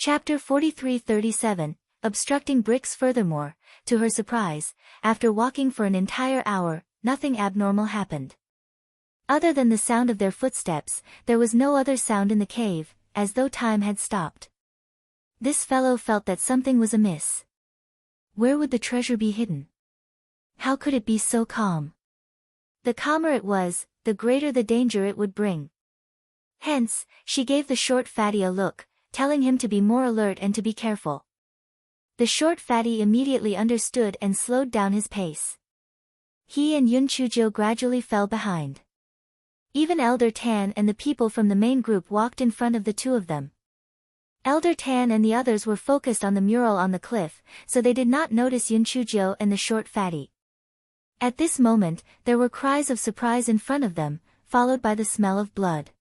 Chapter 43-37, Obstructing Bricks. Furthermore, to her surprise, after walking for an entire hour, nothing abnormal happened. Other than the sound of their footsteps, there was no other sound in the cave, as though time had stopped. This fellow felt that something was amiss. Where would the treasure be hidden? How could it be so calm? The calmer it was, the greater the danger it would bring. Hence, she gave the short fatty a look, telling him to be more alert and to be careful. The short fatty immediately understood and slowed down his pace. He and Yun Chujo gradually fell behind. Even Elder Tan and the people from the main group walked in front of the two of them. Elder Tan and the others were focused on the mural on the cliff, so they did not notice Yun Chujo and the short fatty. At this moment, there were cries of surprise in front of them, followed by the smell of blood.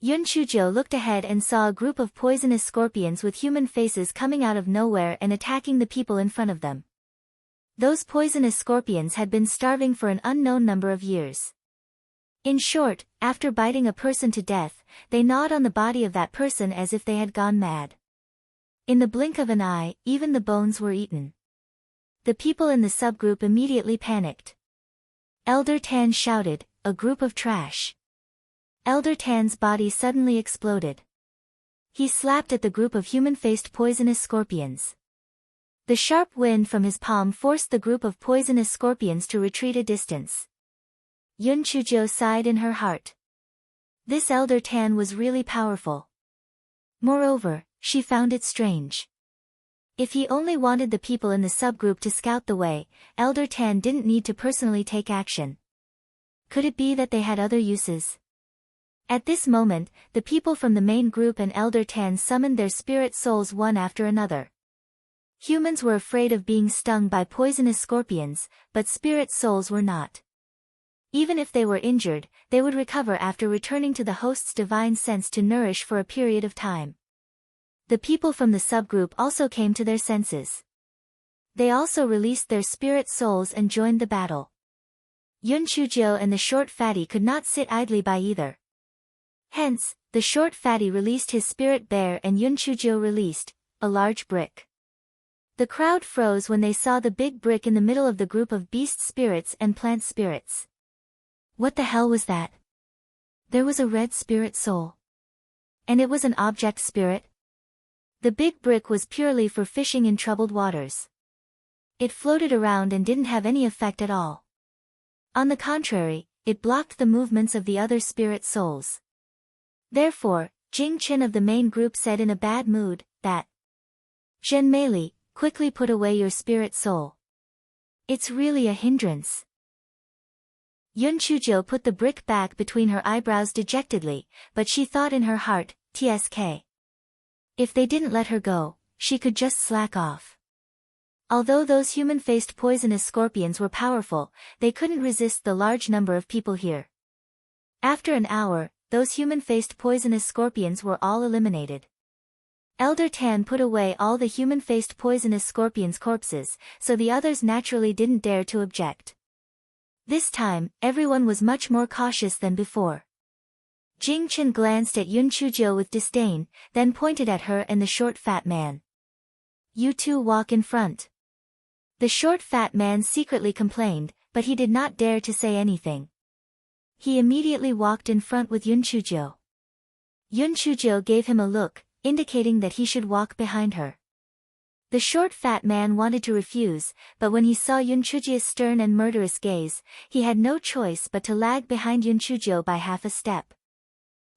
Yun Chujo looked ahead and saw a group of poisonous scorpions with human faces coming out of nowhere and attacking the people in front of them. Those poisonous scorpions had been starving for an unknown number of years. In short, after biting a person to death, they gnawed on the body of that person as if they had gone mad. In the blink of an eye, even the bones were eaten. The people in the subgroup immediately panicked. Elder Tan shouted, "A group of trash." Elder Tan's body suddenly exploded. He slapped at the group of human-faced poisonous scorpions. The sharp wind from his palm forced the group of poisonous scorpions to retreat a distance. Yun Chujo sighed in her heart. This Elder Tan was really powerful. Moreover, she found it strange. If he only wanted the people in the subgroup to scout the way, Elder Tan didn't need to personally take action. Could it be that they had other uses? At this moment, the people from the main group and Elder Tan summoned their spirit souls one after another. Humans were afraid of being stung by poisonous scorpions, but spirit souls were not. Even if they were injured, they would recover after returning to the host's divine sense to nourish for a period of time. The people from the subgroup also came to their senses. They also released their spirit souls and joined the battle. Yun Chujo and the short fatty could not sit idly by either. Hence, the short fatty released his spirit bear and Yun Chujo released a large brick. The crowd froze when they saw the big brick in the middle of the group of beast spirits and plant spirits. What the hell was that? There was a red spirit soul. And it was an object spirit? The big brick was purely for fishing in troubled waters. It floated around and didn't have any effect at all. On the contrary, it blocked the movements of the other spirit souls. Therefore, Jing Chen of the main group said in a bad mood, that Zhen Meili, quickly put away your spirit soul. It's really a hindrance. Yun Chujo put the brick back between her eyebrows dejectedly, but she thought in her heart, TSK. If they didn't let her go, she could just slack off. Although those human-faced poisonous scorpions were powerful, they couldn't resist the large number of people here. After an hour, those human-faced poisonous scorpions were all eliminated. Elder Tan put away all the human-faced poisonous scorpions' corpses, so the others naturally didn't dare to object. This time, everyone was much more cautious than before. Jing Chen glanced at Yun Chujo with disdain, then pointed at her and the short fat man. You two walk in front. The short fat man secretly complained, but he did not dare to say anything. He immediately walked in front with Yun Chujo. Yun Chujo gave him a look, indicating that he should walk behind her. The short fat man wanted to refuse, but when he saw Yun Chujo's stern and murderous gaze, he had no choice but to lag behind Yun Chujo by half a step.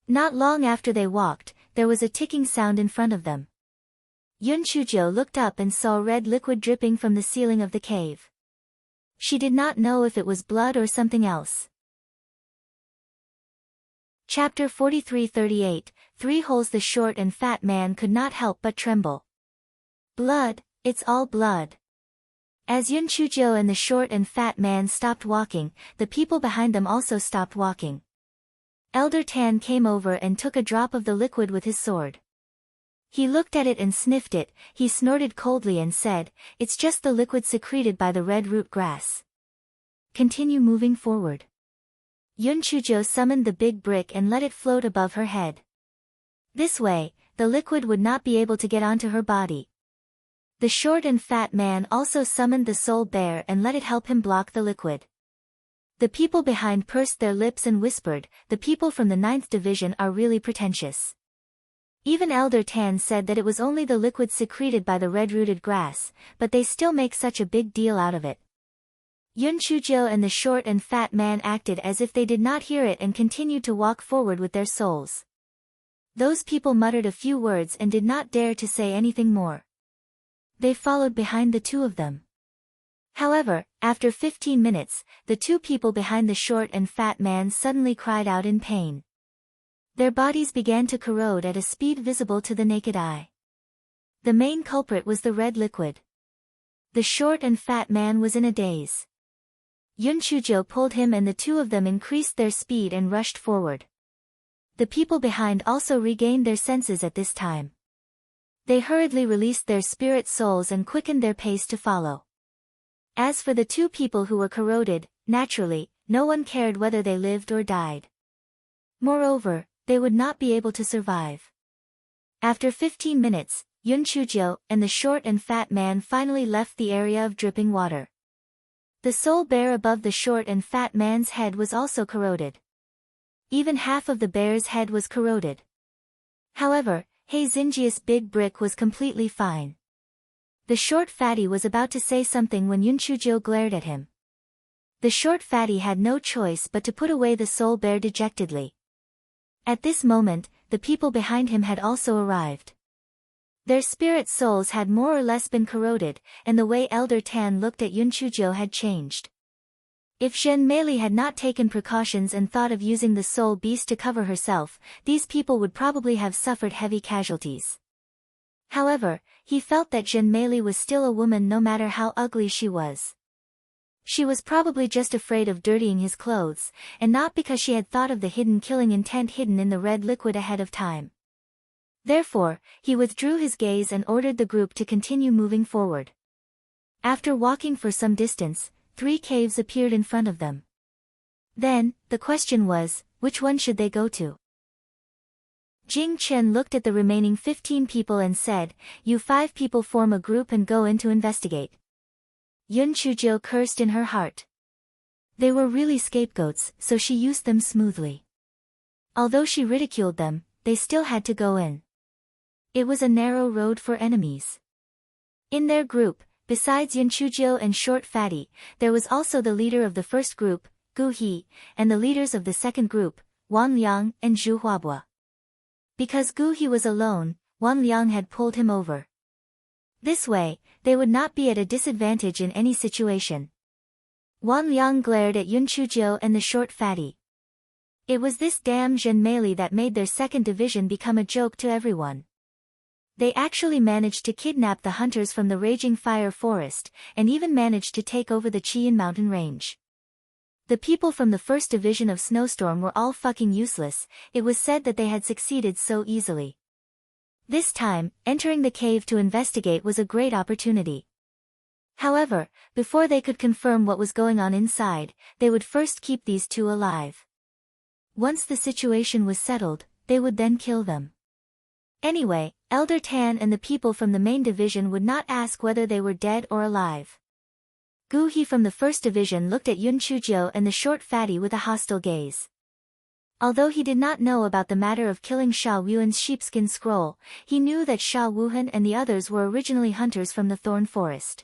Not long after they walked, there was a ticking sound in front of them. Yun Chujo looked up and saw red liquid dripping from the ceiling of the cave. She did not know if it was blood or something else. Chapter 43-38, 3 holes. The short and fat man could not help but tremble. Blood, it's all blood. As Yun Chujo and the short and fat man stopped walking, the people behind them also stopped walking. Elder Tan came over and took a drop of the liquid with his sword. He looked at it and sniffed it, he snorted coldly and said, "It's just the liquid secreted by the red root grass. Continue moving forward." Yun Chujo summoned the big brick and let it float above her head. This way, the liquid would not be able to get onto her body. The short and fat man also summoned the soul bear and let it help him block the liquid. The people behind pursed their lips and whispered, "The people from the 9th division are really pretentious." Even Elder Tan said that it was only the liquid secreted by the red-rooted grass, but they still make such a big deal out of it. Yun Chujio and the short and fat man acted as if they did not hear it and continued to walk forward with their souls. Those people muttered a few words and did not dare to say anything more. They followed behind the two of them. However, after 15 minutes, the two people behind the short and fat man suddenly cried out in pain. Their bodies began to corrode at a speed visible to the naked eye. The main culprit was the red liquid. The short and fat man was in a daze. Yun Chujio pulled him and the two of them increased their speed and rushed forward. The people behind also regained their senses at this time. They hurriedly released their spirit souls and quickened their pace to follow. As for the two people who were corroded, naturally, no one cared whether they lived or died. Moreover, they would not be able to survive. After 15 minutes, Yun Chujio and the short and fat man finally left the area of dripping water. The soul bear above the short and fat man's head was also corroded. Even half of the bear's head was corroded. However, Heizinji's big brick was completely fine. The short fatty was about to say something when Yun Chujio glared at him. The short fatty had no choice but to put away the soul bear dejectedly. At this moment, the people behind him had also arrived. Their spirit souls had more or less been corroded, and the way Elder Tan looked at Yun Chujio had changed. If Zhen Meili had not taken precautions and thought of using the soul beast to cover herself, these people would probably have suffered heavy casualties. However, he felt that Zhen Meili was still a woman no matter how ugly she was. She was probably just afraid of dirtying his clothes, and not because she had thought of the hidden killing intent hidden in the red liquid ahead of time. Therefore, he withdrew his gaze and ordered the group to continue moving forward. After walking for some distance, 3 caves appeared in front of them. Then, the question was, which one should they go to? Jing Chen looked at the remaining 15 people and said, "You 5 people form a group and go in to investigate." Yun Chujio cursed in her heart. They were really scapegoats, so she used them smoothly. Although she ridiculed them, they still had to go in. It was a narrow road for enemies. In their group, besides Yun Chujio and Short Fatty, there was also the leader of the first group, Gu He, and the leaders of the second group, Wan Liang and Zhu Huabua. Because Gu He was alone, Wan Liang had pulled him over. This way, they would not be at a disadvantage in any situation. Wan Liang glared at Yun Chujio and the Short Fatty. It was this damn Zhen Meili that made their second division become a joke to everyone. They actually managed to kidnap the hunters from the Raging Fire Forest, and even managed to take over the Qian mountain range. The people from the first division of Snowstorm were all fucking useless. It was said that they had succeeded so easily. This time, entering the cave to investigate was a great opportunity. However, before they could confirm what was going on inside, they would first keep these 2 alive. Once the situation was settled, they would then kill them. Anyway, Elder Tan and the people from the main division would not ask whether they were dead or alive. Gu He from the first division looked at Yun Chujio and the Short Fatty with a hostile gaze. Although he did not know about the matter of killing Sha Wuhan's sheepskin scroll, he knew that Sha Wuhan and the others were originally hunters from the Thorn Forest.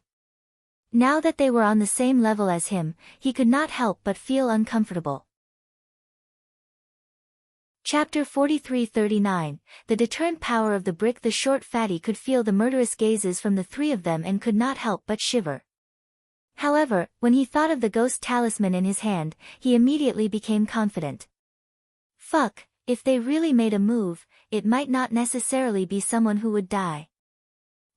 Now that they were on the same level as him, he could not help but feel uncomfortable. Chapter 43-39, The deterrent power of the brick. The Short Fatty could feel the murderous gazes from the 3 of them and could not help but shiver. However, when he thought of the ghost talisman in his hand, he immediately became confident. Fuck, if they really made a move, it might not necessarily be someone who would die.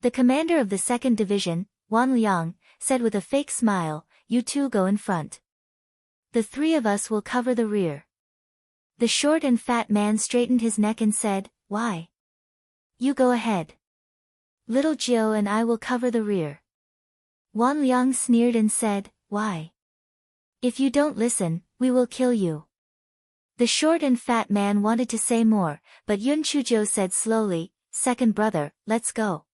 The commander of the second division, Wan Liang, said with a fake smile, "You 2 go in front. The 3 of us will cover the rear." The short and fat man straightened his neck and said, "Why? You go ahead. Little Jiao and I will cover the rear." Wan Liang sneered and said, "Why? If you don't listen, we will kill you." The short and fat man wanted to say more, but Yun Chujio said slowly, second brother, let's go.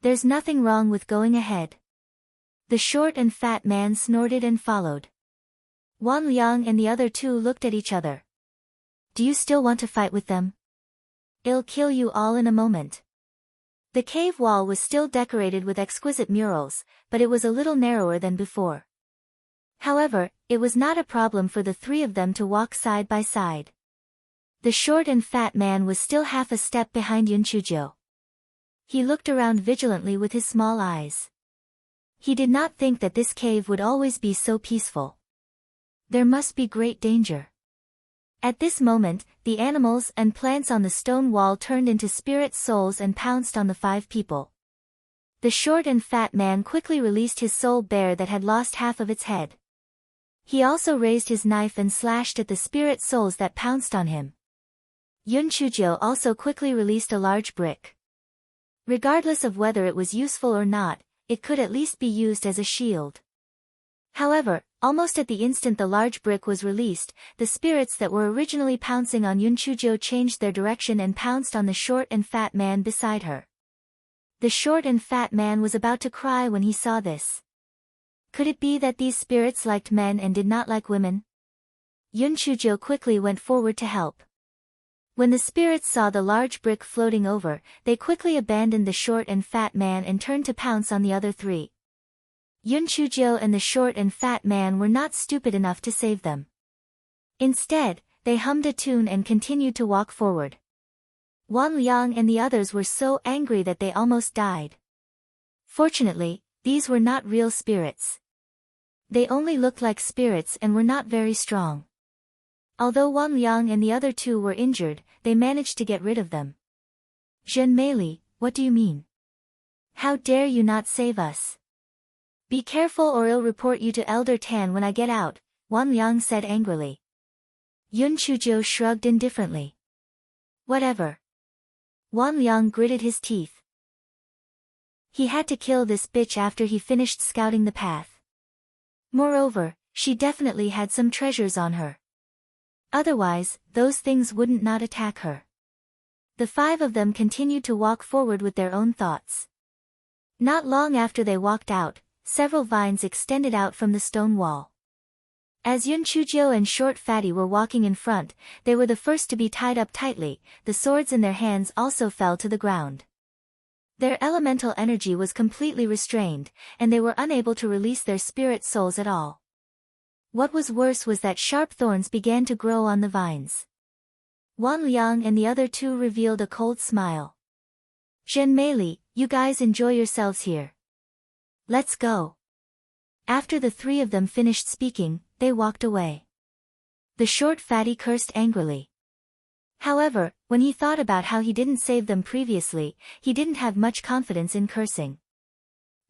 There's nothing wrong with going ahead. The short and fat man snorted and followed. Wang Liang and the other two looked at each other. Do you still want to fight with them? I'll kill you all in a moment. The cave wall was still decorated with exquisite murals, but it was a little narrower than before. However, it was not a problem for the three of them to walk side by side. The short and fat man was still half a step behind Yun Chuzhou. He looked around vigilantly with his small eyes. He did not think that this cave would always be so peaceful. There must be great danger. At this moment, the animals and plants on the stone wall turned into spirit souls and pounced on the five people. The short and fat man quickly released his soul bear that had lost half of its head. He also raised his knife and slashed at the spirit souls that pounced on him. Yun Chuzhou also quickly released a large brick. Regardless of whether it was useful or not, it could at least be used as a shield. However, almost at the instant the large brick was released, the spirits that were originally pouncing on Yun Chuzhou changed their direction and pounced on the short and fat man beside her. The short and fat man was about to cry when he saw this. Could it be that these spirits liked men and did not like women? Yun Chuzhou quickly went forward to help. When the spirits saw the large brick floating over, they quickly abandoned the short and fat man and turned to pounce on the other three. Yun Chuzhou and the short and fat man were not stupid enough to save them. Instead, they hummed a tune and continued to walk forward. Wang Liang and the others were so angry that they almost died. Fortunately, these were not real spirits. They only looked like spirits and were not very strong. Although Wang Liang and the other two were injured, they managed to get rid of them. Zhen Meili, what do you mean? How dare you not save us? Be careful or I'll report you to Elder Tan when I get out, Wang Liang said angrily. Yun Chuzhou shrugged indifferently. Whatever. Wang Liang gritted his teeth. He had to kill this bitch after he finished scouting the path. Moreover, she definitely had some treasures on her. Otherwise, those things wouldn't not attack her. The five of them continued to walk forward with their own thoughts. Not long after they walked out, several vines extended out from the stone wall. As Yun Chuzhou and Short Fatty were walking in front, they were the first to be tied up tightly, the swords in their hands also fell to the ground. Their elemental energy was completely restrained, and they were unable to release their spirit souls at all. What was worse was that sharp thorns began to grow on the vines. Wang Liang and the other two revealed a cold smile. Zhen Meili, you guys enjoy yourselves here. Let's go. After the three of them finished speaking, they walked away. The short fatty cursed angrily. However, when he thought about how he didn't save them previously, he didn't have much confidence in cursing.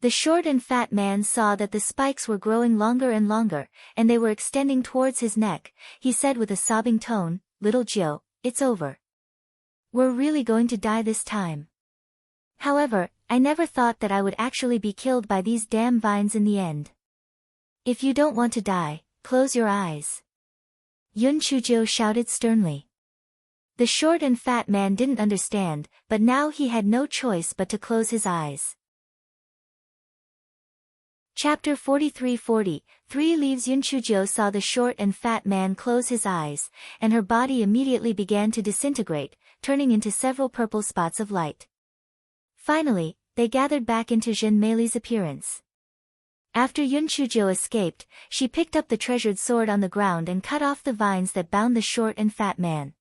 The short and fat man saw that the spikes were growing longer and longer, and they were extending towards his neck. He said with a sobbing tone, "Little Joe, it's over. We're really going to die this time. However, I never thought that I would actually be killed by these damn vines in the end. If you don't want to die, close your eyes." Yun Chuzhou shouted sternly. The short and fat man didn't understand, but now he had no choice but to close his eyes. Chapter 43:40, 3 Leaves. Yun Chuzhou saw the short and fat man close his eyes, and her body immediately began to disintegrate, turning into several purple spots of light. Finally, they gathered back into Zhen Meili's appearance. After Yun Chuzhou escaped, she picked up the treasured sword on the ground and cut off the vines that bound the short and fat man.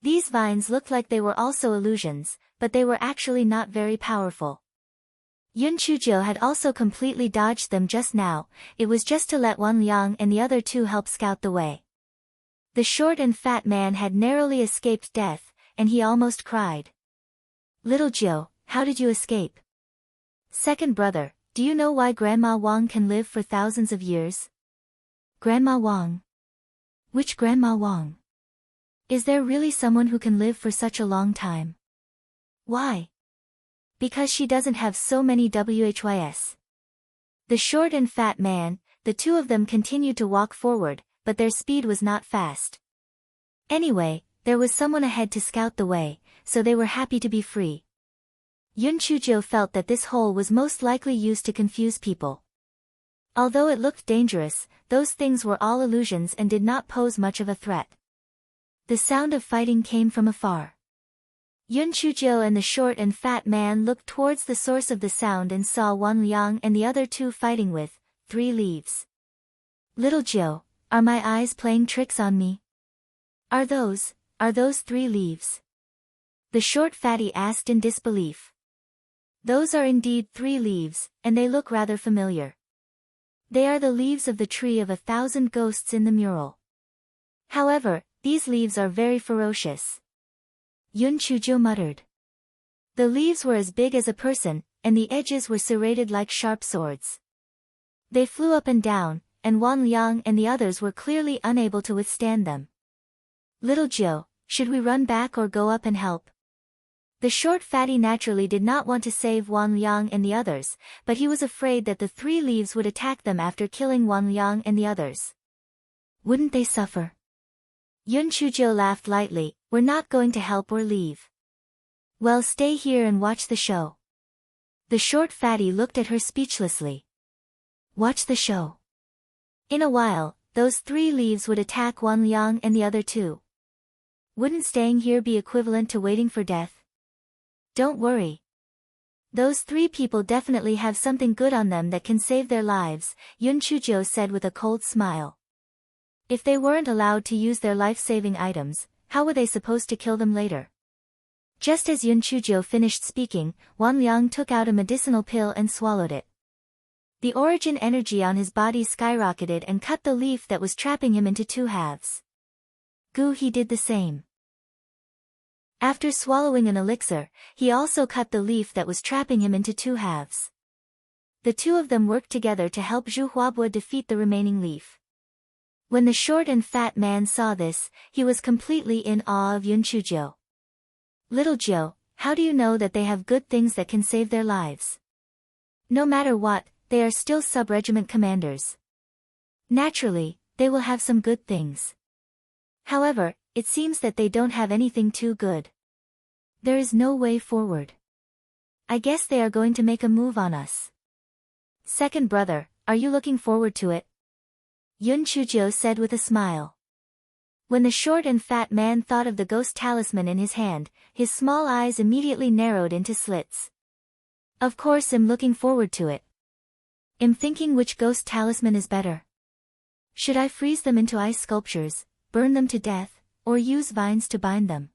These vines looked like they were also illusions, but they were actually not very powerful. Yun Chuzhou had also completely dodged them just now. It was just to let Wang Liang and the other two help scout the way. The short and fat man had narrowly escaped death, and he almost cried. "Little Joe, how did you escape?" "Second brother, do you know why Grandma Wang can live for thousands of years?" "Grandma Wang? Which Grandma Wang? Is there really someone who can live for such a long time?" "Why?" "Because she doesn't have so many WHYS. The short and fat man, the two of them continued to walk forward, but their speed was not fast. Anyway, there was someone ahead to scout the way, so they were happy to be free. Yun Chujo felt that this hole was most likely used to confuse people. Although it looked dangerous, those things were all illusions and did not pose much of a threat. The sound of fighting came from afar. Yun Chujo and the short and fat man looked towards the source of the sound and saw Wan Liang and the other two fighting with 3 leaves. Little Jiu, are my eyes playing tricks on me? Are those 3 leaves? The short fatty asked in disbelief. Those are indeed 3 leaves, and they look rather familiar. They are the leaves of the tree of 1,000 ghosts in the mural. However, these leaves are very ferocious. Yun Chujo muttered. The leaves were as big as a person, and the edges were serrated like sharp swords. They flew up and down, and Wan Liang and the others were clearly unable to withstand them. Little Jiu, should we run back or go up and help? The short fatty naturally did not want to save Wan Liang and the others, but he was afraid that the 3 leaves would attack them after killing Wan Liang and the others. Wouldn't they suffer? Yun Chujo laughed lightly, we're not going to help or leave. Well, stay here and watch the show. The short fatty looked at her speechlessly. Watch the show. In a while, those 3 leaves would attack Wan Liang and the other 2. Wouldn't staying here be equivalent to waiting for death? Don't worry. Those 3 people definitely have something good on them that can save their lives, Yun Chujo said with a cold smile. If they weren't allowed to use their life-saving items, how were they supposed to kill them later? Just as Yun Chujo finished speaking, Wan Liang took out a medicinal pill and swallowed it. The origin energy on his body skyrocketed and cut the leaf that was trapping him into 2 halves. He did the same. After swallowing an elixir, he also cut the leaf that was trapping him into 2 halves. The 2 of them worked together to help Zhu Huabuo defeat the remaining leaf. When the short and fat man saw this, he was completely in awe of Yun Chujo. Little Jiu, how do you know that they have good things that can save their lives? No matter what, they are still sub-regiment commanders. Naturally, they will have some good things. However, it seems that they don't have anything too good. There is no way forward. I guess they are going to make a move on us. Second brother, are you looking forward to it? Yun Chujo said with a smile. When the short and fat man thought of the ghost talisman in his hand, his small eyes immediately narrowed into slits. Of course I'm looking forward to it. I'm thinking which ghost talisman is better. Should I freeze them into ice sculptures, burn them to death, or use vines to bind them?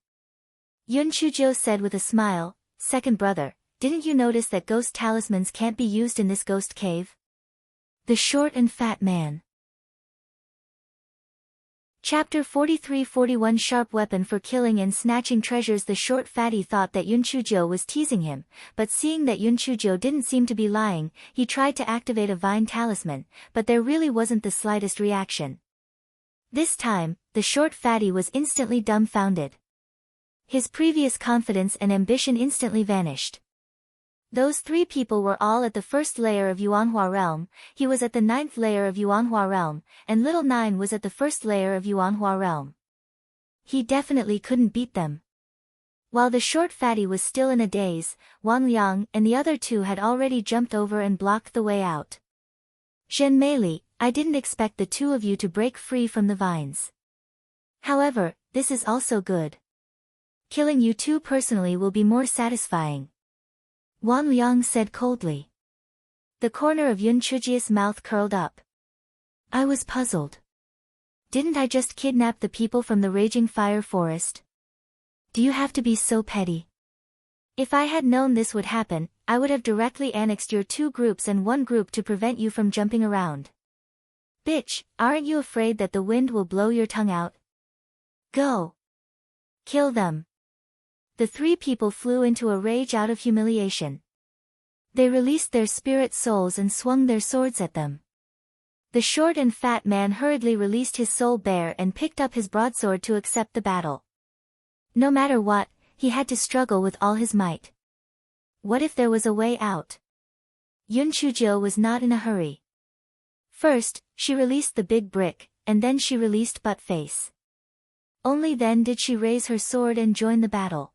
Yun Chujo said with a smile, second brother, didn't you notice that ghost talismans can't be used in this ghost cave? The short and fat man. Chapter 43-41 Sharp weapon for killing and snatching treasures. The short fatty thought that Yun Chujo was teasing him, but seeing that Yun Chujo didn't seem to be lying, he tried to activate a vine talisman, but there really wasn't the slightest reaction. This time, the short fatty was instantly dumbfounded. His previous confidence and ambition instantly vanished. Those 3 people were all at the 1st layer of Yuanhua realm, he was at the 9th layer of Yuanhua realm, and little 9 was at the 1st layer of Yuanhua realm. He definitely couldn't beat them. While the short fatty was still in a daze, Wan Liang and the other 2 had already jumped over and blocked the way out. Zhen Meili, I didn't expect the 2 of you to break free from the vines. However, this is also good. Killing you 2 personally will be more satisfying. Wan Liang said coldly. The corner of Yun Chuji's mouth curled up. I was puzzled. Didn't I just kidnap the people from the Raging Fire Forest? Do you have to be so petty? If I had known this would happen, I would have directly annexed your 2 groups and 1 group to prevent you from jumping around. Bitch, aren't you afraid that the wind will blow your tongue out? Go. Kill them. The 3 people flew into a rage out of humiliation. They released their spirit souls and swung their swords at them. The short and fat man hurriedly released his soul bear and picked up his broadsword to accept the battle. No matter what, he had to struggle with all his might. What if there was a way out? Yun Chujo was not in a hurry. First, she released the big brick, and then she released Butt Face. Only then did she raise her sword and join the battle.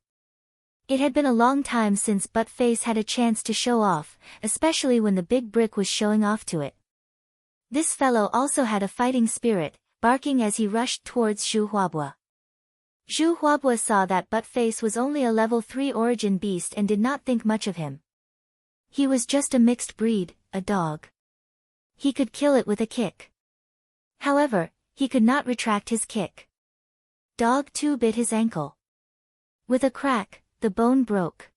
It had been a long time since Buttface had a chance to show off, especially when the big brick was showing off to it. This fellow also had a fighting spirit, barking as he rushed towards Zhu Huabua. Zhu Huabua saw that Buttface was only a level 3 origin beast and did not think much of him. He was just a mixed breed, a dog. He could kill it with a kick. However, he could not retract his kick. Dog 2 bit his ankle. With a crack, the bone broke.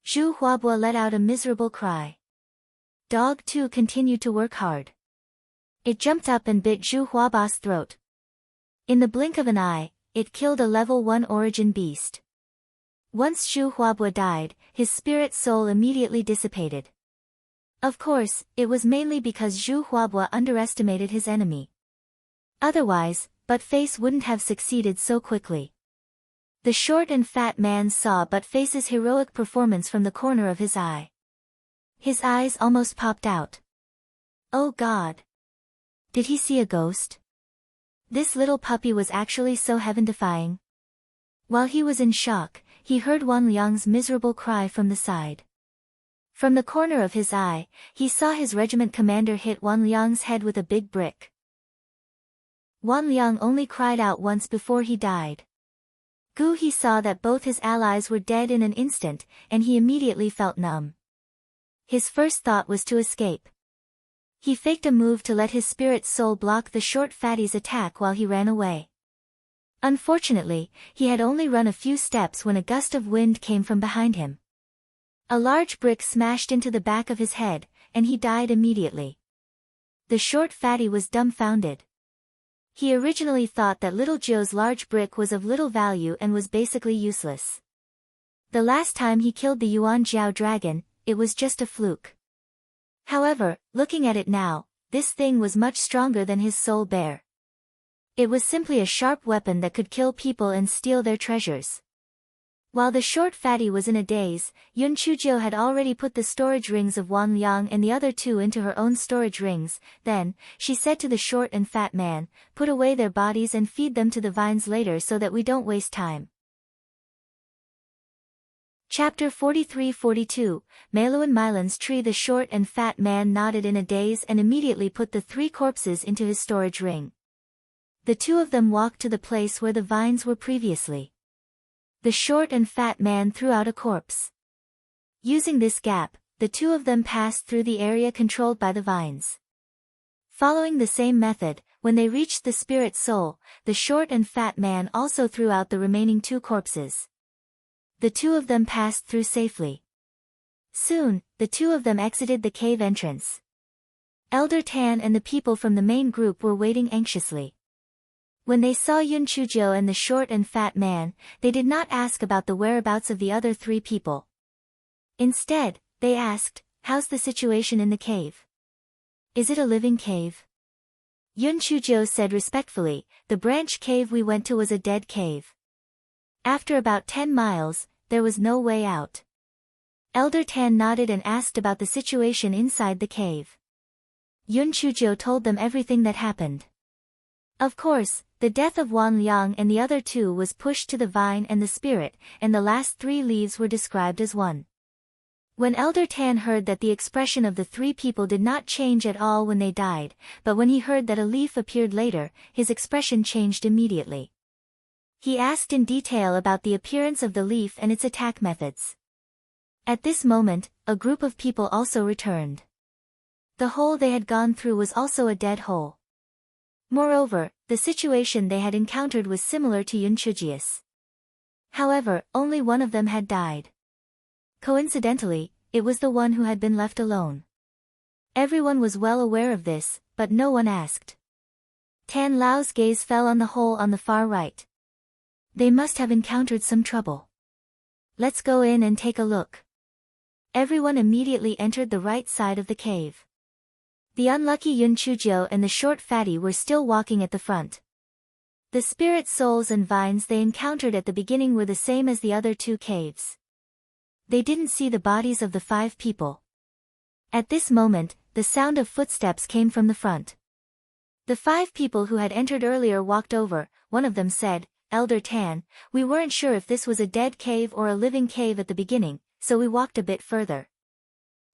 Zhu Huabua let out a miserable cry. Dog 2 continued to work hard. It jumped up and bit Zhu Huabua's throat. In the blink of an eye, it killed a level 1 origin beast. Once Zhu Huabua died, his spirit soul immediately dissipated. Of course, it was mainly because Zhu Huabua underestimated his enemy. Otherwise, Buttface wouldn't have succeeded so quickly. The short and fat man saw Buttface's heroic performance from the corner of his eye. His eyes almost popped out. Oh God! Did he see a ghost? This little puppy was actually so heaven-defying. While he was in shock, he heard Wan Liang's miserable cry from the side. From the corner of his eye, he saw his regiment commander hit Wan Liang's head with a big brick. Wan Liang only cried out once before he died. He saw that both his allies were dead in an instant, and he immediately felt numb. His first thought was to escape. He faked a move to let his spirit soul block the short fatty's attack while he ran away. Unfortunately, he had only run a few steps when a gust of wind came from behind him. A large brick smashed into the back of his head, and he died immediately. The short fatty was dumbfounded. He originally thought that Little Joe's large brick was of little value and was basically useless. The last time he killed the Yuan Jiao dragon, it was just a fluke. However, looking at it now, this thing was much stronger than his soul bear. It was simply a sharp weapon that could kill people and steal their treasures. While the short fatty was in a daze, Yun Chujiu had already put the storage rings of Wan Liang and the other 2 into her own storage rings. Then, she said to the short and fat man, "Put away their bodies and feed them to the vines later so that we don't waste time." Chapter 43-42, Meiluan Mylan's tree. The short and fat man nodded in a daze and immediately put the 3 corpses into his storage ring. The 2 of them walked to the place where the vines were previously. The short and fat man threw out a corpse. Using this gap, the 2 of them passed through the area controlled by the vines. Following the same method, when they reached the spirit soul, the short and fat man also threw out the remaining 2 corpses. The 2 of them passed through safely. Soon, the 2 of them exited the cave entrance. Elder Tan and the people from the main group were waiting anxiously. When they saw Yun Chujiu and the short and fat man, they did not ask about the whereabouts of the other 3 people. Instead, they asked, "How's the situation in the cave? Is it a living cave?" Yun Chujiu said respectfully, "The branch cave we went to was a dead cave. After about 10 miles, there was no way out." Elder Tan nodded and asked about the situation inside the cave. Yun Chujiu told them everything that happened. Of course, the death of Wan Liang and the other 2 was pushed to the vine and the spirit, and the last 3 leaves were described as 1. When Elder Tan heard that the expression of the 3 people did not change at all when they died, but when he heard that a leaf appeared later, his expression changed immediately. He asked in detail about the appearance of the leaf and its attack methods. At this moment, a group of people also returned. The hole they had gone through was also a dead hole. Moreover, the situation they had encountered was similar to Yun Chujiu's. However, only one of them had died. Coincidentally, it was the one who had been left alone. Everyone was well aware of this, but no one asked. Tan Lao's gaze fell on the hole on the far right. They must have encountered some trouble. Let's go in and take a look. Everyone immediately entered the right side of the cave. The unlucky Yun Chujiu and the short fatty were still walking at the front. The spirit souls and vines they encountered at the beginning were the same as the other 2 caves. They didn't see the bodies of the 5 people. At this moment, the sound of footsteps came from the front. The 5 people who had entered earlier walked over. One of them said, Elder Tan, we weren't sure if this was a dead cave or a living cave at the beginning, so we walked a bit further.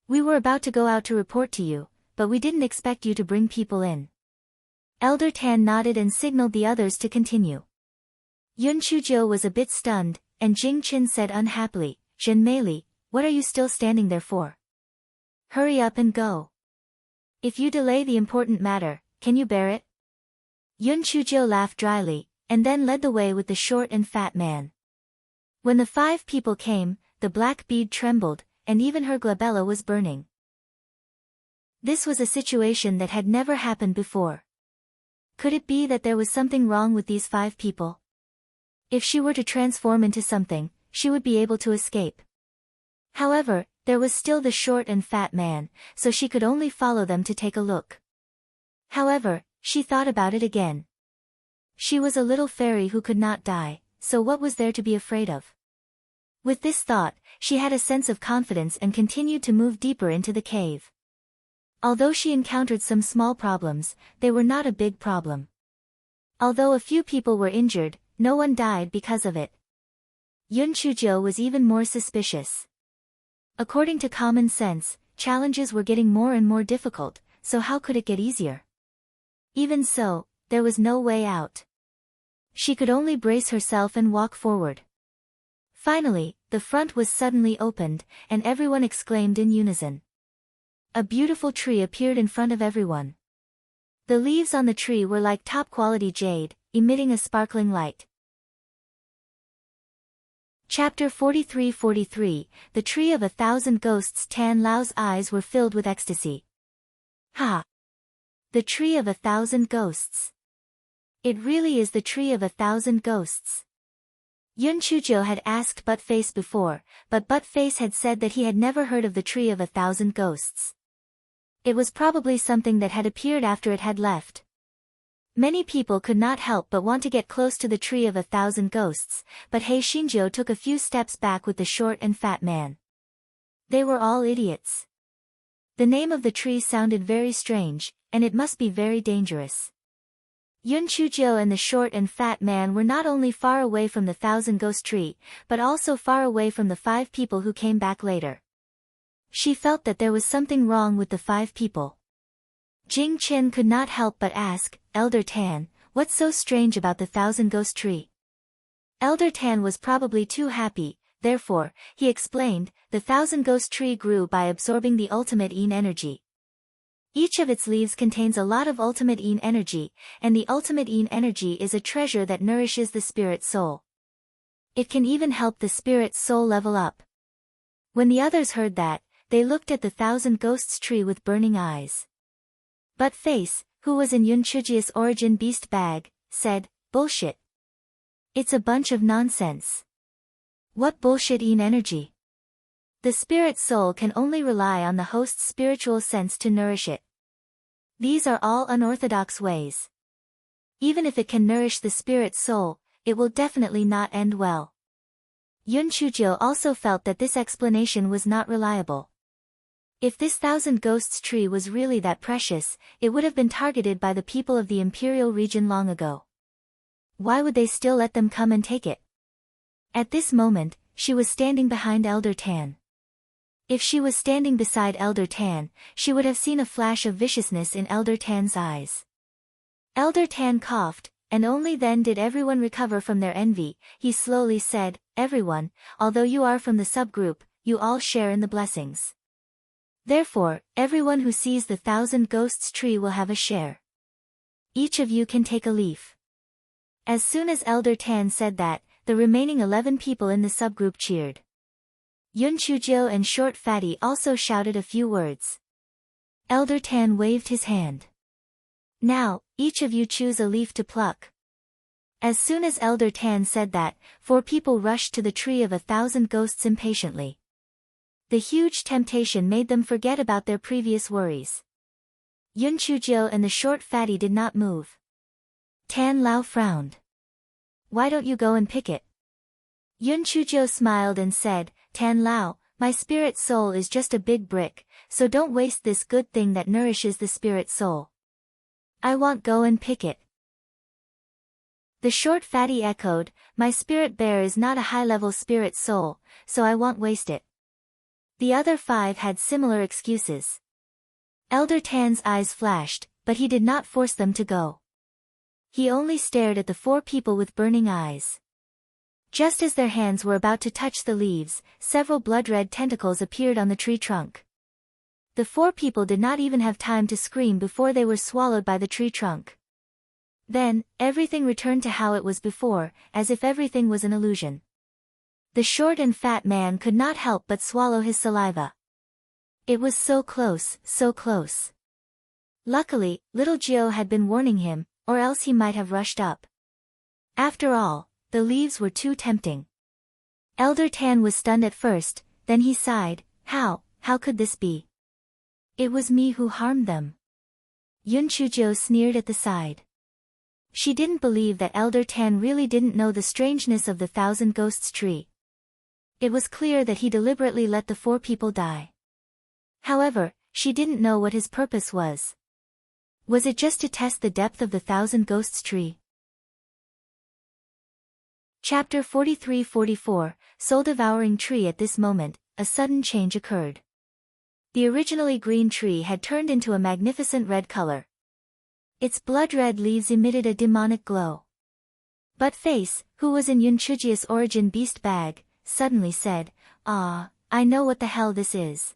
We were about to go out to report to you, but we didn't expect you to bring people in." Elder Tan nodded and signaled the others to continue. Yun Chujiu was a bit stunned, and Jing Qin said unhappily, "Zhen Meili, what are you still standing there for? Hurry up and go. If you delay the important matter, can you bear it?" Yun Chujiu laughed dryly, and then led the way with the short and fat man. When the 5 people came, the black bead trembled, and even her glabella was burning. This was a situation that had never happened before. Could it be that there was something wrong with these 5 people? If she were to transform into something, she would be able to escape. However, there was still the short and fat man, so she could only follow them to take a look. However, she thought about it again. She was a little fairy who could not die, so what was there to be afraid of? With this thought, she had a sense of confidence and continued to move deeper into the cave. Although she encountered some small problems, they were not a big problem. Although a few people were injured, no one died because of it. Yun Chujiu was even more suspicious. According to common sense, challenges were getting more and more difficult, so how could it get easier? Even so, there was no way out. She could only brace herself and walk forward. Finally, the front was suddenly opened, and everyone exclaimed in unison. A beautiful tree appeared in front of everyone. The leaves on the tree were like top-quality jade, emitting a sparkling light. Chapter 43-43, The Tree of 1,000 Ghosts. Tan Lao's eyes were filled with ecstasy. Ha! The Tree of 1,000 Ghosts. It really is the Tree of 1,000 Ghosts. Yun Chujiu had asked Buttface before, but Buttface had said that he had never heard of the Tree of 1,000 Ghosts. It was probably something that had appeared after it had left. Many people could not help but want to get close to the Tree of 1,000 Ghosts, but He Xingjiu took a few steps back with the short and fat man. They were all idiots. The name of the tree sounded very strange, and it must be very dangerous. Yun Chujiu and the short and fat man were not only far away from the 1,000 Ghost Tree, but also far away from the 5 people who came back later. She felt that there was something wrong with the 5 people. Jing Qin could not help but ask, "Elder Tan, what's so strange about the 1,000 Ghost Tree?" Elder Tan was probably too happy, therefore, he explained, the 1,000 Ghost Tree grew by absorbing the ultimate Yin energy. Each of its leaves contains a lot of ultimate Yin energy, and the ultimate Yin energy is a treasure that nourishes the spirit soul. It can even help the spirit soul level up. When the others heard that, they looked at the 1,000 Ghosts Tree with burning eyes. But Face, who was in Yun Chujiu's origin beast bag, said, "Bullshit. It's a bunch of nonsense. What bullshit Yin energy? The spirit soul can only rely on the host's spiritual sense to nourish it. These are all unorthodox ways. Even if it can nourish the spirit soul, it will definitely not end well." Yun Chujiu also felt that this explanation was not reliable. If this 1,000 Ghosts Tree was really that precious, it would have been targeted by the people of the Imperial region long ago. Why would they still let them come and take it? At this moment, she was standing behind Elder Tan. If she was standing beside Elder Tan, she would have seen a flash of viciousness in Elder Tan's eyes. Elder Tan coughed, and only then did everyone recover from their envy. He slowly said, "Everyone, although you are from the subgroup, you all share in the blessings. Therefore, everyone who sees the 1,000 Ghosts Tree will have a share. Each of you can take a leaf." As soon as Elder Tan said that, the remaining 11 people in the subgroup cheered. Yun Chujiu and Short Fatty also shouted a few words. Elder Tan waved his hand. "Now, each of you choose a leaf to pluck." As soon as Elder Tan said that, 4 people rushed to the Tree of 1,000 Ghosts impatiently. The huge temptation made them forget about their previous worries. Yun Chujiu and the Short Fatty did not move. Tan Lao frowned. "Why don't you go and pick it?" Yun Chujiu smiled and said, "Tan Lao, my spirit soul is just a big brick, so don't waste this good thing that nourishes the spirit soul. I won't go and pick it." The short fatty echoed, "My spirit bear is not a high-level spirit soul, so I won't waste it." The other 5 had similar excuses. Elder Tan's eyes flashed, but he did not force them to go. He only stared at the 4 people with burning eyes. Just as their hands were about to touch the leaves, several blood-red tentacles appeared on the tree trunk. The 4 people did not even have time to scream before they were swallowed by the tree trunk. Then, everything returned to how it was before, as if everything was an illusion. The short and fat man could not help but swallow his saliva. It was so close, so close. Luckily, little Gio had been warning him, or else he might have rushed up. After all, the leaves were too tempting. Elder Tan was stunned at first, then he sighed, how could this be? It was me who harmed them. Yun Chujio sneered at the side. She didn't believe that Elder Tan really didn't know the strangeness of the Thousand Ghosts tree. It was clear that he deliberately let the 4 people die. However, she didn't know what his purpose was. Was it just to test the depth of the Thousand Ghosts tree? Chapter 43-44, Soul-Devouring Tree. At this moment, a sudden change occurred. The originally green tree had turned into a magnificent red color. Its blood-red leaves emitted a demonic glow. But Face, who was in Yun Chujia's origin beast bag, suddenly said, "Ah, I know what the hell this is.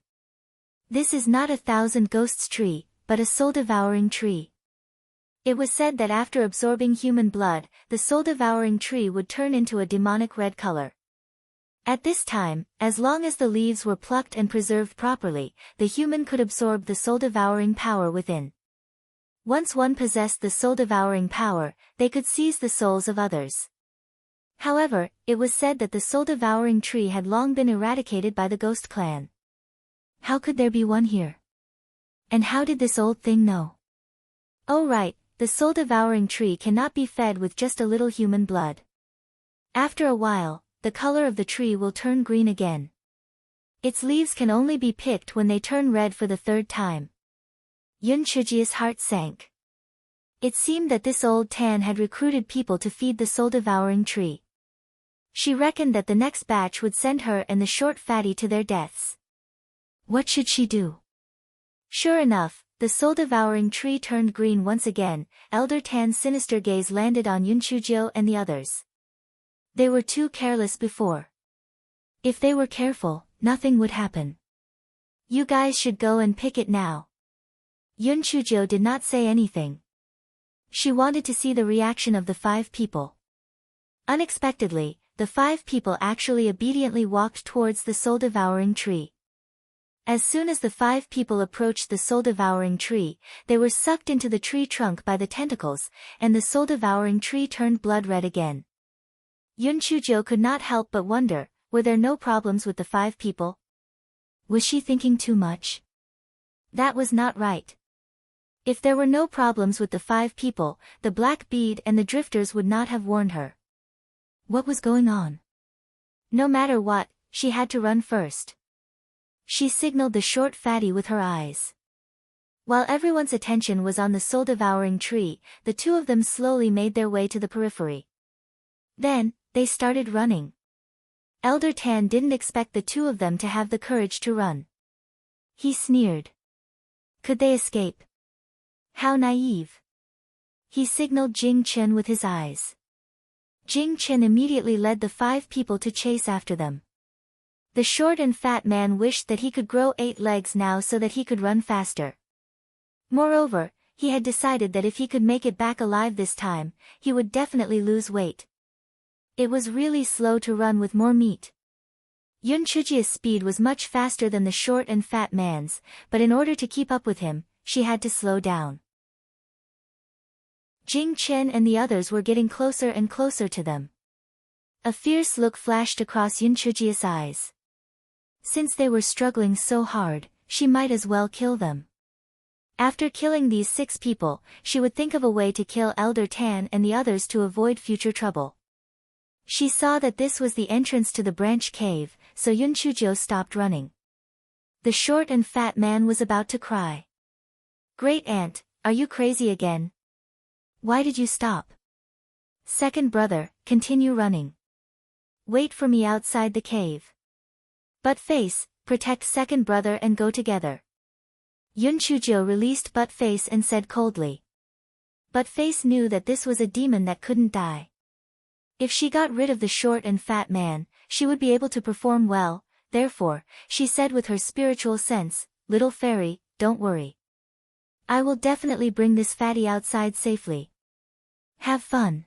This is not a Thousand Ghosts tree, but a soul-devouring tree." It was said that after absorbing human blood, the soul-devouring tree would turn into a demonic red color. At this time, as long as the leaves were plucked and preserved properly, the human could absorb the soul-devouring power within. Once one possessed the soul-devouring power, they could seize the souls of others. However, it was said that the soul-devouring tree had long been eradicated by the Ghost Clan. How could there be one here? And how did this old thing know? Oh right, the soul-devouring tree cannot be fed with just a little human blood. After a while, the color of the tree will turn green again. Its leaves can only be picked when they turn red for the 3rd time. Yun Chujia's heart sank. It seemed that this old Tan had recruited people to feed the soul-devouring tree. She reckoned that the next batch would send her and the short fatty to their deaths. What should she do? Sure enough, the soul-devouring tree turned green once again. Elder Tan's sinister gaze landed on Yun Chujio and the others. They were too careless before. If they were careful, nothing would happen. You guys should go and pick it now. Yun Chujio did not say anything. She wanted to see the reaction of the 5 people. Unexpectedly, the 5 people actually obediently walked towards the soul-devouring tree. As soon as the 5 people approached the soul-devouring tree, they were sucked into the tree trunk by the tentacles, and the soul-devouring tree turned blood red again. Yun Chujio could not help but wonder, were there no problems with the 5 people? Was she thinking too much? That was not right. If there were no problems with the 5 people, the Black Bead and the Drifters would not have warned her. What was going on? No matter what, she had to run first. She signaled the short fatty with her eyes. While everyone's attention was on the soul-devouring tree, the 2 of them slowly made their way to the periphery. Then, they started running. Elder Tan didn't expect the 2 of them to have the courage to run. He sneered. Could they escape? How naive. He signaled Jing Chen with his eyes. Jing Chen immediately led the 5 people to chase after them. The short and fat man wished that he could grow 8 legs now so that he could run faster. Moreover, he had decided that if he could make it back alive this time, he would definitely lose weight. It was really slow to run with more meat. Yun Chujia's speed was much faster than the short and fat man's, but in order to keep up with him, she had to slow down. Jing Chen and the others were getting closer and closer to them. A fierce look flashed across Yun Chujia's eyes. Since they were struggling so hard, she might as well kill them. After killing these 6 people, she would think of a way to kill Elder Tan and the others to avoid future trouble. She saw that this was the entrance to the branch cave, so Yun Chujio stopped running. The short and fat man was about to cry. Great Aunt, are you crazy again? Why did you stop? Second brother, continue running. Wait for me outside the cave. Buttface, protect second brother and go together. Yunchujo released Buttface and said coldly. Buttface knew that this was a demon that couldn't die. If she got rid of the short and fat man, she would be able to perform well, therefore, she said with her spiritual sense, "Little fairy, don't worry. I will definitely bring this fatty outside safely. Have fun."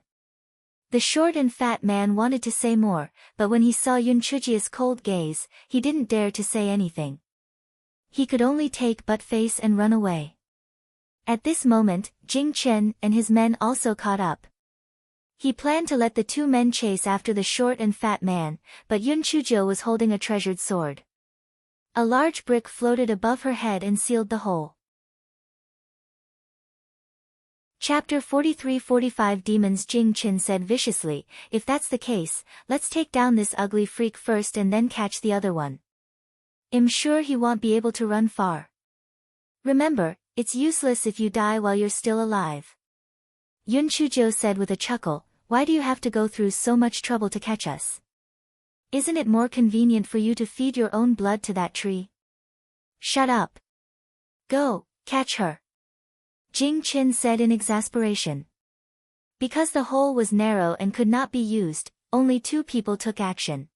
The short and fat man wanted to say more, but when he saw Yunchuji's cold gaze, he didn't dare to say anything. He could only take Buttface and run away. At this moment, Jing Chen and his men also caught up. He planned to let the two men chase after the short and fat man, but Yunchujo was holding a treasured sword. A large brick floated above her head and sealed the hole. Chapter 43-45 Demons. Jing Chen said viciously, "If that's the case, let's take down this ugly freak first and then catch the other one. I'm sure he won't be able to run far. Remember, it's useless if you die while you're still alive." Yunchujo said with a chuckle, "Why do you have to go through so much trouble to catch us? Isn't it more convenient for you to feed your own blood to that tree?" "Shut up. Go, catch her," Jing Chen said in exasperation. Because the hole was narrow and could not be used, only two people took action.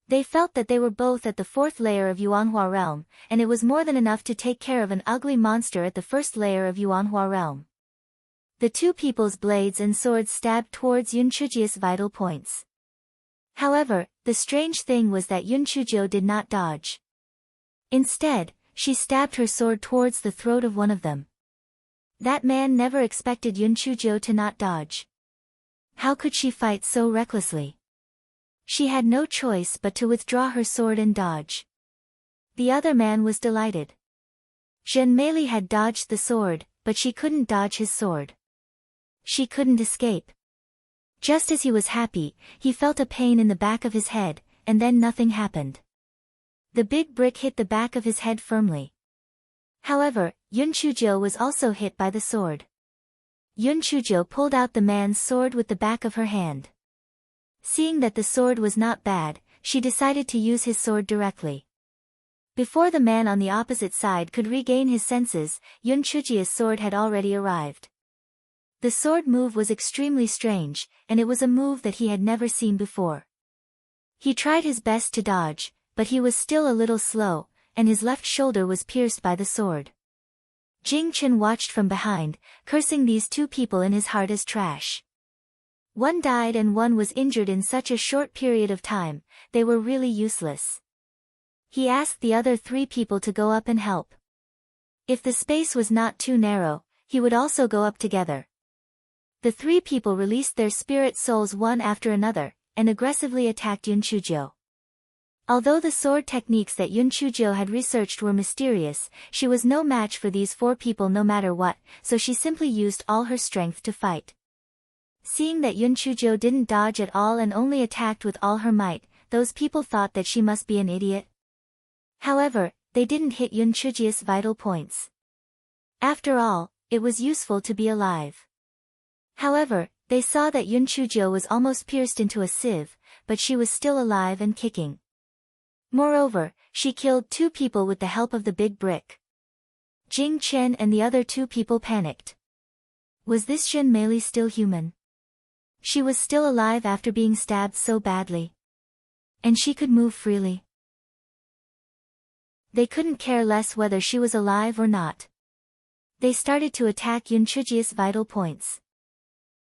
They felt that they were both at the fourth layer of Yuanhua realm, and it was more than enough to take care of an ugly monster at the first layer of Yuanhua realm. The two people's blades and swords stabbed towards Yunchuji's vital points. However, the strange thing was that Yunchujo did not dodge. Instead, she stabbed her sword towards the throat of one of them. That man never expected Yunchujo to not dodge. How could she fight so recklessly? She had no choice but to withdraw her sword and dodge. The other man was delighted. Zhen Meili had dodged the sword, but she couldn't dodge his sword. She couldn't escape. Just as he was happy, he felt a pain in the back of his head, and then nothing happened. The big brick hit the back of his head firmly. However, Yunchujo was also hit by the sword. Yunchujo pulled out the man's sword with the back of her hand. Seeing that the sword was not bad, she decided to use his sword directly. Before the man on the opposite side could regain his senses, Yunchuji's sword had already arrived. The sword move was extremely strange, and it was a move that he had never seen before. He tried his best to dodge, but he was still a little slow, and his left shoulder was pierced by the sword. Jing Chen watched from behind, cursing these two people in his heart as trash. One died and one was injured in such a short period of time, they were really useless. He asked the other three people to go up and help. If the space was not too narrow, he would also go up together. The three people released their spirit souls one after another, and aggressively attacked Yunchujo. Although the sword techniques that Yunchujo had researched were mysterious, she was no match for these four people no matter what, so she simply used all her strength to fight. Seeing that Yunchujo didn't dodge at all and only attacked with all her might, those people thought that she must be an idiot. However, they didn't hit Yunchuji's vital points. After all, it was useful to be alive. However, they saw that Yunchujo was almost pierced into a sieve, but she was still alive and kicking. Moreover, she killed two people with the help of the big brick. Jing Chen and the other two people panicked. Was this Zhen Meili still human? She was still alive after being stabbed so badly. And she could move freely. They couldn't care less whether she was alive or not. They started to attack Yunchuji's vital points.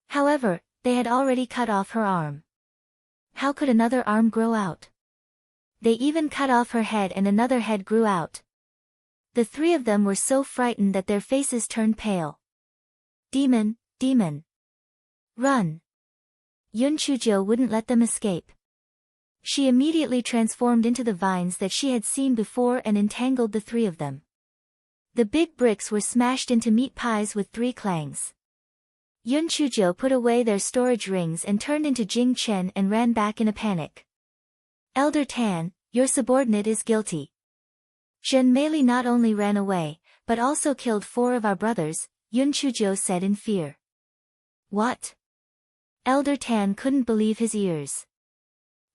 However, they had already cut off her arm. How could another arm grow out? They even cut off her head and another head grew out. The three of them were so frightened that their faces turned pale. Demon, demon! Run! Yunchujo wouldn't let them escape. She immediately transformed into the vines that she had seen before and entangled the three of them. The big bricks were smashed into meat pies with three clangs. Yunchujo put away their storage rings and turned into Jing Chen and ran back in a panic. Elder Tan, your subordinate is guilty. Zhen Meili not only ran away, but also killed 4 of our brothers, Yunchujo said in fear. What? Elder Tan couldn't believe his ears.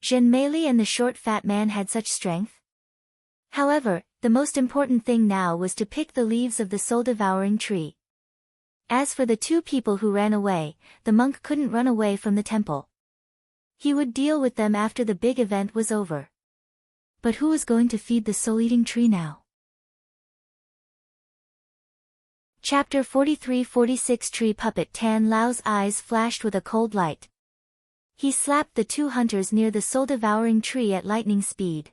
Zhenmeili and the short fat man had such strength? However, the most important thing now was to pick the leaves of the soul-devouring tree. As for the two people who ran away, the monk couldn't run away from the temple. He would deal with them after the big event was over. But who was going to feed the soul-eating tree now? Chapter 43-46 Tree Puppet. Tan Lao's eyes flashed with a cold light. He slapped the two hunters near the soul-devouring tree at lightning speed.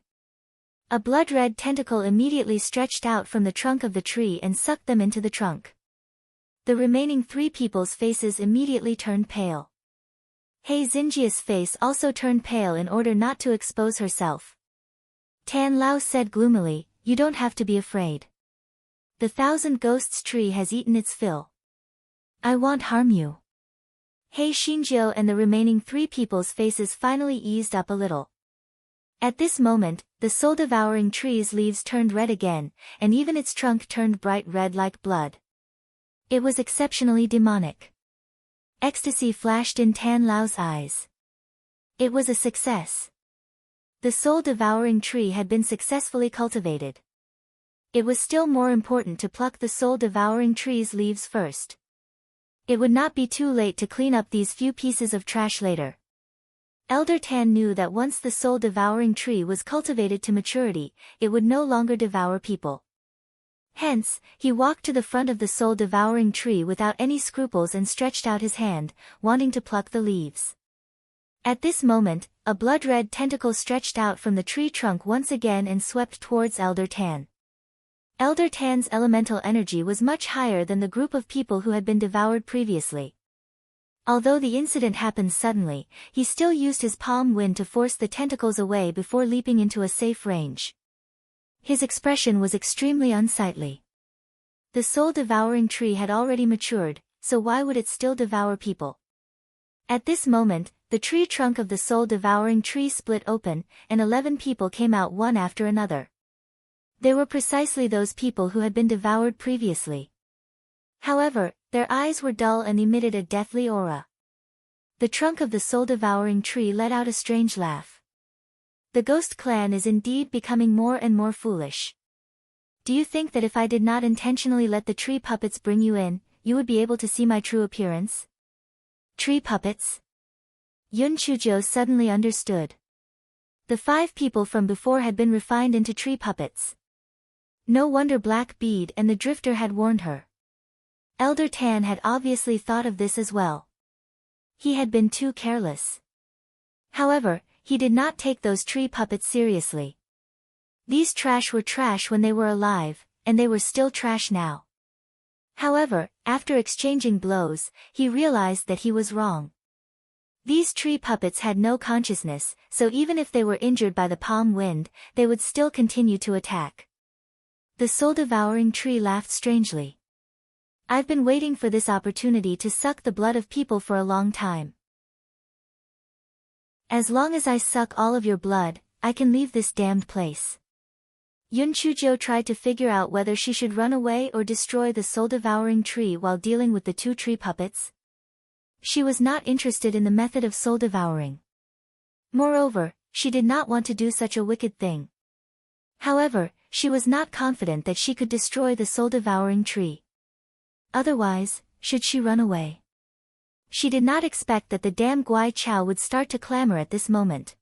A blood-red tentacle immediately stretched out from the trunk of the tree and sucked them into the trunk. The remaining three people's faces immediately turned pale. Hei Xingjia's face also turned pale in order not to expose herself. Tan Lao said gloomily, "You don't have to be afraid. The Thousand Ghosts tree has eaten its fill. I won't harm you." Hei Xingjiu and the remaining three people's faces finally eased up a little. At this moment, the soul-devouring tree's leaves turned red again, and even its trunk turned bright red like blood. It was exceptionally demonic. Ecstasy flashed in Tan Lao's eyes. It was a success. The soul-devouring tree had been successfully cultivated. It was still more important to pluck the soul-devouring tree's leaves first. It would not be too late to clean up these few pieces of trash later. Elder Tan knew that once the soul-devouring tree was cultivated to maturity, it would no longer devour people. Hence, he walked to the front of the soul-devouring tree without any scruples and stretched out his hand, wanting to pluck the leaves. At this moment, a blood-red tentacle stretched out from the tree trunk once again and swept towards Elder Tan. Elder Tan's elemental energy was much higher than the group of people who had been devoured previously. Although the incident happened suddenly, he still used his palm wind to force the tentacles away before leaping into a safe range. His expression was extremely unsightly. The soul-devouring tree had already matured, so why would it still devour people? At this moment, the tree trunk of the soul-devouring tree split open, and 11 people came out one after another. They were precisely those people who had been devoured previously. However, their eyes were dull and emitted a deathly aura. The trunk of the soul-devouring tree let out a strange laugh. The Ghost Clan is indeed becoming more and more foolish. Do you think that if I did not intentionally let the tree puppets bring you in, you would be able to see my true appearance? Tree puppets? Yun Chujiu suddenly understood. The 5 people from before had been refined into tree puppets. No wonder Black Bead and the Drifter had warned her. Elder Tan had obviously thought of this as well. He had been too careless. However, he did not take those tree puppets seriously. These trash were trash when they were alive, and they were still trash now. However, after exchanging blows, he realized that he was wrong. These tree puppets had no consciousness, so even if they were injured by the palm wind, they would still continue to attack. The soul-devouring tree laughed strangely. I've been waiting for this opportunity to suck the blood of people for a long time. As long as I suck all of your blood, I can leave this damned place. Yun Chujiu tried to figure out whether she should run away or destroy the soul-devouring tree while dealing with the 2 tree puppets. She was not interested in the method of soul-devouring. Moreover, she did not want to do such a wicked thing. However, she was not confident that she could destroy the soul-devouring tree. Otherwise, should she run away? She did not expect that the damn Guai Chao would start to clamor at this moment.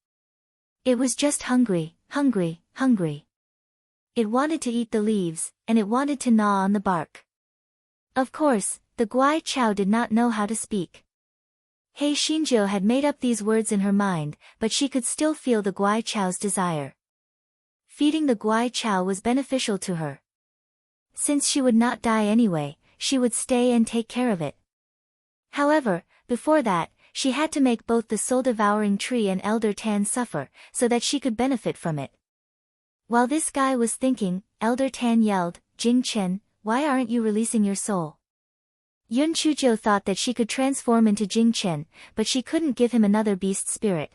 It was just hungry, hungry, hungry. It wanted to eat the leaves, and it wanted to gnaw on the bark. Of course, the Guai Chao did not know how to speak. Hei Xingjiu had made up these words in her mind, but she could still feel the Guai Chao's desire. Feeding the Guai Chao was beneficial to her. Since she would not die anyway, she would stay and take care of it. However, before that, she had to make both the soul-devouring tree and Elder Tan suffer, so that she could benefit from it. While this guy was thinking, Elder Tan yelled, "Jing Chen, why aren't you releasing your soul?" Yun Chujiu thought that she could transform into Jing Chen, but she couldn't give him another beast spirit.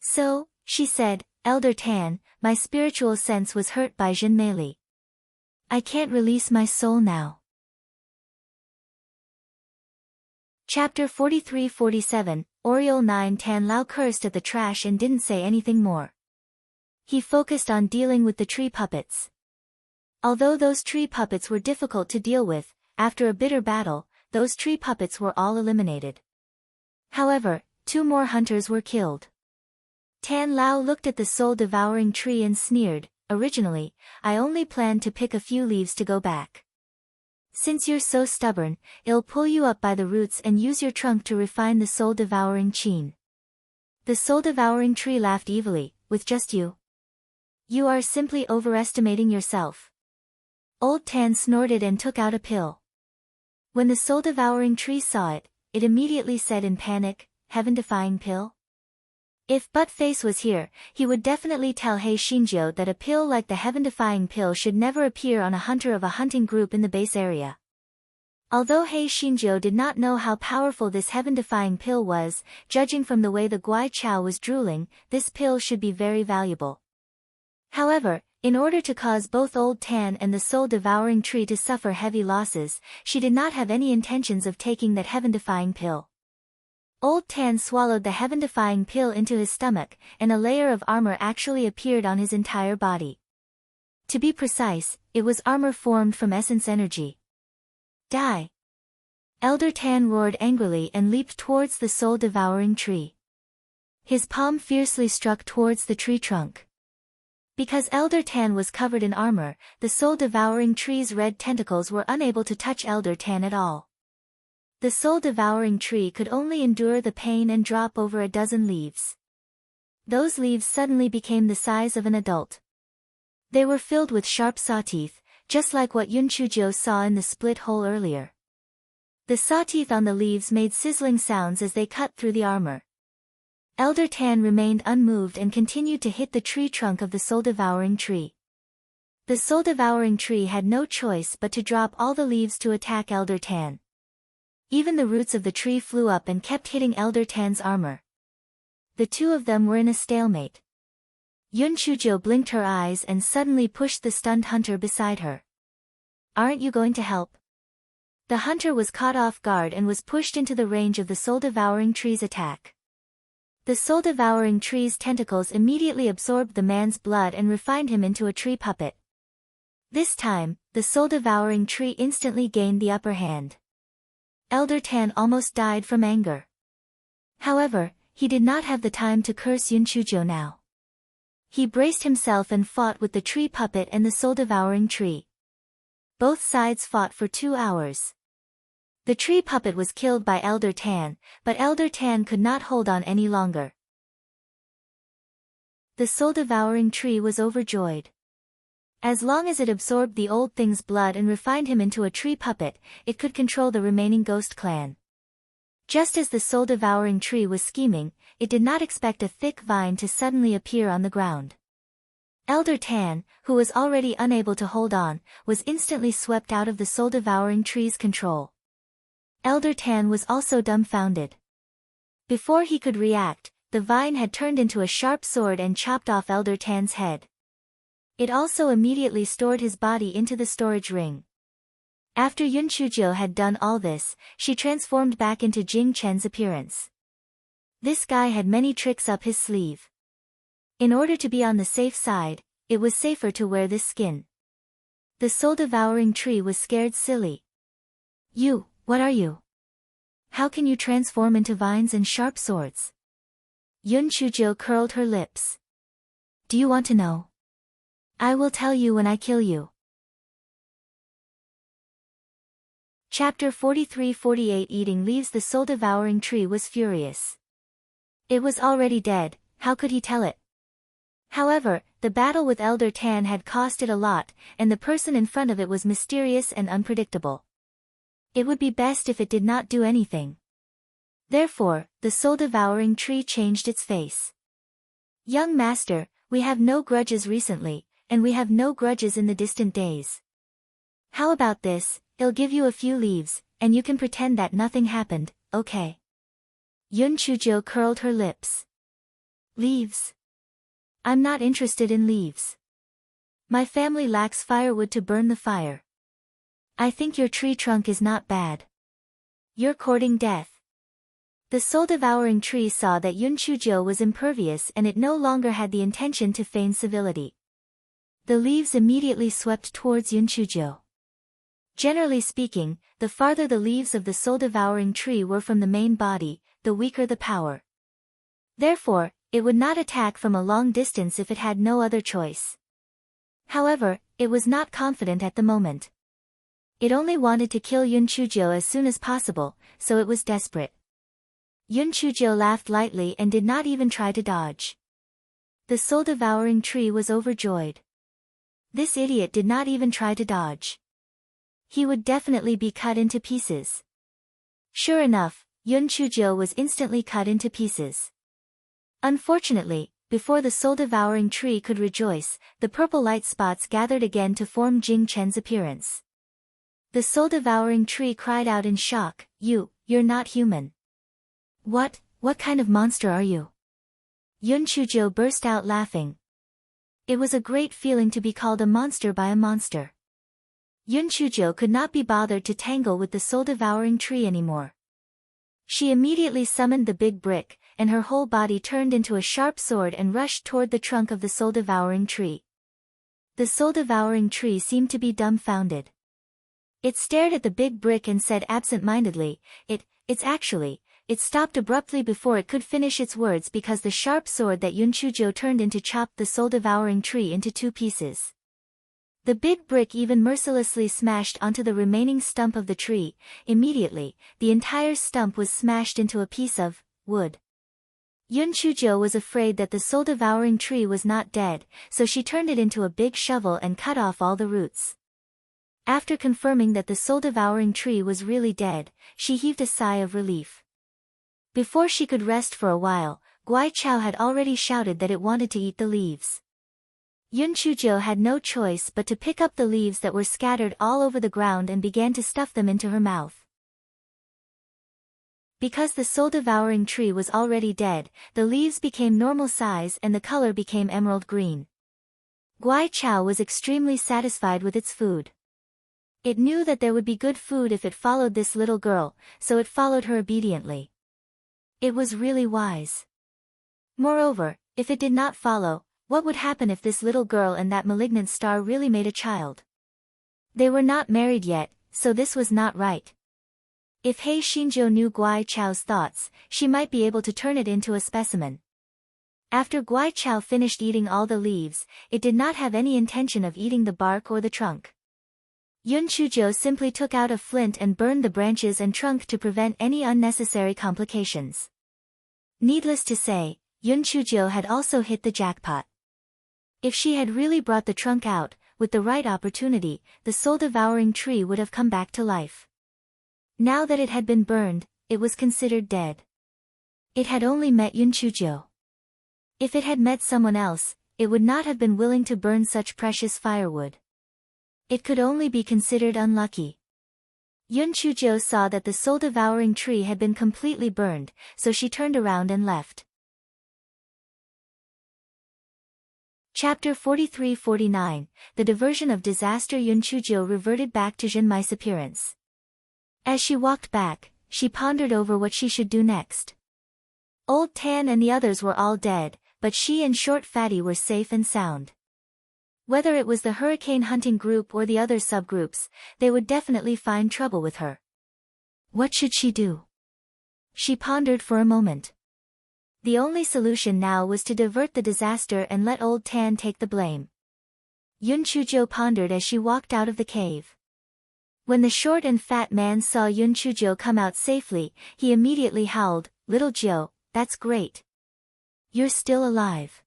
So, she said, "Elder Tan, my spiritual sense was hurt by Zhenmeili. I can't release my soul now." Chapter 43-47, Oriole 9 Tan Lao cursed at the trash and didn't say anything more. He focused on dealing with the tree puppets. Although those tree puppets were difficult to deal with, after a bitter battle, those tree puppets were all eliminated. However, 2 more hunters were killed. Tan Lao looked at the soul-devouring tree and sneered, "Originally, I only planned to pick a few leaves to go back. Since you're so stubborn, I'll pull you up by the roots and use your trunk to refine the soul-devouring chin." The soul-devouring tree laughed evilly, "With just you? You are simply overestimating yourself." Old Tan snorted and took out a pill. When the soul-devouring tree saw it, it immediately said in panic, "Heaven-defying pill?" If Buttface was here, he would definitely tell Hei Shinjo that a pill like the heaven-defying pill should never appear on a hunter of a hunting group in the base area. Although Hei Shinjo did not know how powerful this heaven-defying pill was, judging from the way the Guai Chao was drooling, this pill should be very valuable. However, in order to cause both Old Tan and the soul-devouring tree to suffer heavy losses, she did not have any intentions of taking that heaven-defying pill. Old Tan swallowed the heaven-defying pill into his stomach, and a layer of armor actually appeared on his entire body. To be precise, it was armor formed from essence energy. Die! Elder Tan roared angrily and leaped towards the soul-devouring tree. His palm fiercely struck towards the tree trunk. Because Elder Tan was covered in armor, the soul-devouring tree's red tentacles were unable to touch Elder Tan at all. The soul-devouring tree could only endure the pain and drop over a dozen leaves. Those leaves suddenly became the size of an adult. They were filled with sharp saw teeth, just like what Yun Chujo saw in the split hole earlier. The saw teeth on the leaves made sizzling sounds as they cut through the armor. Elder Tan remained unmoved and continued to hit the tree trunk of the soul-devouring tree. The soul-devouring tree had no choice but to drop all the leaves to attack Elder Tan. Even the roots of the tree flew up and kept hitting Elder Tan's armor. The two of them were in a stalemate. Yun Chujo blinked her eyes and suddenly pushed the stunned hunter beside her. "Aren't you going to help?" The hunter was caught off guard and was pushed into the range of the soul-devouring tree's attack. The soul-devouring tree's tentacles immediately absorbed the man's blood and refined him into a tree puppet. This time, the soul-devouring tree instantly gained the upper hand. Elder Tan almost died from anger. However, he did not have the time to curse Yun Chujo now. He braced himself and fought with the tree puppet and the soul-devouring tree. Both sides fought for 2 hours. The tree puppet was killed by Elder Tan, but Elder Tan could not hold on any longer. The soul-devouring tree was overjoyed. As long as it absorbed the old thing's blood and refined him into a tree puppet, it could control the remaining ghost clan. Just as the soul-devouring tree was scheming, it did not expect a thick vine to suddenly appear on the ground. Elder Tan, who was already unable to hold on, was instantly swept out of the soul-devouring tree's control. Elder Tan was also dumbfounded. Before he could react, the vine had turned into a sharp sword and chopped off Elder Tan's head. It also immediately stored his body into the storage ring. After Yun Chujo had done all this, she transformed back into Jing Chen's appearance. This guy had many tricks up his sleeve. In order to be on the safe side, it was safer to wear this skin. The soul-devouring tree was scared silly. "You, what are you? How can you transform into vines and sharp swords?" Yun Chujo curled her lips. "Do you want to know? I will tell you when I kill you." Chapter 43-48 Eating leaves. The soul-devouring tree was furious. It was already dead, how could he tell it? However, the battle with Elder Tan had cost it a lot, and the person in front of it was mysterious and unpredictable. It would be best if it did not do anything. Therefore, the soul-devouring tree changed its face. "Young master, we have no grudges recently, and we have no grudges in the distant days. How about this, I'll give you a few leaves, and you can pretend that nothing happened, okay?" Yun Chujo curled her lips. "Leaves? I'm not interested in leaves. My family lacks firewood to burn the fire. I think your tree trunk is not bad. You're courting death. The soul-devouring tree saw that Yun Chujo was impervious and it no longer had the intention to feign civility. The leaves immediately swept towards Yun Chujo. Generally speaking, the farther the leaves of the soul-devouring tree were from the main body, the weaker the power. Therefore, it would not attack from a long distance if it had no other choice. However, it was not confident at the moment. It only wanted to kill Yun Chujo as soon as possible, so it was desperate. Yun Chujo laughed lightly and did not even try to dodge. The soul-devouring tree was overjoyed. This idiot did not even try to dodge. He would definitely be cut into pieces. Sure enough, Yun Chujo was instantly cut into pieces. Unfortunately, before the soul-devouring tree could rejoice, the purple light spots gathered again to form Jing Chen's appearance. The soul-devouring tree cried out in shock, You're not human. What kind of monster are you? Yun Chujo burst out laughing. It was a great feeling to be called a monster by a monster. Yun Chujo could not be bothered to tangle with the soul-devouring tree anymore. She immediately summoned the big brick, and her whole body turned into a sharp sword and rushed toward the trunk of the soul-devouring tree. The soul-devouring tree seemed to be dumbfounded. It stared at the big brick and said absent-mindedly, It stopped abruptly before it could finish its words because the sharp sword that Yun Chujo turned into chopped the soul-devouring tree into 2 pieces. The big brick even mercilessly smashed onto the remaining stump of the tree. Immediately, the entire stump was smashed into a piece of wood. Yun Chujo was afraid that the soul-devouring tree was not dead, so she turned it into a big shovel and cut off all the roots. After confirming that the soul-devouring tree was really dead, she heaved a sigh of relief. Before she could rest for a while, Guai Chao had already shouted that it wanted to eat the leaves. Yun Chujo had no choice but to pick up the leaves that were scattered all over the ground and began to stuff them into her mouth. Because the soul-devouring tree was already dead, the leaves became normal size and the color became emerald green. Guai Chao was extremely satisfied with its food. It knew that there would be good food if it followed this little girl, so it followed her obediently. It was really wise. Moreover, if it did not follow, what would happen if this little girl and that malignant star really made a child? They were not married yet, so this was not right. If Hei Xinzhou knew Guai Chao's thoughts, she might be able to turn it into a specimen. After Guai Chao finished eating all the leaves, it did not have any intention of eating the bark or the trunk. Yun Chujo simply took out a flint and burned the branches and trunk to prevent any unnecessary complications. Needless to say, Yun Chujo had also hit the jackpot. If she had really brought the trunk out, with the right opportunity, the soul-devouring tree would have come back to life. Now that it had been burned, it was considered dead. It had only met Yun Chujo. If it had met someone else, it would not have been willing to burn such precious firewood. It could only be considered unlucky. Yun Chujo saw that the soul-devouring tree had been completely burned, so she turned around and left. Chapter 43-49, The Diversion of Disaster. Yun Chujo reverted back to Zhenmai's appearance. As she walked back, she pondered over what she should do next. Old Tan and the others were all dead, but she and Short Fatty were safe and sound. Whether it was the hurricane hunting group or the other subgroups, they would definitely find trouble with her. What should she do? She pondered for a moment. The only solution now was to divert the disaster and let Old Tan take the blame. Yun Chujo pondered as she walked out of the cave. When the short and fat man saw Yun Chujo come out safely, he immediately howled, "Little Joe, that's great. You're still alive.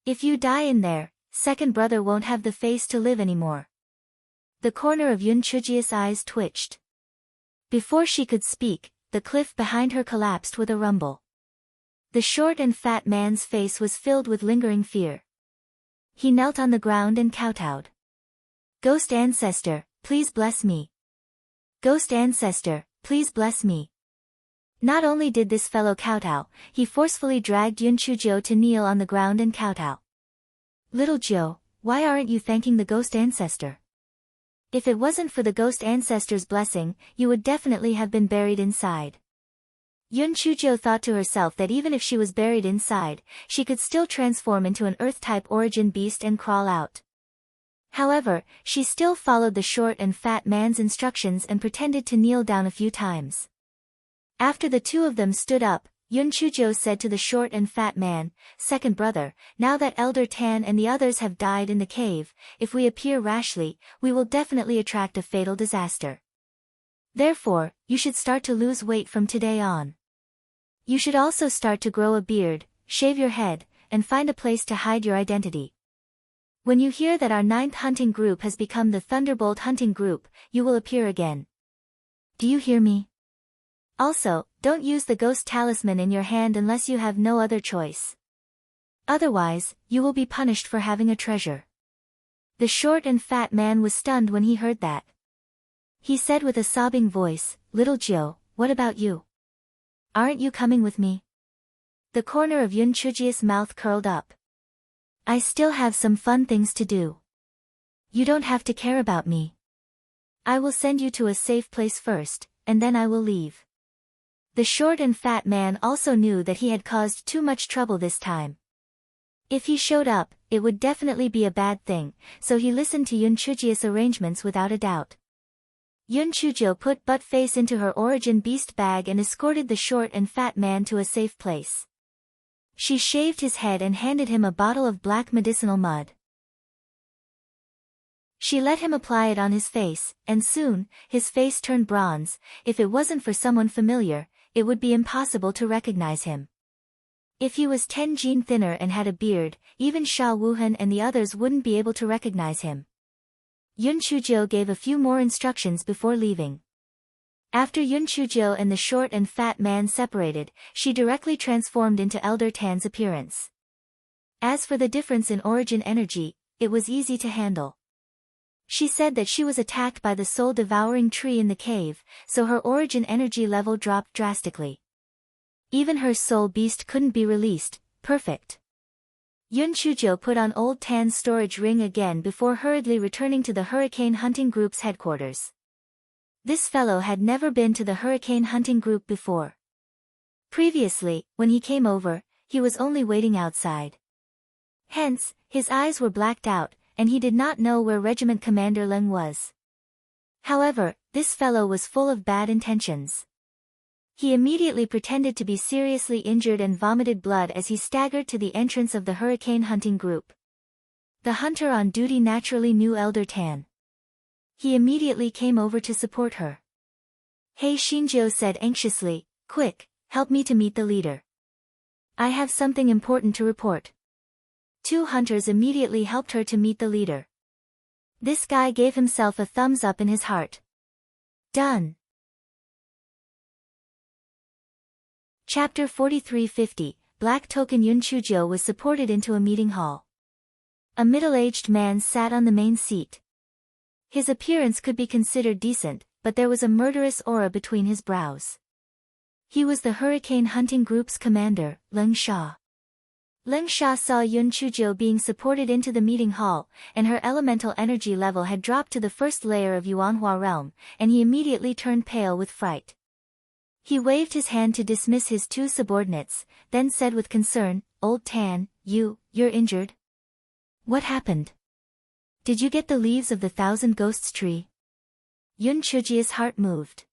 If you die in there, second brother won't have the face to live anymore." The corner of Yun Chujia's eyes twitched. Before she could speak, the cliff behind her collapsed with a rumble. The short and fat man's face was filled with lingering fear. He knelt on the ground and kowtowed. "Ghost ancestor, please bless me. Ghost ancestor, please bless me." Not only did this fellow kowtow, he forcefully dragged Yun Chujo to kneel on the ground and kowtow. "Little Joe, why aren't you thanking the ghost ancestor? If it wasn't for the ghost ancestor's blessing, you would definitely have been buried inside." Yun Chujo thought to herself that even if she was buried inside, she could still transform into an Earth-type origin beast and crawl out. However, she still followed the short and fat man's instructions and pretended to kneel down a few times. After the two of them stood up, Yun Chujo said to the short and fat man, "Second brother, now that Elder Tan and the others have died in the cave, if we appear rashly, we will definitely attract a fatal disaster. Therefore, you should start to lose weight from today on. You should also start to grow a beard, shave your head, and find a place to hide your identity. When you hear that our 9th hunting group has become the Thunderbolt hunting group, you will appear again. Do you hear me? Also, don't use the ghost talisman in your hand unless you have no other choice. Otherwise, you will be punished for having a treasure." The short and fat man was stunned when he heard that. He said with a sobbing voice, "Little Jiu, what about you? Aren't you coming with me?" The corner of Yun Chuji's mouth curled up. "I still have some fun things to do. You don't have to care about me. I will send you to a safe place first, and then I will leave." The short and fat man also knew that he had caused too much trouble this time. If he showed up, it would definitely be a bad thing, so he listened to Yun Chuji's arrangements without a doubt. Yun Chujo put Butt-Face into her origin beast bag and escorted the short and fat man to a safe place. She shaved his head and handed him a bottle of black medicinal mud. She let him apply it on his face, and soon, his face turned bronze. If it wasn't for someone familiar, it would be impossible to recognize him. If he was 10 gene thinner and had a beard, even Sha Wuhan and the others wouldn't be able to recognize him. Yun Chujo gave a few more instructions before leaving. After Yun Chujo and the short and fat man separated, she directly transformed into Elder Tan's appearance. As for the difference in origin energy, it was easy to handle. She said that she was attacked by the soul-devouring tree in the cave, so her origin energy level dropped drastically. Even her soul beast couldn't be released. Perfect. Yun Chujo put on Old Tan's storage ring again before hurriedly returning to the Hurricane Hunting Group's headquarters. This fellow had never been to the Hurricane Hunting Group before. Previously, when he came over, he was only waiting outside. Hence, his eyes were blacked out, and he did not know where Regiment Commander Leng was. However, this fellow was full of bad intentions. He immediately pretended to be seriously injured and vomited blood as he staggered to the entrance of the Hurricane Hunting Group. The hunter on duty naturally knew Elder Tan. He immediately came over to support her. "Hey," Shinjo said anxiously, "quick, help me to meet the leader. I have something important to report." Two hunters immediately helped her to meet the leader. This guy gave himself a thumbs up in his heart. Done. Chapter 4350, Black Token. Yun Chujo was supported into a meeting hall. A middle-aged man sat on the main seat. His appearance could be considered decent, but there was a murderous aura between his brows. He was the Hurricane Hunting Group's commander, Leng Sha. Leng Sha saw Yun Chujo being supported into the meeting hall, and her elemental energy level had dropped to the first layer of Yuanhua realm, and he immediately turned pale with fright. He waved his hand to dismiss his two subordinates, then said with concern, "Old Tan, you're injured? What happened? Did you get the leaves of the Thousand Ghosts tree?" Yun Chuji's heart moved.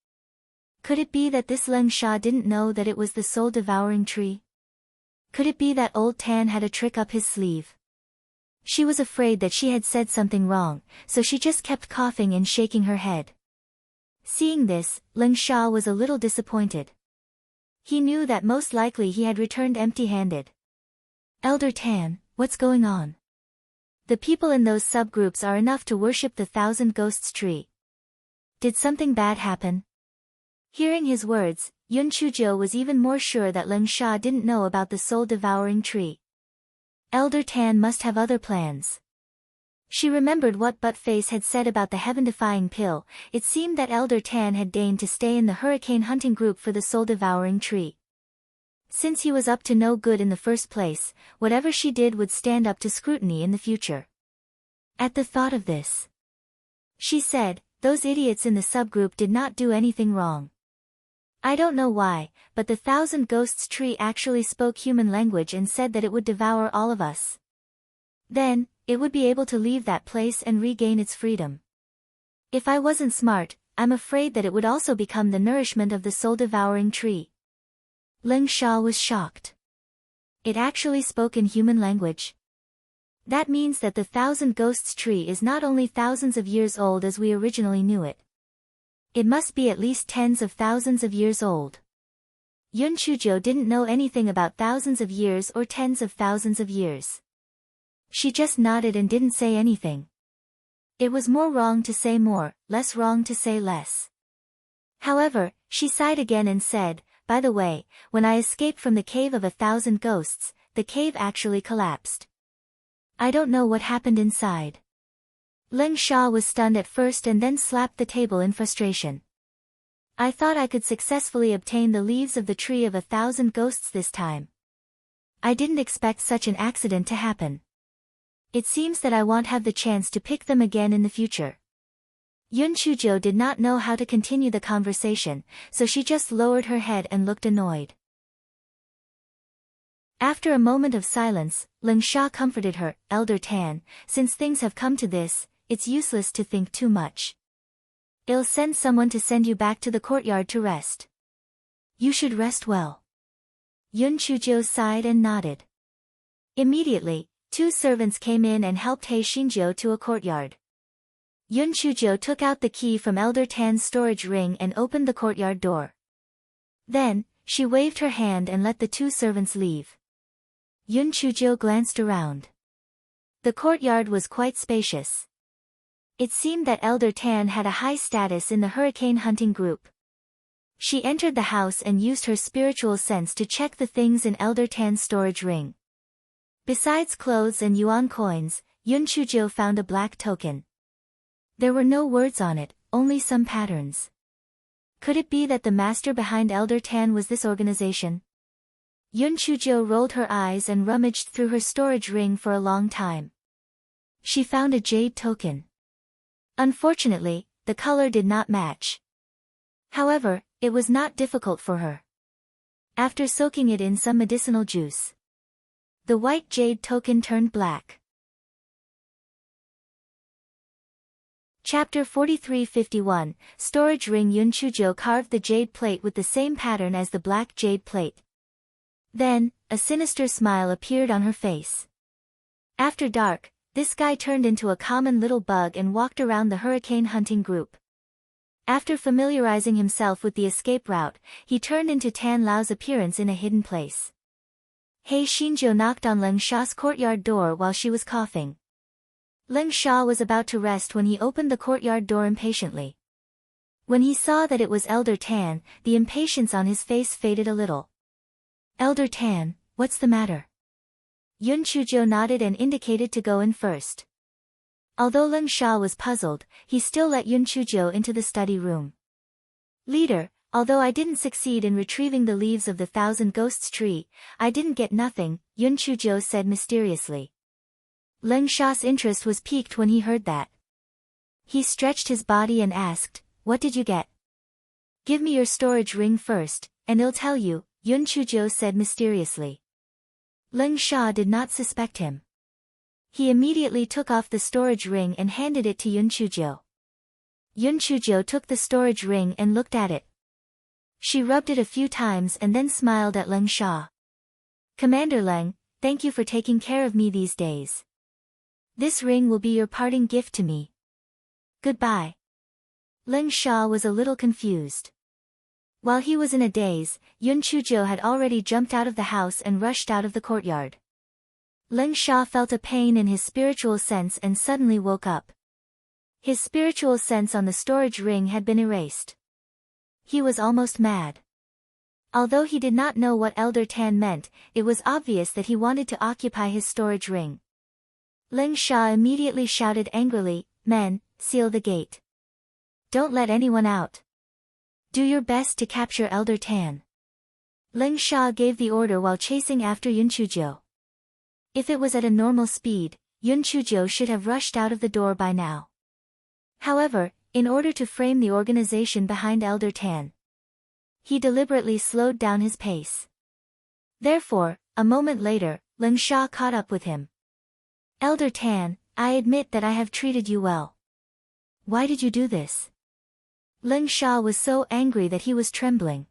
Could it be that this Leng Sha didn't know that it was the soul-devouring tree? Could it be that Old Tan had a trick up his sleeve? She was afraid that she had said something wrong, so she just kept coughing and shaking her head. Seeing this, Leng Sha was a little disappointed. He knew that most likely he had returned empty-handed. "Elder Tan, what's going on? The people in those subgroups are enough to worship the Thousand Ghosts tree. Did something bad happen?" Hearing his words, Yun Chujo was even more sure that Leng Sha didn't know about the soul-devouring tree. Elder Tan must have other plans. She remembered what Butt-Face had said about the heaven-defying pill. It seemed that Elder Tan had deigned to stay in the Hurricane Hunting Group for the soul-devouring tree. Since he was up to no good in the first place, whatever she did would stand up to scrutiny in the future. At the thought of this, she said, "Those idiots in the subgroup did not do anything wrong. I don't know why, but the Thousand Ghosts tree actually spoke human language and said that it would devour all of us. Then, it would be able to leave that place and regain its freedom. If I wasn't smart, I'm afraid that it would also become the nourishment of the soul-devouring tree. Ling Sha was shocked. It actually spoke in human language. That means that the Thousand Ghosts tree is not only thousands of years old as we originally knew it. It must be at least tens of thousands of years old. Yun Chujo didn't know anything about thousands of years or tens of thousands of years. She just nodded and didn't say anything. It was more wrong to say more, less wrong to say less. However, she sighed again and said, by the way, when I escaped from the cave of 1,000 ghosts, the cave actually collapsed. I don't know what happened inside. Ling Sha was stunned at first and then slapped the table in frustration. I thought I could successfully obtain the leaves of the tree of 1,000 ghosts this time. I didn't expect such an accident to happen. It seems that I won't have the chance to pick them again in the future. Yun Chujo did not know how to continue the conversation, so she just lowered her head and looked annoyed. After a moment of silence, Ling Sha comforted her, Elder Tan, since things have come to this, it's useless to think too much. I'll send someone to send you back to the courtyard to rest. You should rest well. Yun Chujo sighed and nodded. Immediately, 2 servants came in and helped He Xinjiu to a courtyard. Yun Chujo took out the key from Elder Tan's storage ring and opened the courtyard door. Then, she waved her hand and let the 2 servants leave. Yun Chujo glanced around. The courtyard was quite spacious. It seemed that Elder Tan had a high status in the hurricane hunting group. She entered the house and used her spiritual sense to check the things in Elder Tan's storage ring. Besides clothes and yuan coins, Yun Chujo found a black token. There were no words on it, only some patterns. Could it be that the master behind Elder Tan was this organization? Yun Chujo rolled her eyes and rummaged through her storage ring for a long time. She found a jade token. Unfortunately, the color did not match. However, it was not difficult for her. After soaking it in some medicinal juice, the white jade token turned black. Chapter 43-51, Storage Ring. Yun Chujo carved the jade plate with the same pattern as the black jade plate. Then, a sinister smile appeared on her face. After dark, this guy turned into a common little bug and walked around the hurricane hunting group. After familiarizing himself with the escape route, he turned into Tan Lao's appearance in a hidden place. He Xinjiu knocked on Ling Sha's courtyard door while she was coughing. Ling Sha was about to rest when he opened the courtyard door impatiently. When he saw that it was Elder Tan, the impatience on his face faded a little. Elder Tan, what's the matter? Yun Chujo nodded and indicated to go in first. Although Ling Sha was puzzled, he still let Yun Chujo into the study room. Leader, although I didn't succeed in retrieving the leaves of the 1,000 Ghosts tree, I didn't get nothing, Yun Chujo said mysteriously. Ling Sha's interest was piqued when he heard that. He stretched his body and asked, what did you get? Give me your storage ring first, and I'll tell you, Yun Chujo said mysteriously. Ling Sha did not suspect him. He immediately took off the storage ring and handed it to Yun Chujo. Yun Chujo took the storage ring and looked at it. She rubbed it a few times and then smiled at Ling Sha. Commander Leng, thank you for taking care of me these days. This ring will be your parting gift to me. Goodbye. Ling Sha was a little confused. While he was in a daze, Yun Chujo had already jumped out of the house and rushed out of the courtyard. Ling Sha felt a pain in his spiritual sense and suddenly woke up. His spiritual sense on the storage ring had been erased. He was almost mad. Although he did not know what Elder Tan meant, it was obvious that he wanted to occupy his storage ring. Ling Sha immediately shouted angrily, Men, seal the gate. Don't let anyone out. Do your best to capture Elder Tan. Ling Sha gave the order while chasing after Yun Chujo. If it was at a normal speed, Yun Chujo should have rushed out of the door by now. However, in order to frame the organization behind Elder Tan, He deliberately slowed down his pace. Therefore, a moment later, Ling Sha caught up with him. Elder Tan, I admit that I have treated you well. Why did you do this? Ling Sha was so angry that he was trembling.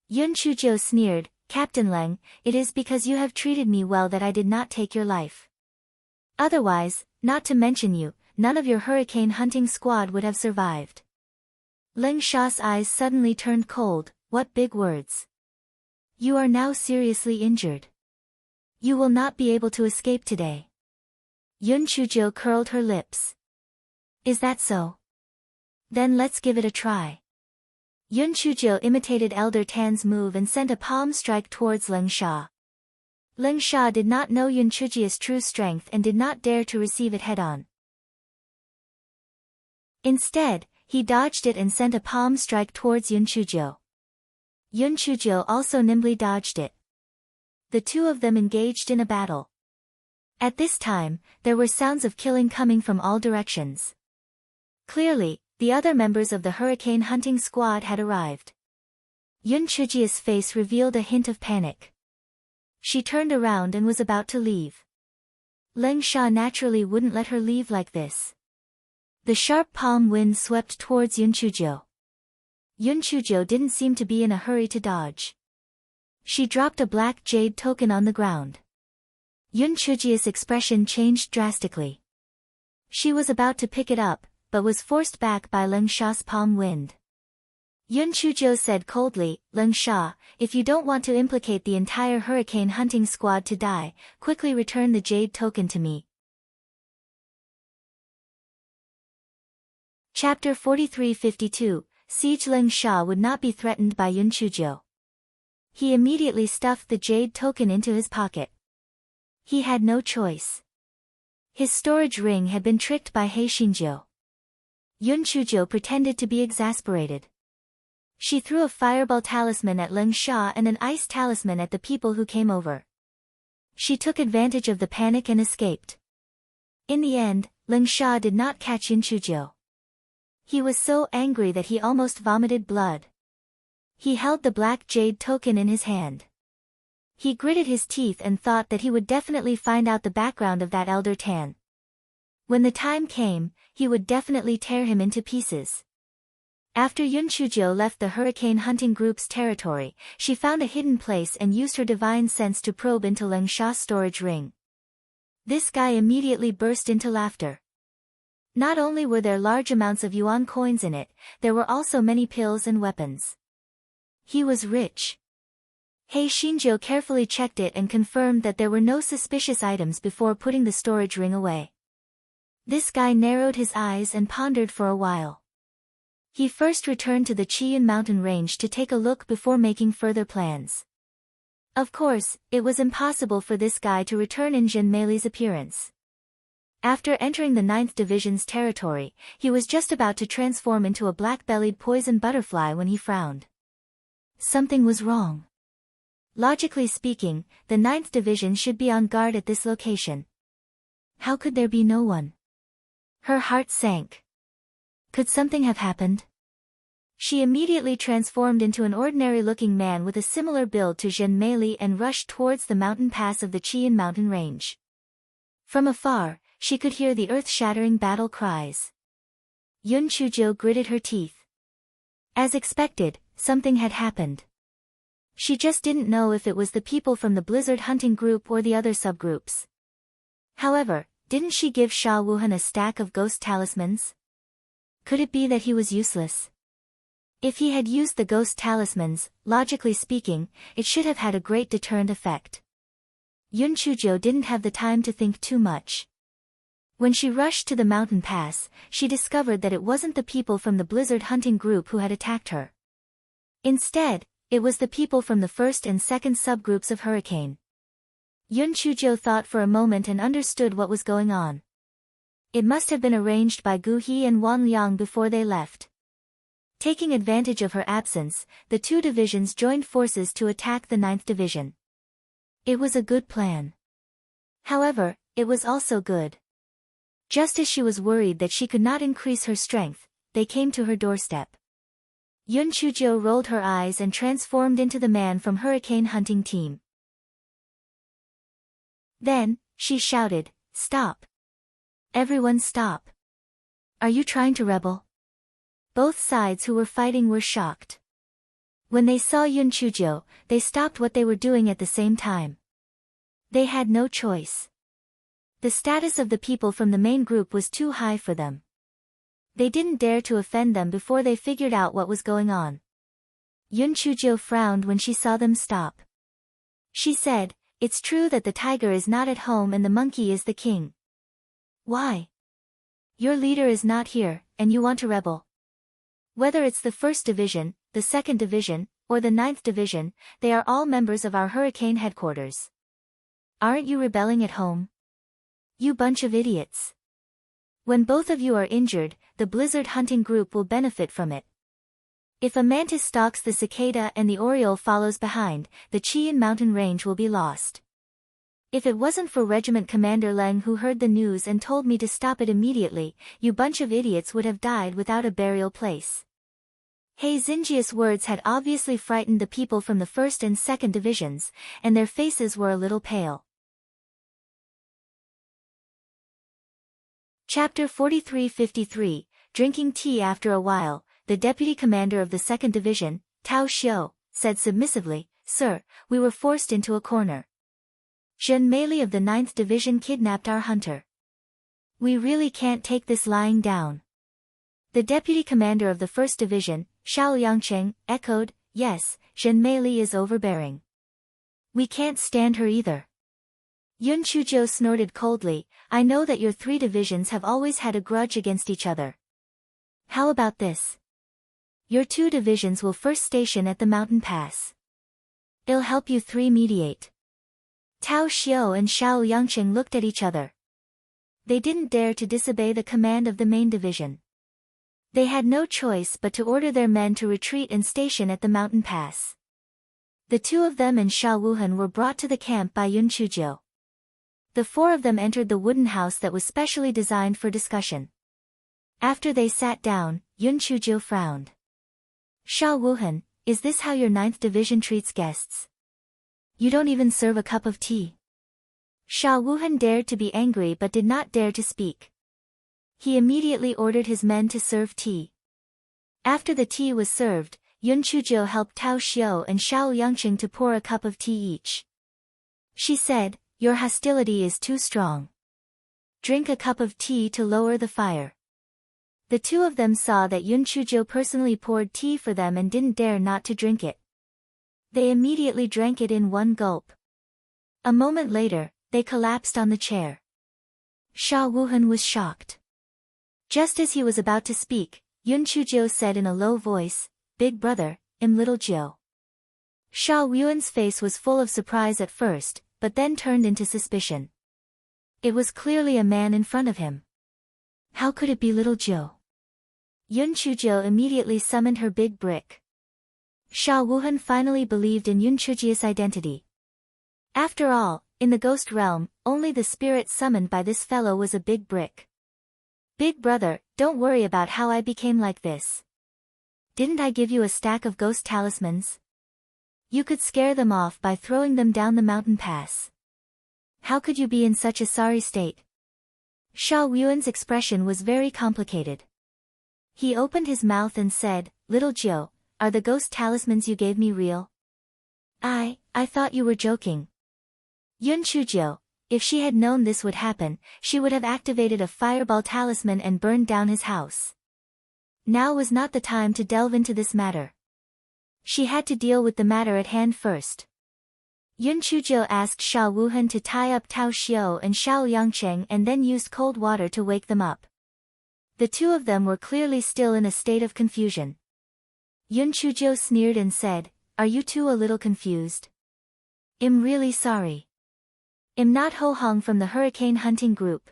Yun Chujiu sneered, Captain Leng, it is because you have treated me well that I did not take your life. Otherwise, not to mention you, none of your hurricane hunting squad would have survived. Ling Sha's eyes suddenly turned cold. What big words. You are now seriously injured. You will not be able to escape today. Yun Chujiu curled her lips. Is that so? Then let's give it a try. Yun Chujiu imitated Elder Tan's move and sent a palm strike towards Ling Sha. Ling Sha did not know Yun Chujiu's true strength and did not dare to receive it head-on. Instead, he dodged it and sent a palm strike towards Yun Chujiu. Yun Chujiu also nimbly dodged it. The two of them engaged in a battle. At this time, there were sounds of killing coming from all directions. Clearly, the other members of the hurricane hunting squad had arrived. Yun Chujiu's face revealed a hint of panic. She turned around and was about to leave. Ling Sha naturally wouldn't let her leave like this. The sharp palm wind swept towards Yun Chujiu. Yun Chujiu didn't seem to be in a hurry to dodge. She dropped a black jade token on the ground. Yun Chujiu's expression changed drastically. She was about to pick it up, but was forced back by Ling Sha's palm wind. Yun Chujiu said coldly, Ling Sha, if you don't want to implicate the entire hurricane hunting squad to die, quickly return the jade token to me. Chapter 43-52, Siege. Ling Sha would not be threatened by Yun Chujiu. He immediately stuffed the jade token into his pocket. He had no choice. His storage ring had been tricked by He Xinjiu. Yun Chujiu pretended to be exasperated. She threw a fireball talisman at Ling Sha and an ice talisman at the people who came over. She took advantage of the panic and escaped. In the end, Ling Sha did not catch Yun Chujiu. He was so angry that he almost vomited blood. He held the black jade token in his hand. He gritted his teeth and thought that he would definitely find out the background of that Elder Tan. When the time came, he would definitely tear him into pieces. After Yun Chujiu left the hurricane hunting group's territory, she found a hidden place and used her divine sense to probe into Ling Sha's storage ring. This guy immediately burst into laughter. Not only were there large amounts of yuan coins in it, there were also many pills and weapons. He was rich. He Xinjiu carefully checked it and confirmed that there were no suspicious items before putting the storage ring away. This guy narrowed his eyes and pondered for a while. He first returned to the Qiyun mountain range to take a look before making further plans. Of course, it was impossible for this guy to return in Zhenmei's appearance. After entering the 9th Division's territory, he was just about to transform into a black-bellied poison butterfly when he frowned. Something was wrong. Logically speaking, the 9th Division should be on guard at this location. How could there be no one? Her heart sank. Could something have happened? She immediately transformed into an ordinary-looking man with a similar build to Zhenmei and rushed towards the mountain pass of the Qiyun mountain range. From afar, she could hear the earth-shattering battle cries. Yun Chujiu gritted her teeth. As expected, something had happened. She just didn't know if it was the people from the blizzard hunting group or the other subgroups. However, didn't she give Sha Wuhan a stack of ghost talismans? Could it be that he was useless? If he had used the ghost talismans, logically speaking, it should have had a great deterrent effect. Yun Chujiu didn't have the time to think too much. When she rushed to the mountain pass, she discovered that it wasn't the people from the blizzard hunting group who had attacked her. Instead, it was the people from the first and second subgroups of Hurricane. Yun Chujiu thought for a moment and understood what was going on. It must have been arranged by Gu He and Wan Liang before they left. Taking advantage of her absence, the two divisions joined forces to attack the 9th Division. It was a good plan. However, it was also good. Just as she was worried that she could not increase her strength, they came to her doorstep. Yun Chuzhou rolled her eyes and transformed into the man from hurricane hunting team. Then, she shouted, "Stop! Everyone stop! Are you trying to rebel?" Both sides who were fighting were shocked. When they saw Yun Chuzhou, they stopped what they were doing at the same time. They had no choice. The status of the people from the main group was too high for them. They didn't dare to offend them before they figured out what was going on. Yun Chuzhou frowned when she saw them stop. She said, "It's true that the tiger is not at home and the monkey is the king. Why? Your leader is not here, and you want to rebel. Whether it's the 1st Division, the 2nd Division, or the 9th Division, they are all members of our hurricane headquarters. Aren't you rebelling at home? You bunch of idiots. When both of you are injured, the blizzard hunting group will benefit from it. If a mantis stalks the cicada and the oriole follows behind, the Chian mountain range will be lost. If it wasn't for Regiment Commander Leng who heard the news and told me to stop it immediately, you bunch of idiots would have died without a burial place." He Xinjia's words had obviously frightened the people from the 1st and 2nd Divisions, and their faces were a little pale. Chapter 43-53, Drinking tea. After a while, the deputy commander of the 2nd Division, Tao Xiu, said submissively, "Sir, we were forced into a corner. Zhen Meili of the 9th Division kidnapped our hunter. We really can't take this lying down." The deputy commander of the 1st Division, Xiao Yangcheng, echoed, "Yes, Zhen Meili is overbearing. We can't stand her either." Yun Chuzhou snorted coldly, "I know that your 3 divisions have always had a grudge against each other. How about this? Your 2 divisions will first station at the mountain pass. It'll help you 3 mediate." Tao Xiu and Xiao Yangcheng looked at each other. They didn't dare to disobey the command of the main division. They had no choice but to order their men to retreat and station at the mountain pass. The 2 of them and Xiao Wuhan were brought to the camp by Yun Chuzhou. The 4 of them entered the wooden house that was specially designed for discussion. After they sat down, Yun Chuzhou frowned. "Xiao Wuhan, is this how your 9th Division treats guests? You don't even serve a cup of tea?" Xiao Wuhan dared to be angry but did not dare to speak. He immediately ordered his men to serve tea. After the tea was served, Yun Chuzhou helped Tao Xiu and Xiao Yangcheng to pour a cup of tea each. She said, "Your hostility is too strong. Drink a cup of tea to lower the fire." The 2 of them saw that Yun Chuzhou personally poured tea for them and didn't dare not to drink it. They immediately drank it in one gulp. A moment later, they collapsed on the chair. Xiao Wuhan was shocked. Just as he was about to speak, Yun Chuzhou said in a low voice, "Big brother, little Jiu." Xiao Wuhan's face was full of surprise at first, but then turned into suspicion. It was clearly a man in front of him. How could it be little Jiu? Yun Chuzhou immediately summoned her big brick. Xiao Wuhan finally believed in Yun Chuzhou's identity. After all, in the ghost realm, only the spirit summoned by this fellow was a big brick. "Big brother, don't worry about how I became like this. Didn't I give you a stack of ghost talismans? You could scare them off by throwing them down the mountain pass. How could you be in such a sorry state?" Xiao Wuhan's expression was very complicated. He opened his mouth and said, "Little Jiu, are the ghost talismans you gave me real?" I thought you were joking." Yun Chuzhou, if she had known this would happen, she would have activated a fireball talisman and burned down his house. Now was not the time to delve into this matter. She had to deal with the matter at hand first. Yun Chuzhou asked Xiao Wuhan to tie up Tao Xiu and Xiao Yangcheng and then used cold water to wake them up. The 2 of them were clearly still in a state of confusion. Yun Chuzhou sneered and said, "Are you 2 a little confused? I'm really sorry. I'm not Ho Hong from the hurricane hunting group.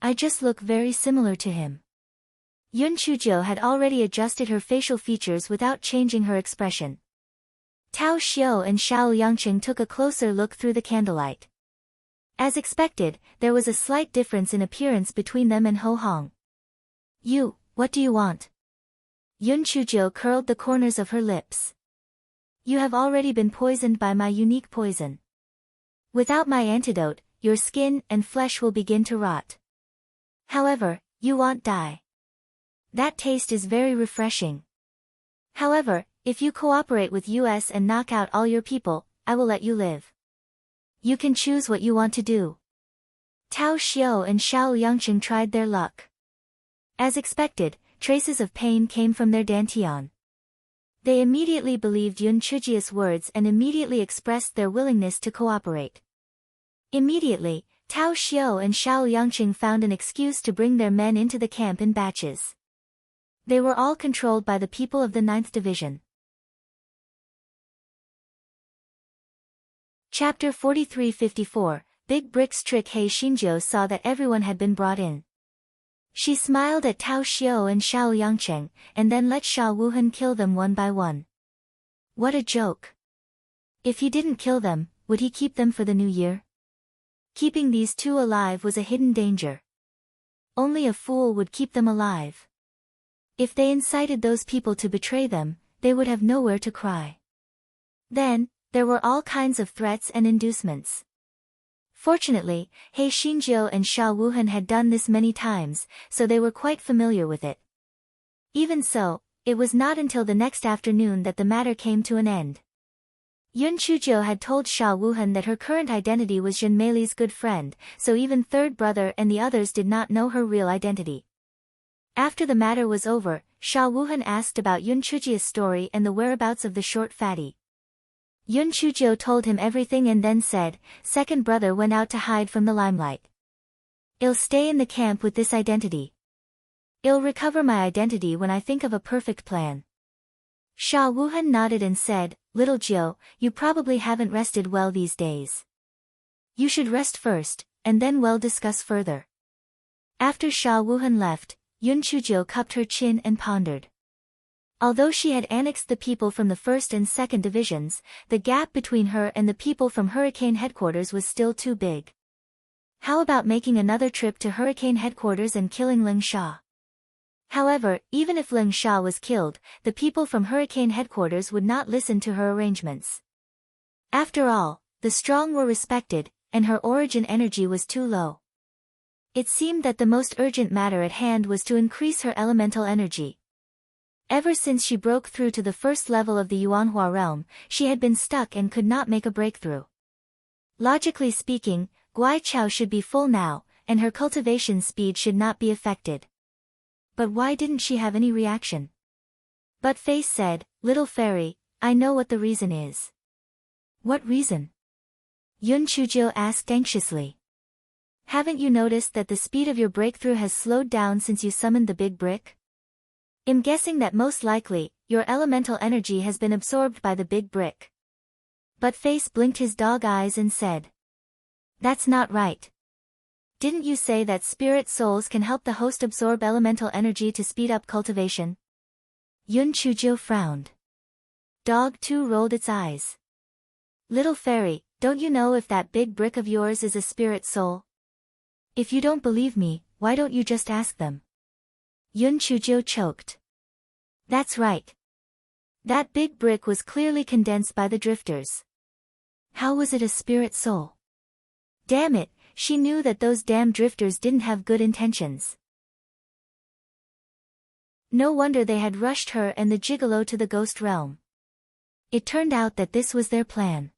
I just look very similar to him." Yun Chuzhou had already adjusted her facial features without changing her expression. Tao Xiu and Xiao Yangcheng took a closer look through the candlelight. As expected, there was a slight difference in appearance between them and Ho Hong. What do you want?" Yun Chujo curled the corners of her lips. You have already been poisoned by my unique poison. Without my antidote, your skin and flesh will begin to rot. However, you won't die. That taste is very refreshing. However, if you cooperate with us and knock out all your people, I will let you live. You can choose what you want to do. Tao Xiao and Xiao Yangqing tried their luck. As expected, traces of pain came from their dantian. They immediately believed Yun Chujia's words and immediately expressed their willingness to cooperate. Immediately, Tao Xiao and Xiao Yangqing found an excuse to bring their men into the camp in batches. They were all controlled by the people of the 9th Division. Chapter 43-54, Big Brick's trick. He Xinjiu saw that everyone had been brought in. She smiled at Tao Xiao and Xiao Yangqing, and then let Sha Wuhan kill them one by one. What a joke! If he didn't kill them, would he keep them for the new year? Keeping these two alive was a hidden danger. Only a fool would keep them alive. If they incited those people to betray them, they would have nowhere to cry. Then, there were all kinds of threats and inducements. Fortunately, He Xinjiu and Sha Wuhan had done this many times, so they were quite familiar with it. Even so, it was not until the next afternoon that the matter came to an end. Yun Chujiu had told Sha Wuhan that her current identity was Jin Meili's good friend, so even third brother and the others did not know her real identity. After the matter was over, Sha Wuhan asked about Yun Chujia's story and the whereabouts of the short fatty. Yun Chujiu told him everything and then said, second brother went out to hide from the limelight. I'll stay in the camp with this identity. I'll recover my identity when I think of a perfect plan. Sha Wuhan nodded and said, Little Jiu, you probably haven't rested well these days. You should rest first, and then we'll discuss further. After Sha Wuhan left, Yun Chujiu cupped her chin and pondered. Although she had annexed the people from the 1st and 2nd divisions, the gap between her and the people from Hurricane Headquarters was still too big. How about making another trip to Hurricane Headquarters and killing Ling Sha? However, even if Ling Sha was killed, the people from Hurricane Headquarters would not listen to her arrangements. After all, the strong were respected, and her origin energy was too low. It seemed that the most urgent matter at hand was to increase her elemental energy. Ever since she broke through to the first level of the Yuanhua realm, she had been stuck and could not make a breakthrough. Logically speaking, Guai Chao should be full now, and her cultivation speed should not be affected. But why didn't she have any reaction? But Face said, Little fairy, I know what the reason is. What reason? Yun Chujiu asked anxiously. Haven't you noticed that the speed of your breakthrough has slowed down since you summoned the big brick? I'm guessing that most likely, your elemental energy has been absorbed by the big brick. But Face blinked his dog eyes and said. That's not right. Didn't you say that spirit souls can help the host absorb elemental energy to speed up cultivation? Yun Chujiu frowned. Dog too rolled its eyes. Little fairy, don't you know if that big brick of yours is a spirit soul? If you don't believe me, why don't you just ask them? Yun Chujiu choked. That's right. That big brick was clearly condensed by the drifters. How was it a spirit soul? Damn it, she knew that those damn drifters didn't have good intentions. No wonder they had rushed her and the gigolo to the ghost realm. It turned out that this was their plan.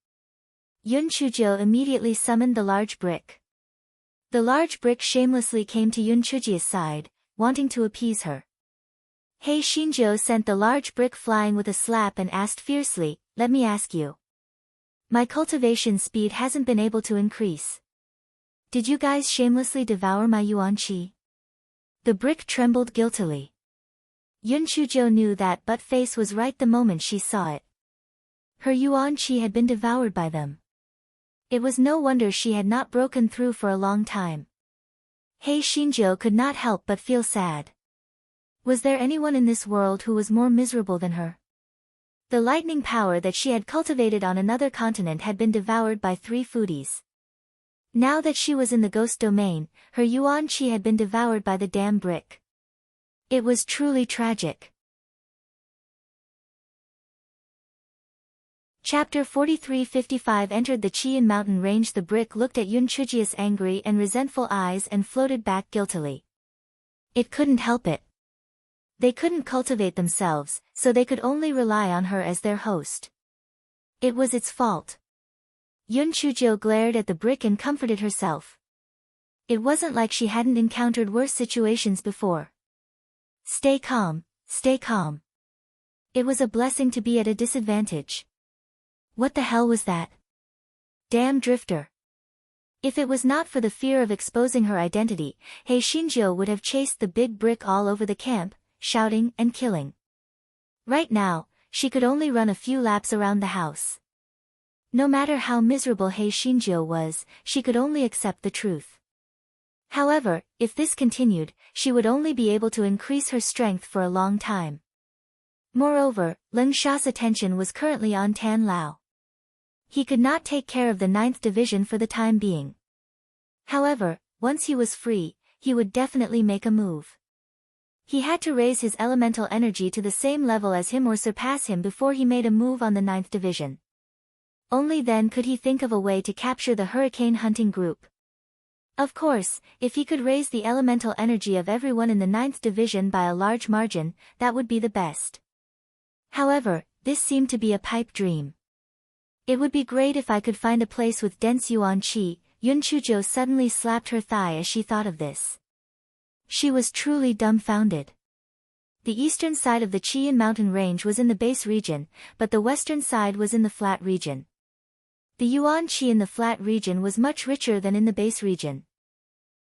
Yun Chujiu immediately summoned the large brick. The large brick shamelessly came to Yun Chujiu's side, wanting to appease her. He Xinjiu sent the large brick flying with a slap and asked fiercely, Let me ask you. My cultivation speed hasn't been able to increase. Did you guys shamelessly devour my yuan qi? The brick trembled guiltily. Yun Chujiu knew that but Face was right the moment she saw it. Her yuan qi had been devoured by them. It was no wonder she had not broken through for a long time. He Xinjiu could not help but feel sad. Was there anyone in this world who was more miserable than her? The lightning power that she had cultivated on another continent had been devoured by 3 foodies. Now that she was in the ghost domain, her yuan qi had been devoured by the damn brick. It was truly tragic. Chapter 43-55 Entered the Chian mountain range. The brick looked at Yun Chujia's angry and resentful eyes and floated back guiltily. It couldn't help it. They couldn't cultivate themselves, so they could only rely on her as their host. It was its fault. Yun Chujio glared at the brick and comforted herself. It wasn't like she hadn't encountered worse situations before. Stay calm, stay calm. It was a blessing to be at a disadvantage. What the hell was that? Damn drifter. If it was not for the fear of exposing her identity, Hei Shinjio would have chased the big brick all over the camp, shouting and killing. Right now, she could only run a few laps around the house. No matter how miserable Hei Shinjio was, she could only accept the truth. However, if this continued, she would only be able to increase her strength for a long time. Moreover, Leng Sha's attention was currently on Tan Lao. He could not take care of the 9th division for the time being. However, once he was free, he would definitely make a move. He had to raise his elemental energy to the same level as him or surpass him before he made a move on the 9th division. Only then could he think of a way to capture the hurricane hunting group. Of course, if he could raise the elemental energy of everyone in the 9th division by a large margin, that would be the best. However, this seemed to be a pipe dream. It would be great if I could find a place with dense yuan qi. Yun Chujio suddenly slapped her thigh as she thought of this. She was truly dumbfounded. The eastern side of the Chian mountain range was in the base region, but the western side was in the flat region. The yuan qi in the flat region was much richer than in the base region.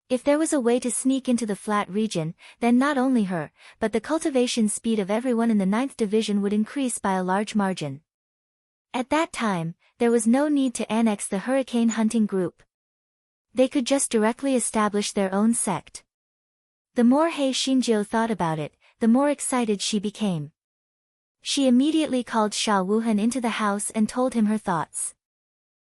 If there was a way to sneak into the flat region, then not only her, but the cultivation speed of everyone in the 9th division would increase by a large margin. At that time, there was no need to annex the hurricane hunting group. They could just directly establish their own sect. The more Hei Shinjio thought about it, the more excited she became. She immediately called Sha Wuhan into the house and told him her thoughts.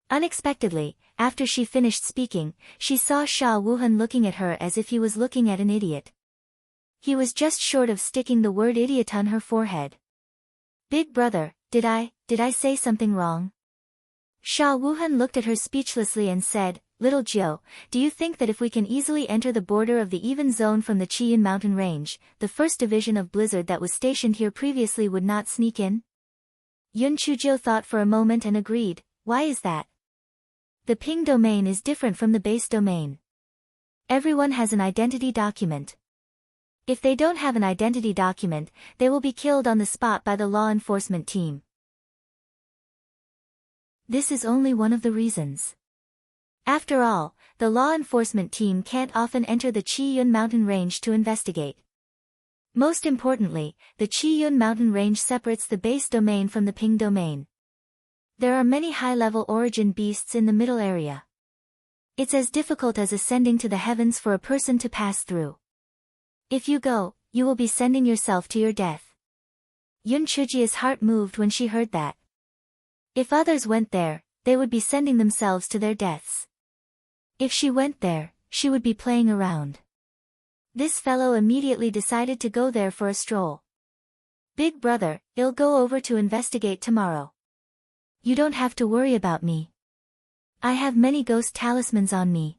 Unexpectedly, after she finished speaking, she saw Sha Wuhan looking at her as if he was looking at an idiot. He was just short of sticking the word idiot on her forehead. Big brother, did I say something wrong? Sha Wuhan looked at her speechlessly and said, Little Jiu, do you think that if we can easily enter the border of the even zone from the Chian mountain range, the 1st division of Blizzard that was stationed here previously would not sneak in? Yun Chujio thought for a moment and agreed. Why is that? The ping domain is different from the base domain. Everyone has an identity document. If they don't have an identity document, they will be killed on the spot by the law enforcement team. This is only one of the reasons. After all, the law enforcement team can't often enter the Qiyun mountain range to investigate. Most importantly, the Qiyun mountain range separates the base domain from the ping domain. There are many high-level origin beasts in the middle area. It's as difficult as ascending to the heavens for a person to pass through. If you go, you will be sending yourself to your death. Yun Chujia's heart moved when she heard that. If others went there, they would be sending themselves to their deaths. If she went there, she would be playing around. This fellow immediately decided to go there for a stroll. Big brother, I'll go over to investigate tomorrow. You don't have to worry about me. I have many ghost talismans on me.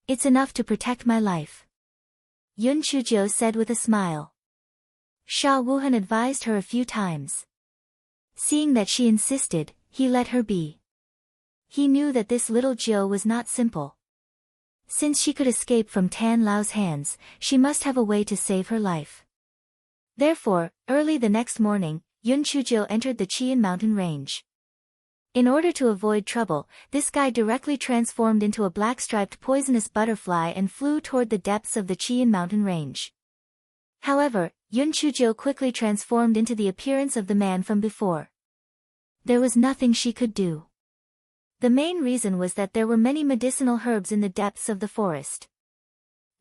It's enough to protect my life. Yun Chujio said with a smile. Sha Wuhan advised her a few times. Seeing that she insisted, he let her be. He knew that this little Jiu was not simple. Since she could escape from Tan Lao's hands, she must have a way to save her life. Therefore, early the next morning, Yun Chujio entered the Qian mountain range. In order to avoid trouble, this guy directly transformed into a black-striped poisonous butterfly and flew toward the depths of the Qian mountain range. However, Yun Chujio quickly transformed into the appearance of the man from before. There was nothing she could do. The main reason was that there were many medicinal herbs in the depths of the forest.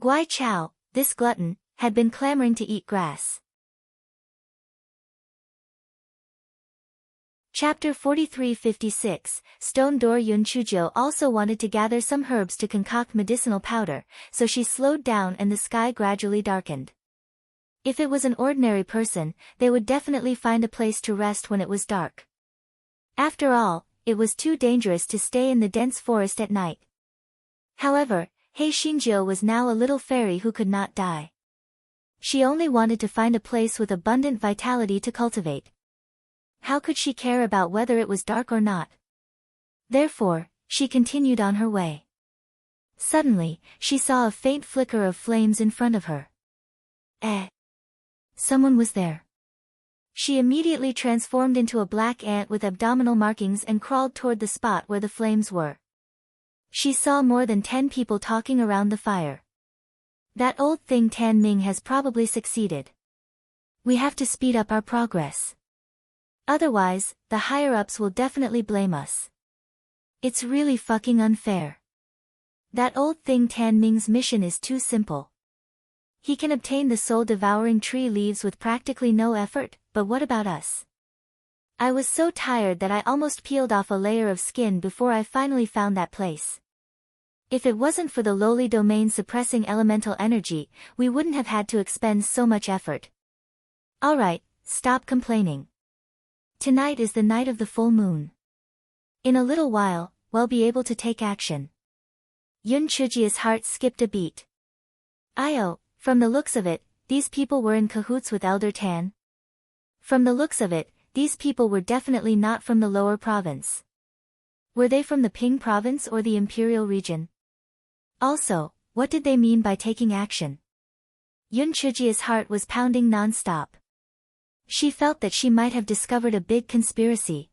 Guai Chao, this glutton, had been clamoring to eat grass. Chapter 43-56, Stone Door. Yun Chujio also wanted to gather some herbs to concoct medicinal powder, so she slowed down and the sky gradually darkened. If it was an ordinary person, they would definitely find a place to rest when it was dark. After all, it was too dangerous to stay in the dense forest at night. However, Hei Shinjo was now a little fairy who could not die. She only wanted to find a place with abundant vitality to cultivate. How could she care about whether it was dark or not? Therefore, she continued on her way. Suddenly, she saw a faint flicker of flames in front of her. Someone was there. She immediately transformed into a black ant with abdominal markings and crawled toward the spot where the flames were. She saw more than 10 people talking around the fire. That old thing Tan Ming has probably succeeded. We have to speed up our progress. Otherwise, the higher-ups will definitely blame us. It's really fucking unfair. That old thing Tan Ming's mission is too simple. He can obtain the soul-devouring tree leaves with practically no effort, but what about us? I was so tired that I almost peeled off a layer of skin before I finally found that place. If it wasn't for the lowly domain suppressing elemental energy, we wouldn't have had to expend so much effort. Alright, stop complaining. Tonight is the night of the full moon. In a little while, we'll be able to take action. Yun Chujia's heart skipped a beat. From the looks of it, these people were in cahoots with Elder Tan. From the looks of it, these people were definitely not from the lower province. Were they from the Ping province or the Imperial region? Also, what did they mean by taking action? Yun Chujia's heart was pounding non-stop. She felt that she might have discovered a big conspiracy.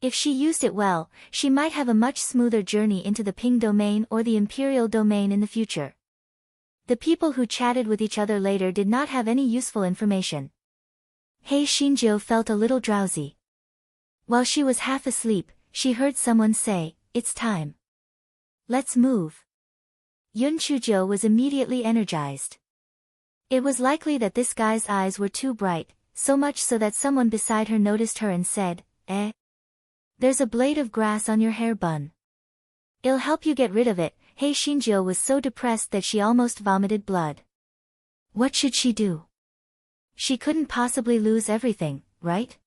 If she used it well, she might have a much smoother journey into the Ping domain or the Imperial domain in the future. The people who chatted with each other later did not have any useful information. Hei Shinjo felt a little drowsy. While she was half asleep, she heard someone say, "It's time. Let's move." Yun Chujo was immediately energized. It was likely that this guy's eyes were too bright, so much so that someone beside her noticed her and said, There's a blade of grass on your hair bun. It'll help you get rid of it." Hei Shinjo was so depressed that she almost vomited blood. What should she do? She couldn't possibly lose everything, right?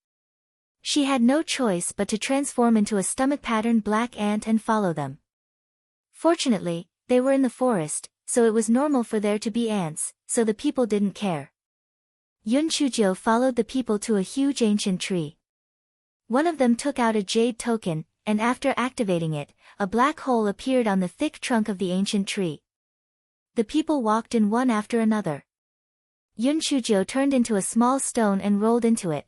She had no choice but to transform into a stomach-patterned black ant and follow them. Fortunately, they were in the forest, so it was normal for there to be ants, so the people didn't care. Yun Chujo followed the people to a huge ancient tree. One of them took out a jade token, and after activating it, a black hole appeared on the thick trunk of the ancient tree. The people walked in one after another. Yun Chujo turned into a small stone and rolled into it.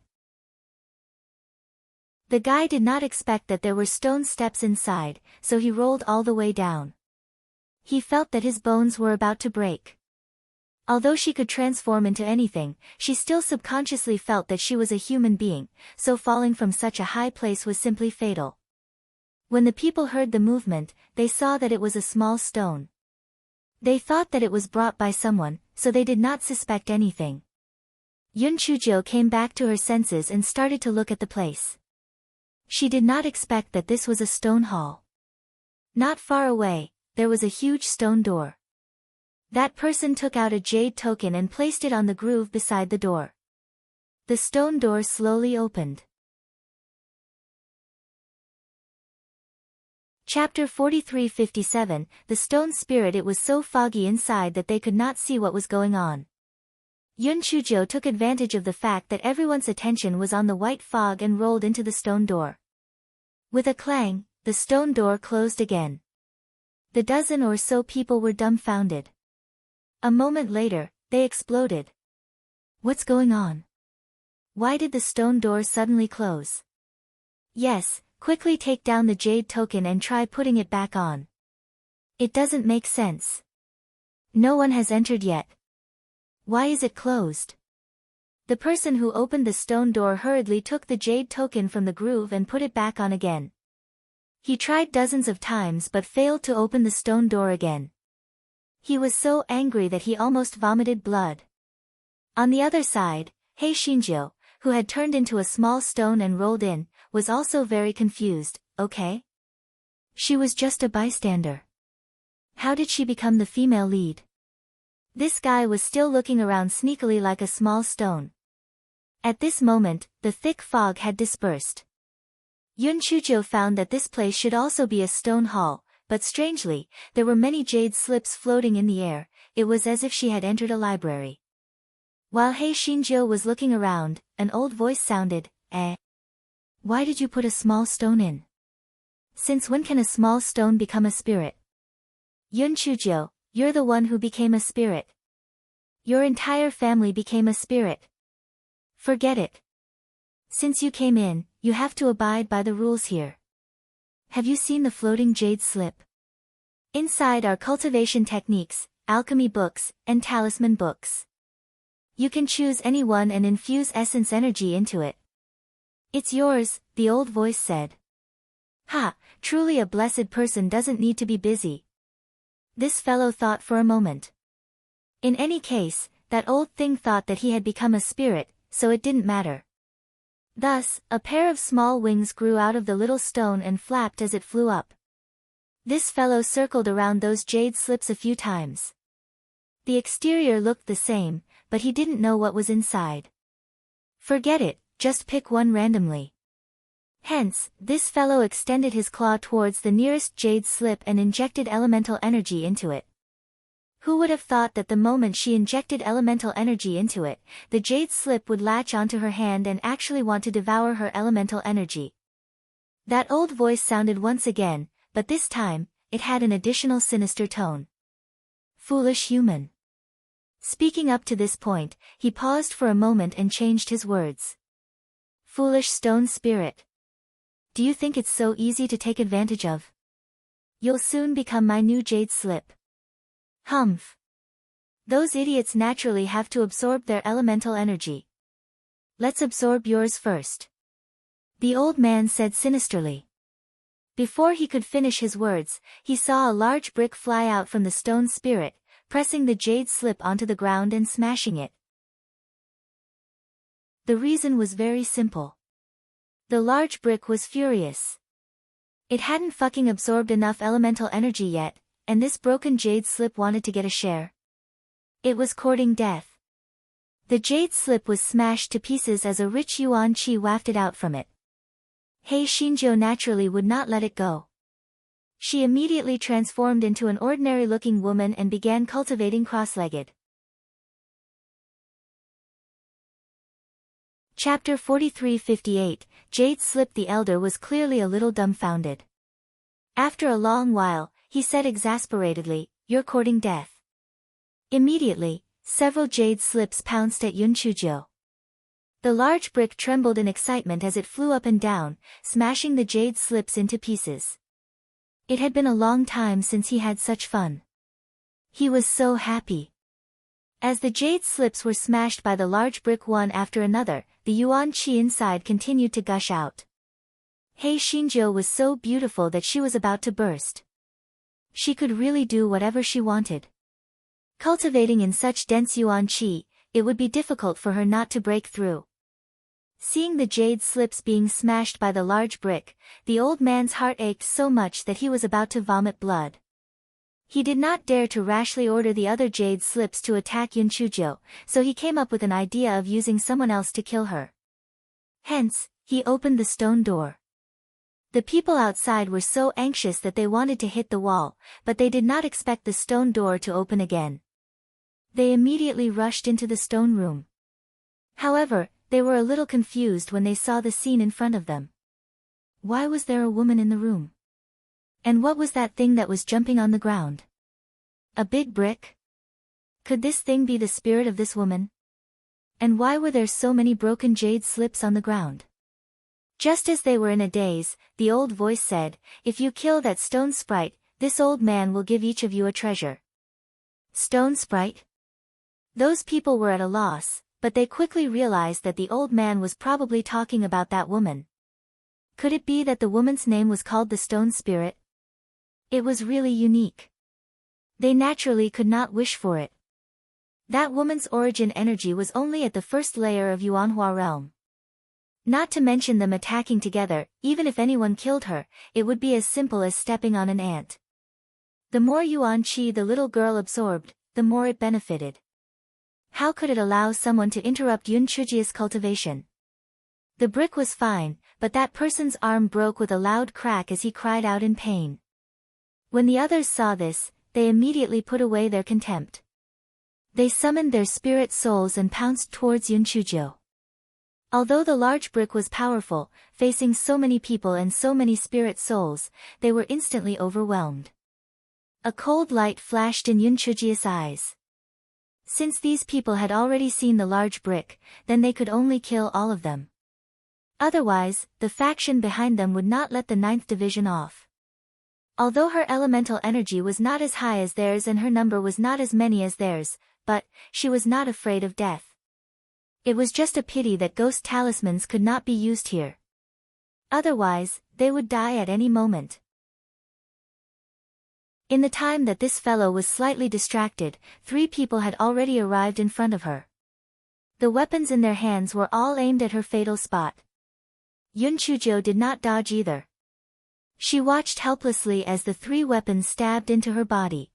The guy did not expect that there were stone steps inside, so he rolled all the way down. He felt that his bones were about to break. Although she could transform into anything, she still subconsciously felt that she was a human being, so falling from such a high place was simply fatal. When the people heard the movement, they saw that it was a small stone. They thought that it was brought by someone, so they did not suspect anything. Yun Chujo came back to her senses and started to look at the place. She did not expect that this was a stone hall. Not far away, there was a huge stone door. That person took out a jade token and placed it on the groove beside the door. The stone door slowly opened. Chapter 43-57, The Stone Spirit. It was so foggy inside that they could not see what was going on. Yun Chujo took advantage of the fact that everyone's attention was on the white fog and rolled into the stone door. With a clang, the stone door closed again. The dozen or so people were dumbfounded. A moment later, they exploded. What's going on? Why did the stone door suddenly close? Yes. Quickly take down the jade token and try putting it back on. It doesn't make sense. No one has entered yet. Why is it closed? The person who opened the stone door hurriedly took the jade token from the groove and put it back on again. He tried dozens of times but failed to open the stone door again. He was so angry that he almost vomited blood. On the other side, Hei Shinjo, who had turned into a small stone and rolled in, was also very confused. Okay? She was just a bystander. How did she become the female lead? This guy was still looking around sneakily like a small stone. At this moment, the thick fog had dispersed. Yun Chujo found that this place should also be a stone hall, but strangely, there were many jade slips floating in the air. It was as if she had entered a library. While He Xinjiu was looking around, an old voice sounded, Why did you put a small stone in? Since when can a small stone become a spirit? Yun Chujo, you're the one who became a spirit. Your entire family became a spirit. Forget it. Since you came in, you have to abide by the rules here. Have you seen the floating jade slip? Inside are cultivation techniques, alchemy books, and talisman books. You can choose any one and infuse essence energy into it. It's yours, the old voice said. Ha, truly a blessed person doesn't need to be busy. This fellow thought for a moment. In any case, that old thing thought that he had become a spirit, so it didn't matter. Thus, a pair of small wings grew out of the little stone and flapped as it flew up. This fellow circled around those jade slips a few times. The exterior looked the same, but he didn't know what was inside. Forget it, just pick one randomly. Hence, this fellow extended his claw towards the nearest jade slip and injected elemental energy into it. Who would have thought that the moment she injected elemental energy into it, the jade slip would latch onto her hand and actually want to devour her elemental energy? That old voice sounded once again, but this time, it had an additional sinister tone. Foolish human. Speaking up to this point, he paused for a moment and changed his words. Foolish stone spirit. Do you think it's so easy to take advantage of? You'll soon become my new jade slip. Humph. Those idiots naturally have to absorb their elemental energy. Let's absorb yours first. The old man said sinisterly. Before he could finish his words, he saw a large brick fly out from the stone spirit, pressing the jade slip onto the ground and smashing it. The reason was very simple. The large brick was furious. It hadn't fucking absorbed enough elemental energy yet, and this broken jade slip wanted to get a share. It was courting death. The jade slip was smashed to pieces as a rich yuan qi wafted out from it. He Xinjiu naturally would not let it go. She immediately transformed into an ordinary-looking woman and began cultivating cross-legged. Chapter 43-58, Jade Slip the Elder was clearly a little dumbfounded. After a long while, he said exasperatedly, "You're courting death." Immediately, several jade slips pounced at Yun Chujo. The large brick trembled in excitement as it flew up and down, smashing the jade slips into pieces. It had been a long time since he had such fun. He was so happy. As the jade slips were smashed by the large brick one after another, the yuan qi inside continued to gush out. He Xinjiu was so beautiful that she was about to burst. She could really do whatever she wanted. Cultivating in such dense yuan qi, it would be difficult for her not to break through. Seeing the jade slips being smashed by the large brick, the old man's heart ached so much that he was about to vomit blood. He did not dare to rashly order the other jade slips to attack Yun Chujo, so he came up with an idea of using someone else to kill her. Hence, he opened the stone door. The people outside were so anxious that they wanted to hit the wall, but they did not expect the stone door to open again. They immediately rushed into the stone room. However, they were a little confused when they saw the scene in front of them. Why was there a woman in the room? And what was that thing that was jumping on the ground? A big brick? Could this thing be the spirit of this woman? And why were there so many broken jade slips on the ground? Just as they were in a daze, the old voice said, "If you kill that stone sprite, this old man will give each of you a treasure." Stone sprite? Those people were at a loss, but they quickly realized that the old man was probably talking about that woman. Could it be that the woman's name was called the Stone Spirit? It was really unique. They naturally could not wish for it. That woman's origin energy was only at the first layer of Yuanhua realm. Not to mention them attacking together, even if anyone killed her, it would be as simple as stepping on an ant. The more yuan qi the little girl absorbed, the more it benefited. How could it allow someone to interrupt Yun Chuji's cultivation? The brick was fine, but that person's arm broke with a loud crack as he cried out in pain. When the others saw this, they immediately put away their contempt. They summoned their spirit souls and pounced towards Yun Chujo. Although the large brick was powerful, facing so many people and so many spirit souls, they were instantly overwhelmed. A cold light flashed in Yun Chuji's eyes. Since these people had already seen the large brick, then they could only kill all of them. Otherwise, the faction behind them would not let the 9th division off. Although her elemental energy was not as high as theirs and her number was not as many as theirs, but she was not afraid of death. It was just a pity that ghost talismans could not be used here. Otherwise, they would die at any moment. In the time that this fellow was slightly distracted, 3 people had already arrived in front of her. The weapons in their hands were all aimed at her fatal spot. Yun Chujo did not dodge either. She watched helplessly as the 3 weapons stabbed into her body.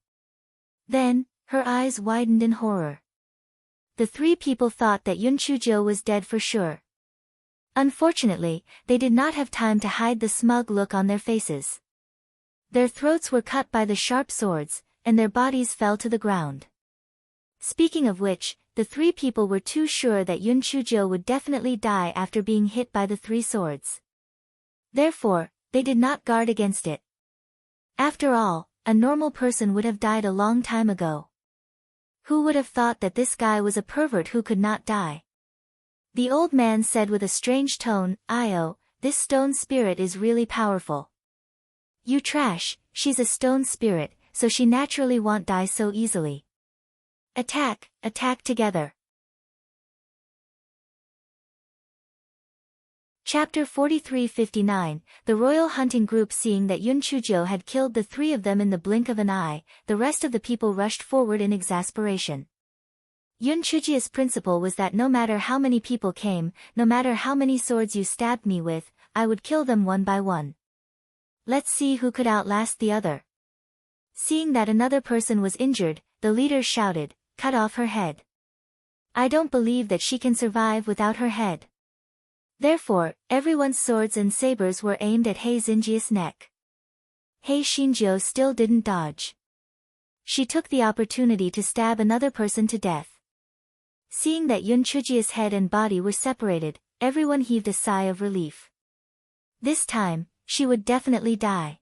Then, her eyes widened in horror. The 3 people thought that Yun Chujo was dead for sure. Unfortunately, they did not have time to hide the smug look on their faces. Their throats were cut by the sharp swords, and their bodies fell to the ground. Speaking of which, the 3 people were too sure that Yun Chujo would definitely die after being hit by the 3 swords. Therefore, they did not guard against it. After all, a normal person would have died a long time ago. Who would have thought that this guy was a pervert who could not die? The old man said with a strange tone, "Io, this stone spirit is really powerful." "You trash, she's a stone spirit, so she naturally won't die so easily. Attack, attack together." Chapter 43-59, the royal hunting group. Seeing that Yun Chujo had killed the 3 of them in the blink of an eye, the rest of the people rushed forward in exasperation. Yun Chuji's principle was that no matter how many people came, no matter how many swords you stabbed me with, I would kill them one by one. Let's see who could outlast the other. Seeing that another person was injured, the leader shouted, "Cut off her head. I don't believe that she can survive without her head." Therefore, everyone's swords and sabers were aimed at Hei Xinjia's neck. Hei Xinjiu still didn't dodge. She took the opportunity to stab another person to death. Seeing that Yun Chuji's head and body were separated, everyone heaved a sigh of relief. This time, she would definitely die.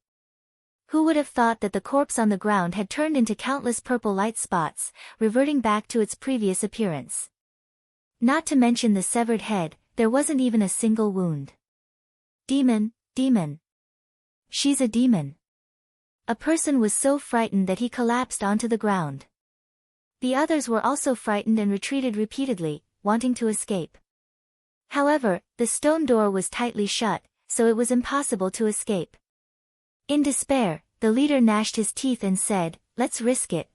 Who would have thought that the corpse on the ground had turned into countless purple light spots, reverting back to its previous appearance? Not to mention the severed head, there wasn't even a single wound. Demon, demon. She's a demon. A person was so frightened that he collapsed onto the ground. The others were also frightened and retreated repeatedly, wanting to escape. However, the stone door was tightly shut, so it was impossible to escape. In despair, the leader gnashed his teeth and said, "Let's risk it.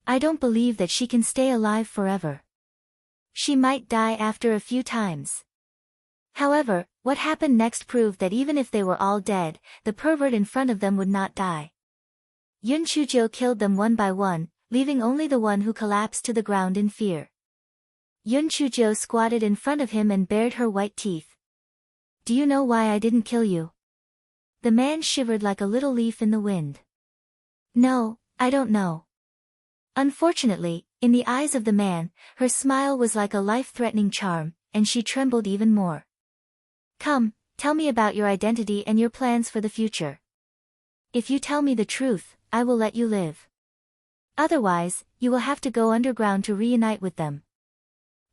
I don't believe that she can stay alive forever. She might die after a few times." However, what happened next proved that even if they were all dead, the pervert in front of them would not die. Yun Chujo killed them one by one, leaving only the one who collapsed to the ground in fear. Yun Chujo squatted in front of him and bared her white teeth. "Do you know why I didn't kill you?" The man shivered like a little leaf in the wind. "No, I don't know." Unfortunately, in the eyes of the man, her smile was like a life-threatening charm, and she trembled even more. "Come, tell me about your identity and your plans for the future. If you tell me the truth, I will let you live. Otherwise, you will have to go underground to reunite with them."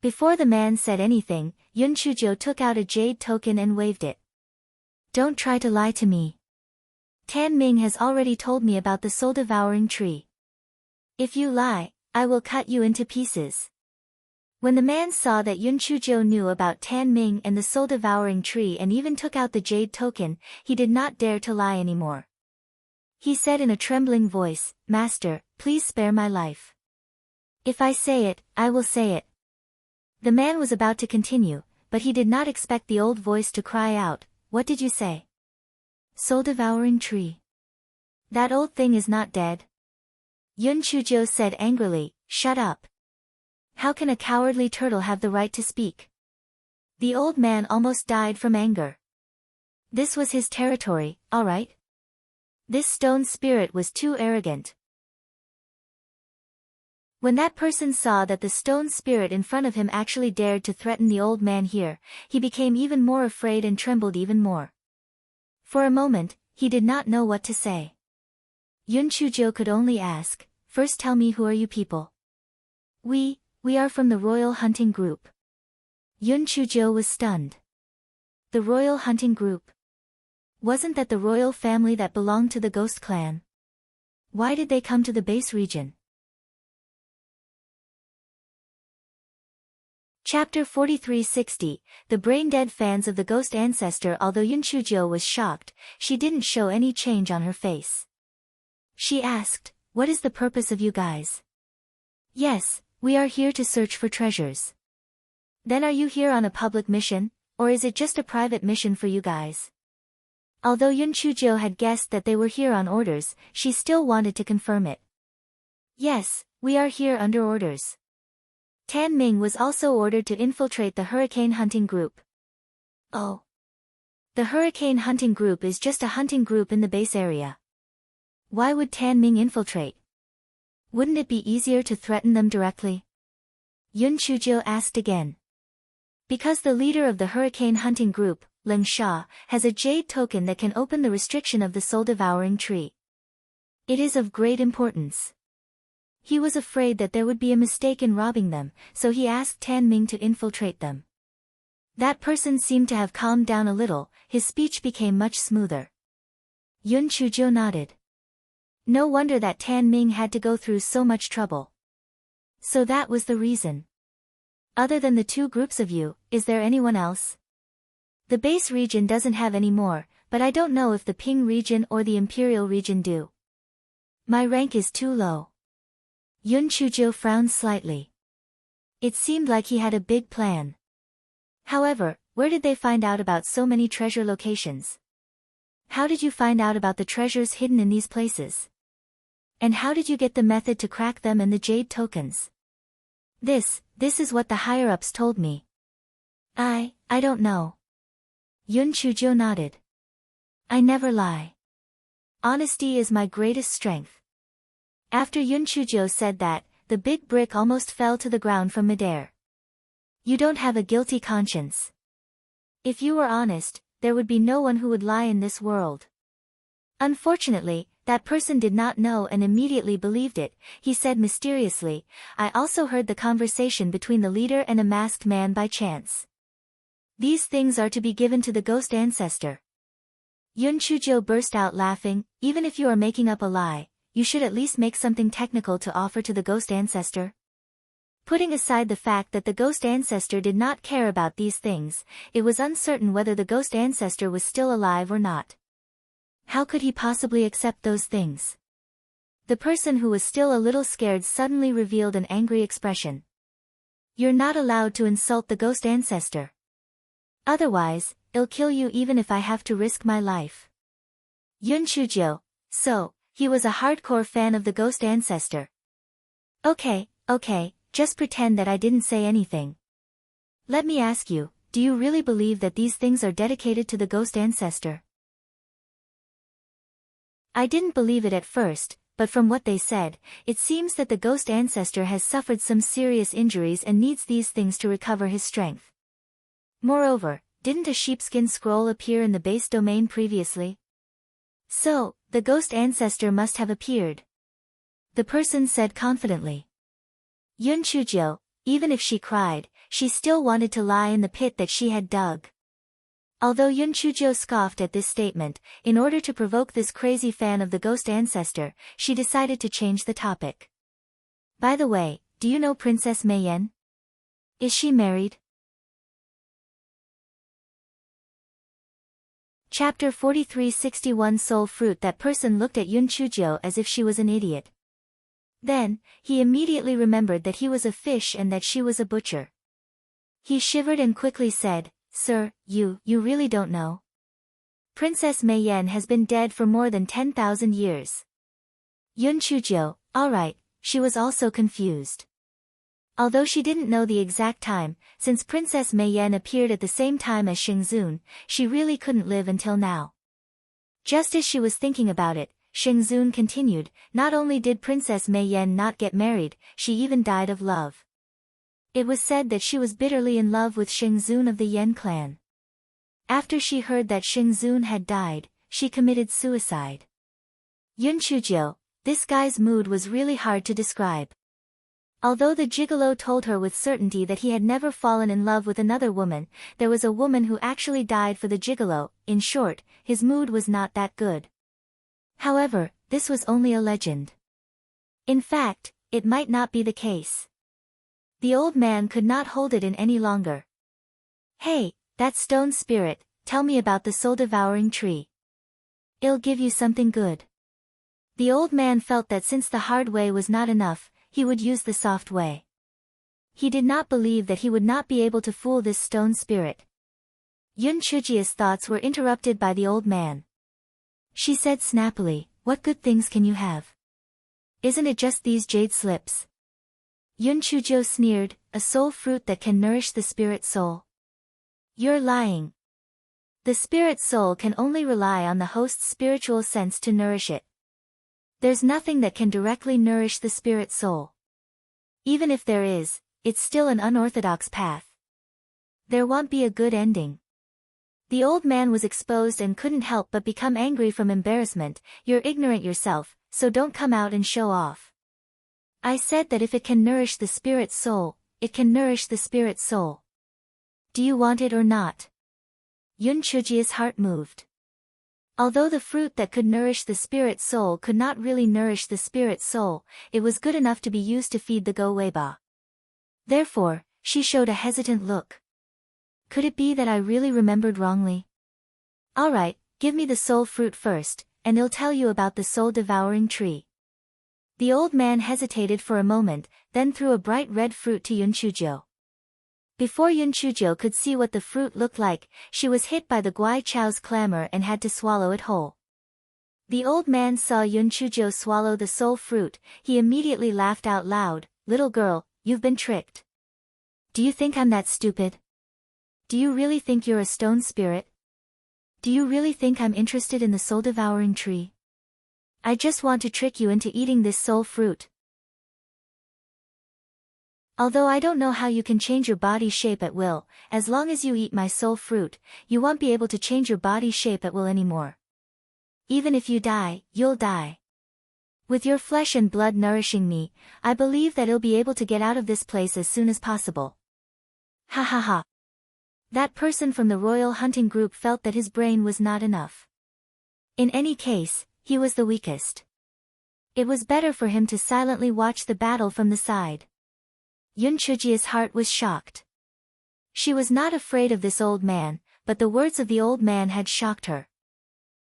Before the man said anything, Yun Chujo took out a jade token and waved it. "Don't try to lie to me. Tan Ming has already told me about the soul-devouring tree. If you lie, I will cut you into pieces." When the man saw that Yun Chujo knew about Tan Ming and the soul-devouring tree and even took out the jade token, he did not dare to lie anymore. He said in a trembling voice, "Master, please spare my life. If I say it, I will say it." The man was about to continue, but he did not expect the old voice to cry out, "What did you say?" "Soul-devouring tree. That old thing is not dead." Yun Chujo said angrily, "Shut up. How can a cowardly turtle have the right to speak?" The old man almost died from anger. This was his territory, all right? This stone spirit was too arrogant. When that person saw that the stone spirit in front of him actually dared to threaten the old man here, he became even more afraid and trembled even more. For a moment, he did not know what to say. Yun Chujo could only ask, "First tell me, who are you people?" We are from the Royal Hunting Group." Yun Chujo was stunned. The Royal Hunting Group? Wasn't that the royal family that belonged to the Ghost Clan? Why did they come to the base region? Chapter 4360, The Brain-Dead Fans of the Ghost Ancestor. Although Yun Chujo was shocked, she didn't show any change on her face. She asked, "What is the purpose of you guys?" "Yes, we are here to search for treasures." "Then are you here on a public mission, or is it just a private mission for you guys?" Although Yun Chujo had guessed that they were here on orders, she still wanted to confirm it. "Yes, we are here under orders." Tan Ming was also ordered to infiltrate the Hurricane Hunting Group. Oh. The Hurricane Hunting Group is just a hunting group in the base area. Why would Tan Ming infiltrate? Wouldn't it be easier to threaten them directly? Yun Chujo asked again. Because the leader of the Hurricane Hunting Group, Leng Sha, has a jade token that can open the restriction of the soul-devouring tree. It is of great importance. He was afraid that there would be a mistake in robbing them, so he asked Tan Ming to infiltrate them. That person seemed to have calmed down a little, his speech became much smoother. Yun Chujo nodded. No wonder that Tan Ming had to go through so much trouble. So that was the reason. Other than the two groups of you, is there anyone else? The base region doesn't have any more, but I don't know if the Ping region or the Imperial region do. My rank is too low. Yun Chujo frowned slightly. It seemed like he had a big plan. However, where did they find out about so many treasure locations? How did you find out about the treasures hidden in these places? And how did you get the method to crack them and the jade tokens? This is what the higher-ups told me. I don't know. Yun Chujo nodded. I never lie. Honesty is my greatest strength. After Yun Chujo said that, the big brick almost fell to the ground from midair. You don't have a guilty conscience. If you were honest, there would be no one who would lie in this world. Unfortunately, that person did not know and immediately believed it. He said mysteriously, I also heard the conversation between the leader and a masked man by chance. These things are to be given to the ghost ancestor. Yun Chujo burst out laughing. Even if you are making up a lie, you should at least make something technical to offer to the ghost ancestor. Putting aside the fact that the ghost ancestor did not care about these things, it was uncertain whether the ghost ancestor was still alive or not. How could he possibly accept those things? The person who was still a little scared suddenly revealed an angry expression. You're not allowed to insult the ghost ancestor. Otherwise, I'll kill you even if I have to risk my life. Yun Chujo, so, he was a hardcore fan of the ghost ancestor. Okay, just pretend that I didn't say anything. Let me ask you, do you really believe that these things are dedicated to the ghost ancestor? I didn't believe it at first, but from what they said, it seems that the ghost ancestor has suffered some serious injuries and needs these things to recover his strength. Moreover, didn't a sheepskin scroll appear in the base domain previously? So, the ghost ancestor must have appeared. The person said confidently. Yun Chujo, even if she cried, she still wanted to lie in the pit that she had dug. Although Yun Chujo scoffed at this statement, in order to provoke this crazy fan of the ghost ancestor, she decided to change the topic. By the way, do you know Princess Meiyan? Is she married? Chapter 4361 Soul Fruit. That person looked at Yun Chujo as if she was an idiot. Then, he immediately remembered that he was a fish and that she was a butcher. He shivered and quickly said, Sir, you really don't know? Princess Meiyan has been dead for more than 10,000 years. Yun Chujo, alright, she was also confused. Although she didn't know the exact time, since Princess Mei Yan appeared at the same time as Xingzun, she really couldn't live until now. Just as she was thinking about it, Xingzun continued, not only did Princess Mei Yan not get married, she even died of love. It was said that she was bitterly in love with Xingzun of the Yan clan. After she heard that Xingzun had died, she committed suicide. Yun Chuzhou, this guy's mood was really hard to describe. Although the gigolo told her with certainty that he had never fallen in love with another woman, there was a woman who actually died for the gigolo. In short, his mood was not that good. However, this was only a legend. In fact, it might not be the case. The old man could not hold it in any longer. Hey, that stone spirit, tell me about the soul-devouring tree. It'll give you something good. The old man felt that since the hard way was not enough, he would use the soft way. He did not believe that he would not be able to fool this stone spirit. Yun Chujia's thoughts were interrupted by the old man. She said snappily, "What good things can you have? Isn't it just these jade slips?" Yun Chuzhou sneered, "A soul fruit that can nourish the spirit soul? You're lying. The spirit soul can only rely on the host's spiritual sense to nourish it. There's nothing that can directly nourish the spirit soul. Even if there is, it's still an unorthodox path. There won't be a good ending." The old man was exposed and couldn't help but become angry from embarrassment. "You're ignorant yourself, so don't come out and show off. I said that if it can nourish the spirit soul, it can nourish the spirit soul. Do you want it or not?" Yun Chujia's heart moved. Although the fruit that could nourish the spirit soul could not really nourish the spirit soul, it was good enough to be used to feed the Go Weiba. Therefore, she showed a hesitant look. Could it be that I really remembered wrongly? Alright, give me the soul fruit first, and I'll tell you about the soul-devouring tree. The old man hesitated for a moment, then threw a bright red fruit to Yun Chuzhou. Before Yun Chuzhou could see what the fruit looked like, she was hit by the Guai Chao's clamor and had to swallow it whole. The old man saw Yun Chuzhou swallow the soul fruit. He immediately laughed out loud. "Little girl, you've been tricked. Do you think I'm that stupid? Do you really think you're a stone spirit? Do you really think I'm interested in the soul-devouring tree? I just want to trick you into eating this soul fruit. Although I don't know how you can change your body shape at will, as long as you eat my soul fruit, you won't be able to change your body shape at will anymore. Even if you die, you'll die. With your flesh and blood nourishing me, I believe that I'll be able to get out of this place as soon as possible." Ha ha ha. That person from the royal hunting group felt that his brain was not enough. In any case, he was the weakest. It was better for him to silently watch the battle from the side. Yun Chujia's heart was shocked. She was not afraid of this old man, but the words of the old man had shocked her.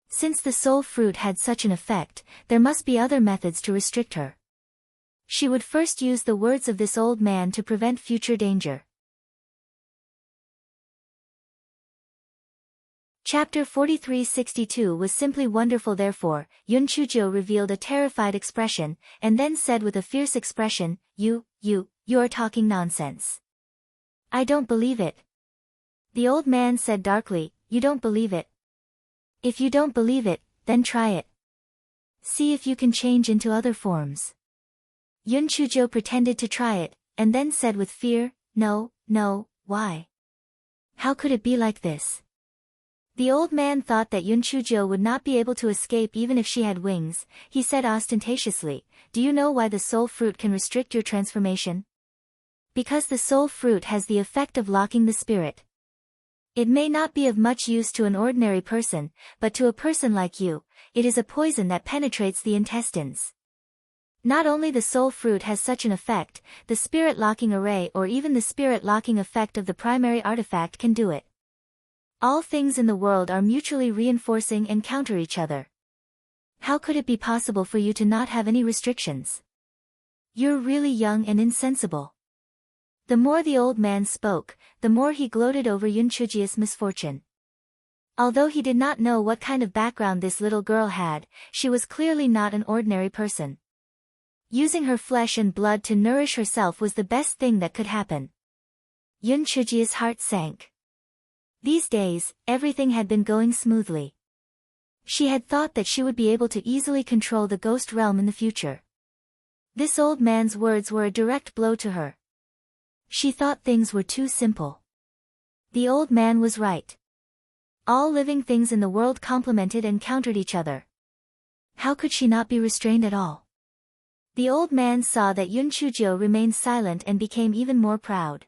Since the soul fruit had such an effect, there must be other methods to restrict her. She would first use the words of this old man to prevent future danger. Chapter 4362 was simply wonderful. Therefore, Yun Chuzhou revealed a terrified expression, and then said with a fierce expression, You are talking nonsense. I don't believe it. The old man said darkly, "You don't believe it? If you don't believe it, then try it. See if you can change into other forms." Yun Chuzhou pretended to try it, and then said with fear, No, why? How could it be like this? The old man thought that Yun Chuzhou would not be able to escape even if she had wings. He said ostentatiously, "Do you know why the soul fruit can restrict your transformation? Because the soul fruit has the effect of locking the spirit. It may not be of much use to an ordinary person, but to a person like you, it is a poison that penetrates the intestines. Not only the soul fruit has such an effect, the spirit locking array or even the spirit locking effect of the primary artifact can do it. All things in the world are mutually reinforcing and counter each other. How could it be possible for you to not have any restrictions? You're really young and insensible." The more the old man spoke, the more he gloated over Yun Chujia's misfortune. Although he did not know what kind of background this little girl had, she was clearly not an ordinary person. Using her flesh and blood to nourish herself was the best thing that could happen. Yun Chujia's heart sank. These days, everything had been going smoothly. She had thought that she would be able to easily control the ghost realm in the future. This old man's words were a direct blow to her. She thought things were too simple. The old man was right. All living things in the world complemented and countered each other. How could she not be restrained at all? The old man saw that Yun Chujio remained silent and became even more proud.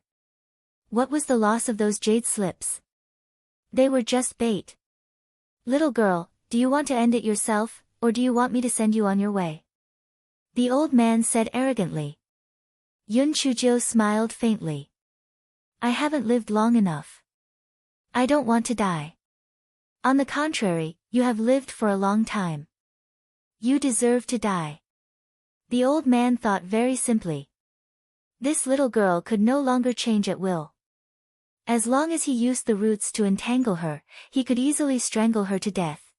What was the loss of those jade slips? They were just bait. Little girl, do you want to end it yourself, or do you want me to send you on your way? The old man said arrogantly. Yun Chujio smiled faintly. I haven't lived long enough. I don't want to die. On the contrary, you have lived for a long time. You deserve to die. The old man thought very simply. This little girl could no longer change at will. As long as he used the roots to entangle her, he could easily strangle her to death.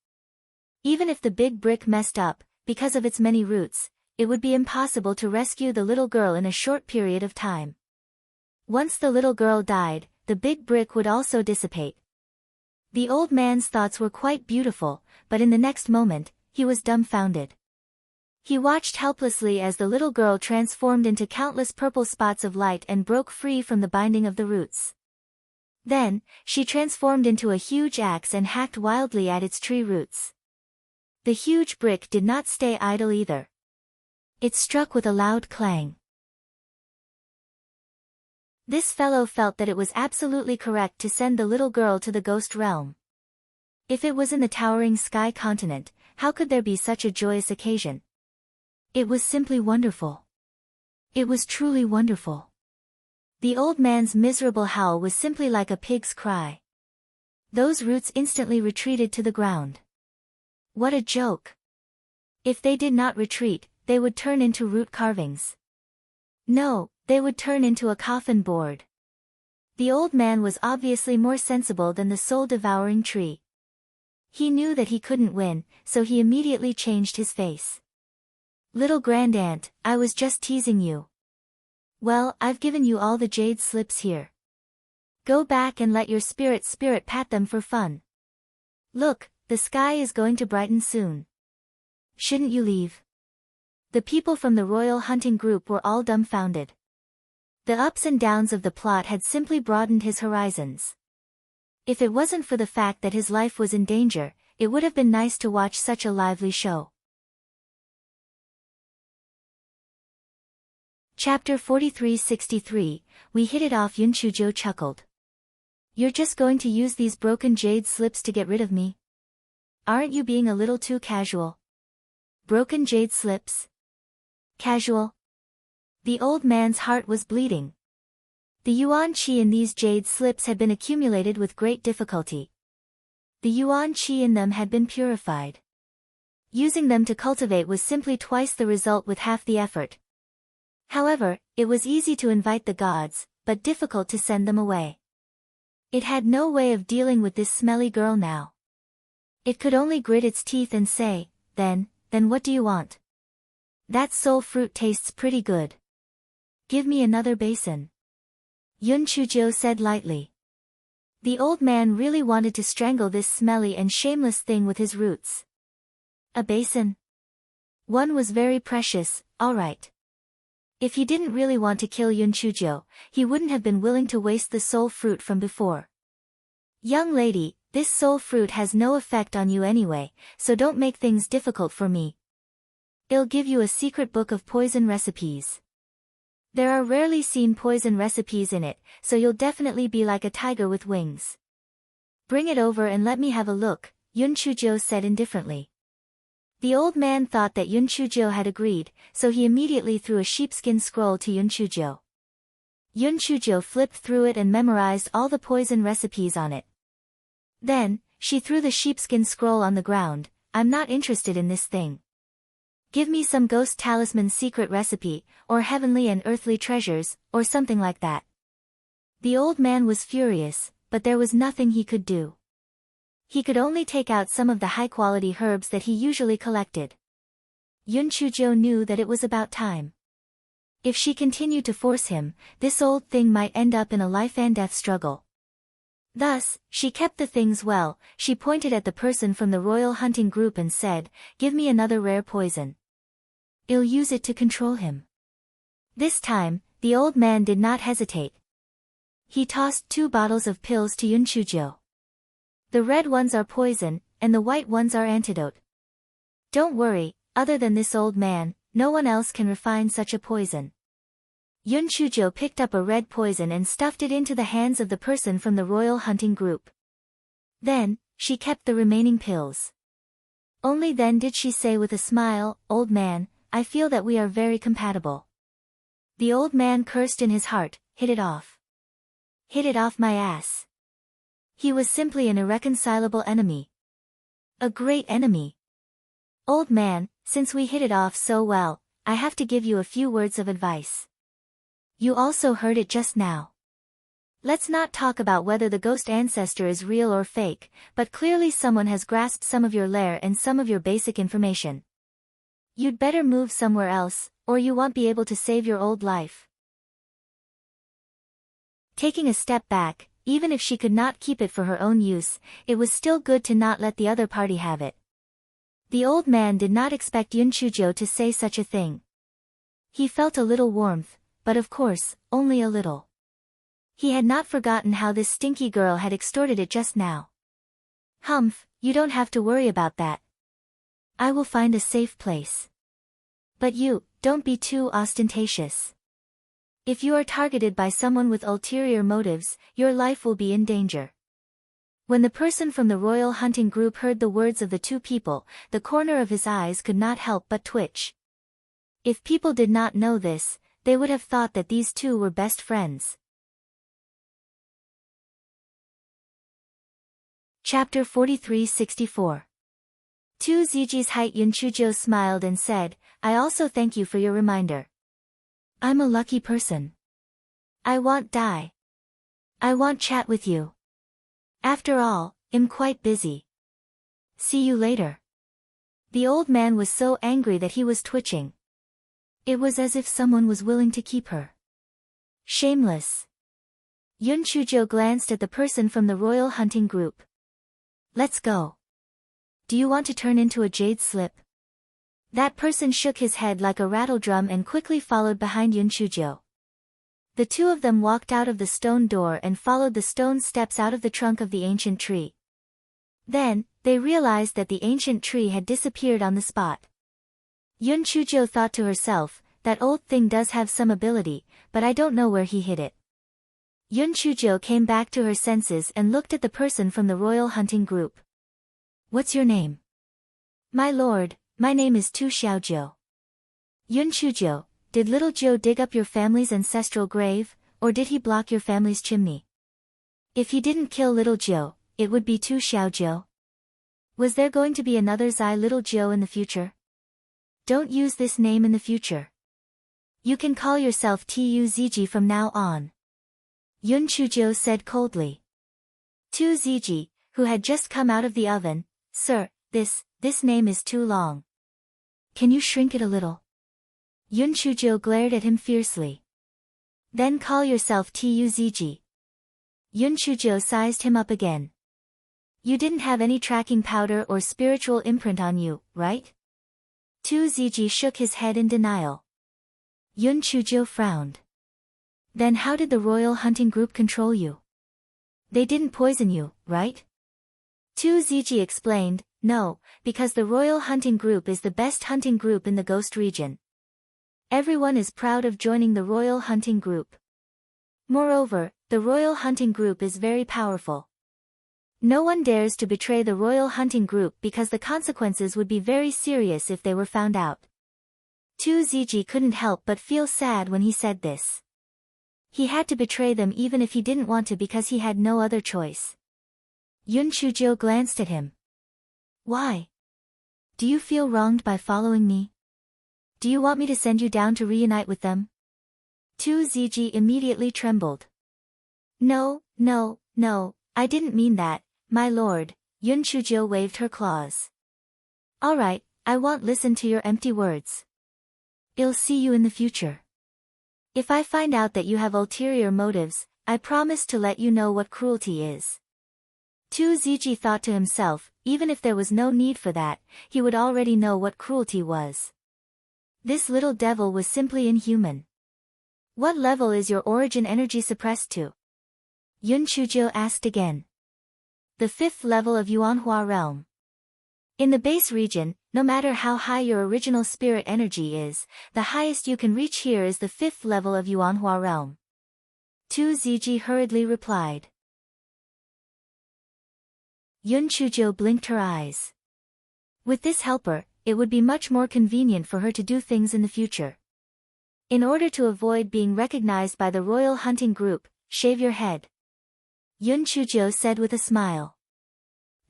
Even if the big brick messed up, because of its many roots, it would be impossible to rescue the little girl in a short period of time. Once the little girl died, the big brick would also dissipate. The old man's thoughts were quite beautiful, but in the next moment, he was dumbfounded. He watched helplessly as the little girl transformed into countless purple spots of light and broke free from the binding of the roots. Then, she transformed into a huge axe and hacked wildly at its tree roots. The huge brick did not stay idle either. It struck with a loud clang. This fellow felt that it was absolutely correct to send the little girl to the ghost realm. If it was in the towering sky continent, how could there be such a joyous occasion? It was simply wonderful. It was truly wonderful. The old man's miserable howl was simply like a pig's cry. Those roots instantly retreated to the ground. What a joke! If they did not retreat, they would turn into root carvings. No, they would turn into a coffin board. The old man was obviously more sensible than the soul-devouring tree. He knew that he couldn't win, so he immediately changed his face. Little grandaunt, I was just teasing you. Well, I've given you all the jade slips here. Go back and let your spirit pat them for fun. Look, the sky is going to brighten soon. Shouldn't you leave? The people from the royal hunting group were all dumbfounded. The ups and downs of the plot had simply broadened his horizons. If it wasn't for the fact that his life was in danger, it would have been nice to watch such a lively show. Chapter 4363, We Hit It Off. Yun Chujio chuckled. You're just going to use these broken jade slips to get rid of me? Aren't you being a little too casual? Broken jade slips? Casual? The old man's heart was bleeding. The yuan qi in these jade slips had been accumulated with great difficulty. The yuan qi in them had been purified. Using them to cultivate was simply twice the result with half the effort. However, it was easy to invite the gods, but difficult to send them away. It had no way of dealing with this smelly girl now. It could only grit its teeth and say, then what do you want? That soul fruit tastes pretty good. Give me another basin. Yun Chujio said lightly. The old man really wanted to strangle this smelly and shameless thing with his roots. A basin? One was very precious, all right. If he didn't really want to kill Yun Chujio, he wouldn't have been willing to waste the soul fruit from before. Young lady, this soul fruit has no effect on you anyway, so don't make things difficult for me. I'll give you a secret book of poison recipes. There are rarely seen poison recipes in it, so you'll definitely be like a tiger with wings. Bring it over and let me have a look, Yun Chujio said indifferently. The old man thought that Yun Chujio had agreed, so he immediately threw a sheepskin scroll to Yun Chujio. Yun Chujio flipped through it and memorized all the poison recipes on it. Then, she threw the sheepskin scroll on the ground. I'm not interested in this thing. Give me some ghost talisman secret recipe, or heavenly and earthly treasures, or something like that. The old man was furious, but there was nothing he could do. He could only take out some of the high-quality herbs that he usually collected. Yun Chujo knew that it was about time. If she continued to force him, this old thing might end up in a life-and-death struggle. Thus, she kept the things well. She pointed at the person from the royal hunting group and said, "Give me another rare poison. I'll use it to control him." This time, the old man did not hesitate. He tossed 2 bottles of pills to Yun Chujo. "The red ones are poison, and the white ones are antidote. Don't worry, other than this old man, no one else can refine such a poison." Yun Chujo picked up a red poison and stuffed it into the hands of the person from the royal hunting group. Then, she kept the remaining pills. Only then did she say with a smile, "Old man, I feel that we are very compatible." The old man cursed in his heart, "Hit it off. Hit it off my ass." He was simply an irreconcilable enemy. A great enemy. "Old man, since we hit it off so well, I have to give you a few words of advice. You also heard it just now. Let's not talk about whether the ghost ancestor is real or fake, but clearly someone has grasped some of your lair and some of your basic information. You'd better move somewhere else, or you won't be able to save your old life." Taking a step back, even if she could not keep it for her own use, it was still good to not let the other party have it. The old man did not expect Yun Chujo to say such a thing. He felt a little warmth, but of course, only a little. He had not forgotten how this stinky girl had extorted it just now. "Humph, you don't have to worry about that. I will find a safe place. But you, don't be too ostentatious. If you are targeted by someone with ulterior motives, your life will be in danger." When the person from the royal hunting group heard the words of the 2 people, the corner of his eyes could not help but twitch. If people did not know this, they would have thought that these 2 were best friends. Chapter 43-64. 2 Ziji's height. Yun Chujo smiled and said, "I also thank you for your reminder. I'm a lucky person. I won't die. I won't chat with you. After all, I'm quite busy. See you later." The old man was so angry that he was twitching. It was as if someone was willing to keep her. Shameless. Yun Chujo glanced at the person from the royal hunting group. "Let's go. Do you want to turn into a jade slip?" That person shook his head like a rattledrum and quickly followed behind Yun Chujo. The 2 of them walked out of the stone door and followed the stone steps out of the trunk of the ancient tree. Then, they realized that the ancient tree had disappeared on the spot. Yun Chujo thought to herself, "That old thing does have some ability, but I don't know where he hid it." Yun Chujo came back to her senses and looked at the person from the royal hunting group. "What's your name?" "My lord, my name is Tu Xiaojiu." "Yun Chujo, did little Joe dig up your family's ancestral grave, or did he block your family's chimney? If he didn't kill little Joe, it would be Tu Xiaojiu. Was there going to be another Zai little Joe in the future? Don't use this name in the future. You can call yourself Tu Ziji from now on." Yun Chujo said coldly. Tu Ziji, who had just come out of the oven, "Sir, this name is too long. Can you shrink it a little?" Yun Chujo glared at him fiercely. "Then call yourself Tu Ziji." Yun Chujo sized him up again. "You didn't have any tracking powder or spiritual imprint on you, right?" Tu Ziji shook his head in denial. Yun Chujo frowned. "Then how did the royal hunting group control you? They didn't poison you, right?" Tu Ziji explained, "No, because the royal hunting group is the best hunting group in the ghost region. Everyone is proud of joining the royal hunting group. Moreover, the royal hunting group is very powerful. No one dares to betray the royal hunting group because the consequences would be very serious if they were found out." Tu Ziji couldn't help but feel sad when he said this. He had to betray them even if he didn't want to because he had no other choice. Yun Chujo glanced at him. "Why? Do you feel wronged by following me? Do you want me to send you down to reunite with them?" Tu Ziji immediately trembled. No, I didn't mean that, my lord." Yun Chujo waved her claws. "Alright, I won't listen to your empty words. I'll see you in the future. If I find out that you have ulterior motives, I promise to let you know what cruelty is. Tu Ziji thought to himself, even if there was no need for that, he would already know what cruelty was. This little devil was simply inhuman. What level is your origin energy suppressed to? Yun Chujiu asked again. The 5th level of Yuanhua realm. In the base region, no matter how high your original spirit energy is, the highest you can reach here is the 5th level of Yuanhua realm. Tu Ziji hurriedly replied. Yun Chujiu blinked her eyes. With this helper, it would be much more convenient for her to do things in the future. In order to avoid being recognized by the royal hunting group, shave your head. Yun Chujiu said with a smile.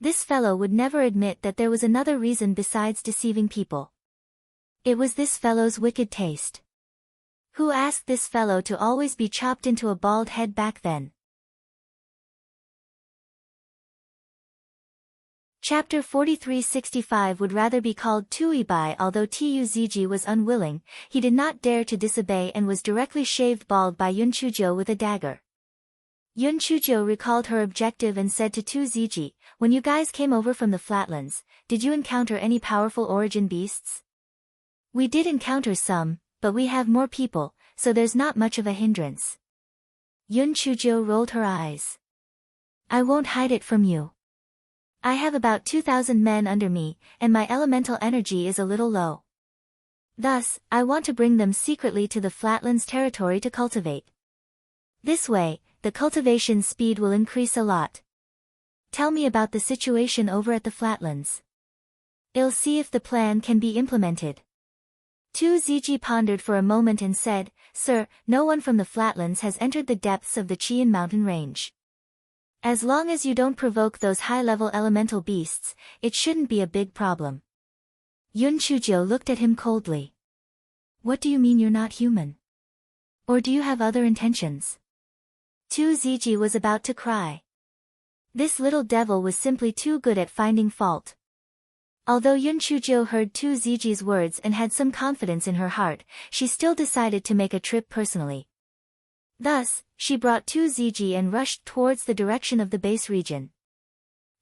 This fellow would never admit that there was another reason besides deceiving people. It was this fellow's wicked taste. Who asked this fellow to always be chopped into a bald head back then? Chapter 4365 would rather be called Tuibai. Although Tu Ziji was unwilling, he did not dare to disobey and was directly shaved bald by Yun Chujiu with a dagger. Yun Chujiu recalled her objective and said to Tu Ziji, when you guys came over from the flatlands, did you encounter any powerful origin beasts? We did encounter some, but we have more people, so there's not much of a hindrance. Yun Chujiu rolled her eyes. I won't hide it from you. I have about 2,000 men under me, and my elemental energy is a little low. Thus, I want to bring them secretly to the flatlands territory to cultivate. This way, the cultivation speed will increase a lot. Tell me about the situation over at the flatlands. I'll see if the plan can be implemented. Tu Ziji pondered for a moment and said, Sir, no one from the flatlands has entered the depths of the Qian mountain range. As long as you don't provoke those high-level elemental beasts, it shouldn't be a big problem. Yun Chujiu looked at him coldly. What do you mean you're not human? Or do you have other intentions? Tu Ziji was about to cry. This little devil was simply too good at finding fault. Although Yun Chujiu heard Tu Ziji's words and had some confidence in her heart, she still decided to make a trip personally. Thus, she brought Tu Ziji and rushed towards the direction of the base region.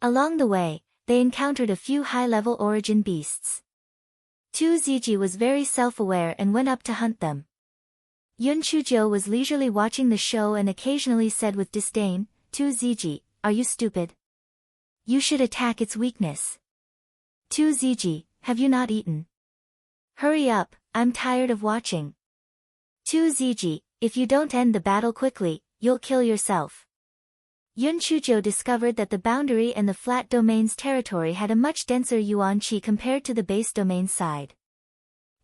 Along the way, they encountered a few high-level origin beasts. Tu Ziji was very self-aware and went up to hunt them. Yun Chujiu was leisurely watching the show and occasionally said with disdain, Tu Ziji, are you stupid? You should attack its weakness. Tu Ziji, have you not eaten? Hurry up, I'm tired of watching. Tu Ziji, if you don't end the battle quickly, you'll kill yourself. Yun Chujiu discovered that the boundary and the flat domain's territory had a much denser yuan qi compared to the base domain's side.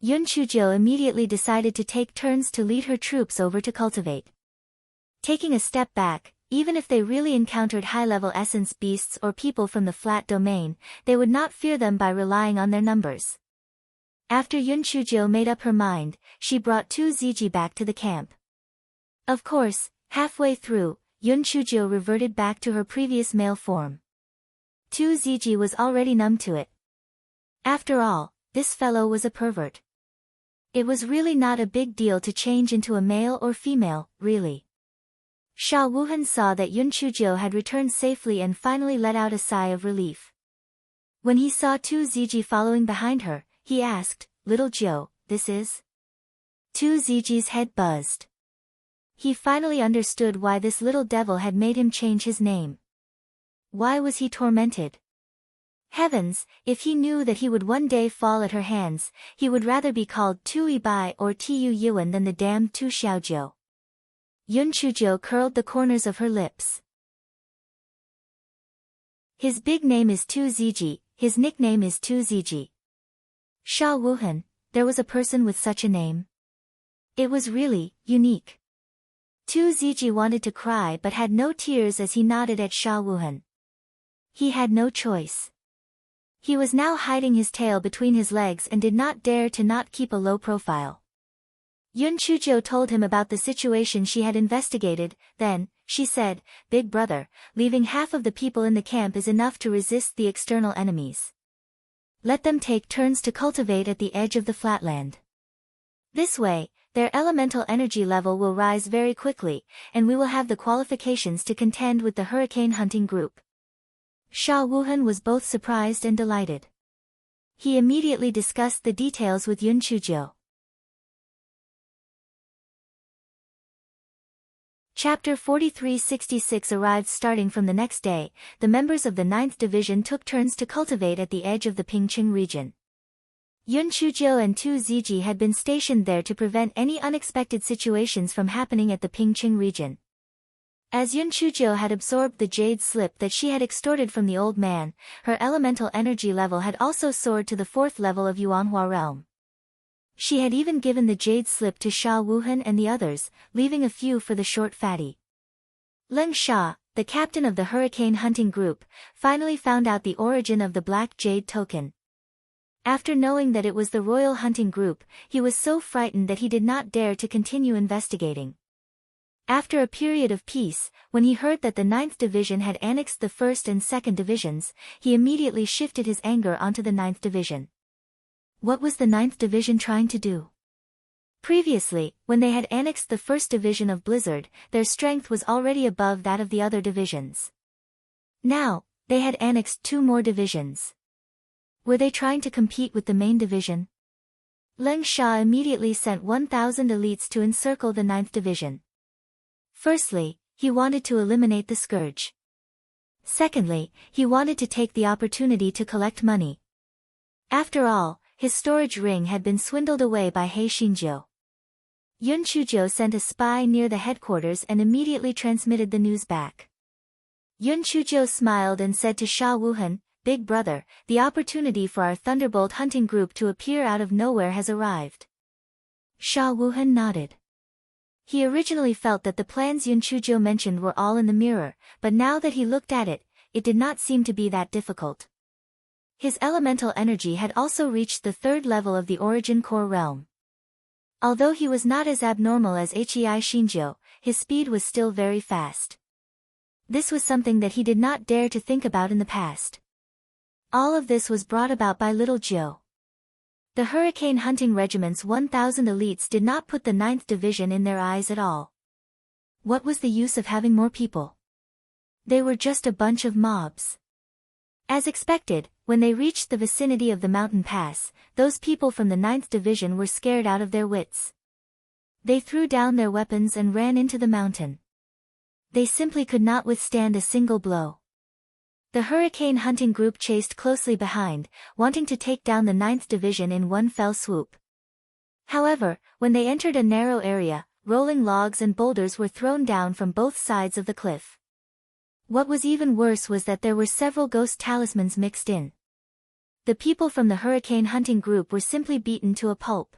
Yun Chujiu immediately decided to take turns to lead her troops over to cultivate. Taking a step back, even if they really encountered high-level essence beasts or people from the flat domain, they would not fear them by relying on their numbers. After Yun Chujiu made up her mind, she brought Tu Ziji back to the camp. Of course, halfway through, Yun Chujiu reverted back to her previous male form. Tu Ziji was already numb to it. After all, this fellow was a pervert. It was really not a big deal to change into a male or female, really. Sha Wuhan saw that Yun Chujiu had returned safely and finally let out a sigh of relief. When he saw Tu Ziji following behind her, he asked, Little Jiu, this is? Tu Ziji's head buzzed. He finally understood why this little devil had made him change his name. Why was he tormented? Heavens, if he knew that he would one day fall at her hands, he would rather be called Tui Bai or Tu Yuan than the damned Tu Xiaojiu. Yun Chujiu curled the corners of her lips. His big name is Tu Ziji, his nickname is Tu Ziji. Sha Wuhan, there was a person with such a name. It was really unique. Tu Ziji wanted to cry but had no tears as he nodded at Sha Wuhan. He had no choice. He was now hiding his tail between his legs and did not dare to not keep a low profile. Yun Chujiu told him about the situation she had investigated, then, she said, Big brother, leaving half of the people in the camp is enough to resist the external enemies. Let them take turns to cultivate at the edge of the flatland. This way, their elemental energy level will rise very quickly, and we will have the qualifications to contend with the hurricane hunting group. Sha Wuhan was both surprised and delighted. He immediately discussed the details with Yun Chuzhou. Chapter 4366 arrived. Starting from the next day, the members of the 9th Division took turns to cultivate at the edge of the Pingqing region. Yun Chuzhou and Tu Ziji had been stationed there to prevent any unexpected situations from happening at the Pingqing region. As Yun Chuzhou had absorbed the jade slip that she had extorted from the old man, her elemental energy level had also soared to the 4th level of Yuanhua realm. She had even given the jade slip to Sha Wuhan and the others, leaving a few for the short fatty. Leng Sha, the captain of the hurricane hunting group, finally found out the origin of the black jade token. After knowing that it was the royal hunting group, he was so frightened that he did not dare to continue investigating. After a period of peace, when he heard that the 9th Division had annexed the 1st and 2nd Divisions, he immediately shifted his anger onto the 9th Division. What was the 9th Division trying to do? Previously, when they had annexed the 1st Division of Blizzard, their strength was already above that of the other divisions. Now, they had annexed 2 more divisions. Were they trying to compete with the main division? Leng Sha immediately sent 1,000 elites to encircle the 9th Division. Firstly, he wanted to eliminate the scourge. Secondly, he wanted to take the opportunity to collect money. After all, his storage ring had been swindled away by He Xinjiu. Yun Chuzhou sent a spy near the headquarters and immediately transmitted the news back. Yun Chuzhou smiled and said to Sha Wuhan, "Big brother, the opportunity for our Thunderbolt hunting group to appear out of nowhere has arrived." Sha Wuhan nodded. He originally felt that the plans Yun Chuzhou mentioned were all in the mirror, but now that he looked at it, it did not seem to be that difficult. His elemental energy had also reached the 3rd level of the Origin Core realm. Although he was not as abnormal as Hei Xinjiu, his speed was still very fast. This was something that he did not dare to think about in the past. All of this was brought about by Little Jiu. The hurricane hunting regiment's 1,000 elites did not put the 9th Division in their eyes at all. What was the use of having more people? They were just a bunch of mobs. As expected, when they reached the vicinity of the mountain pass, those people from the 9th Division were scared out of their wits. They threw down their weapons and ran into the mountain. They simply could not withstand a single blow. The hurricane hunting group chased closely behind, wanting to take down the 9th Division in one fell swoop. However, when they entered a narrow area, rolling logs and boulders were thrown down from both sides of the cliff. What was even worse was that there were several ghost talismans mixed in. The people from the hurricane hunting group were simply beaten to a pulp.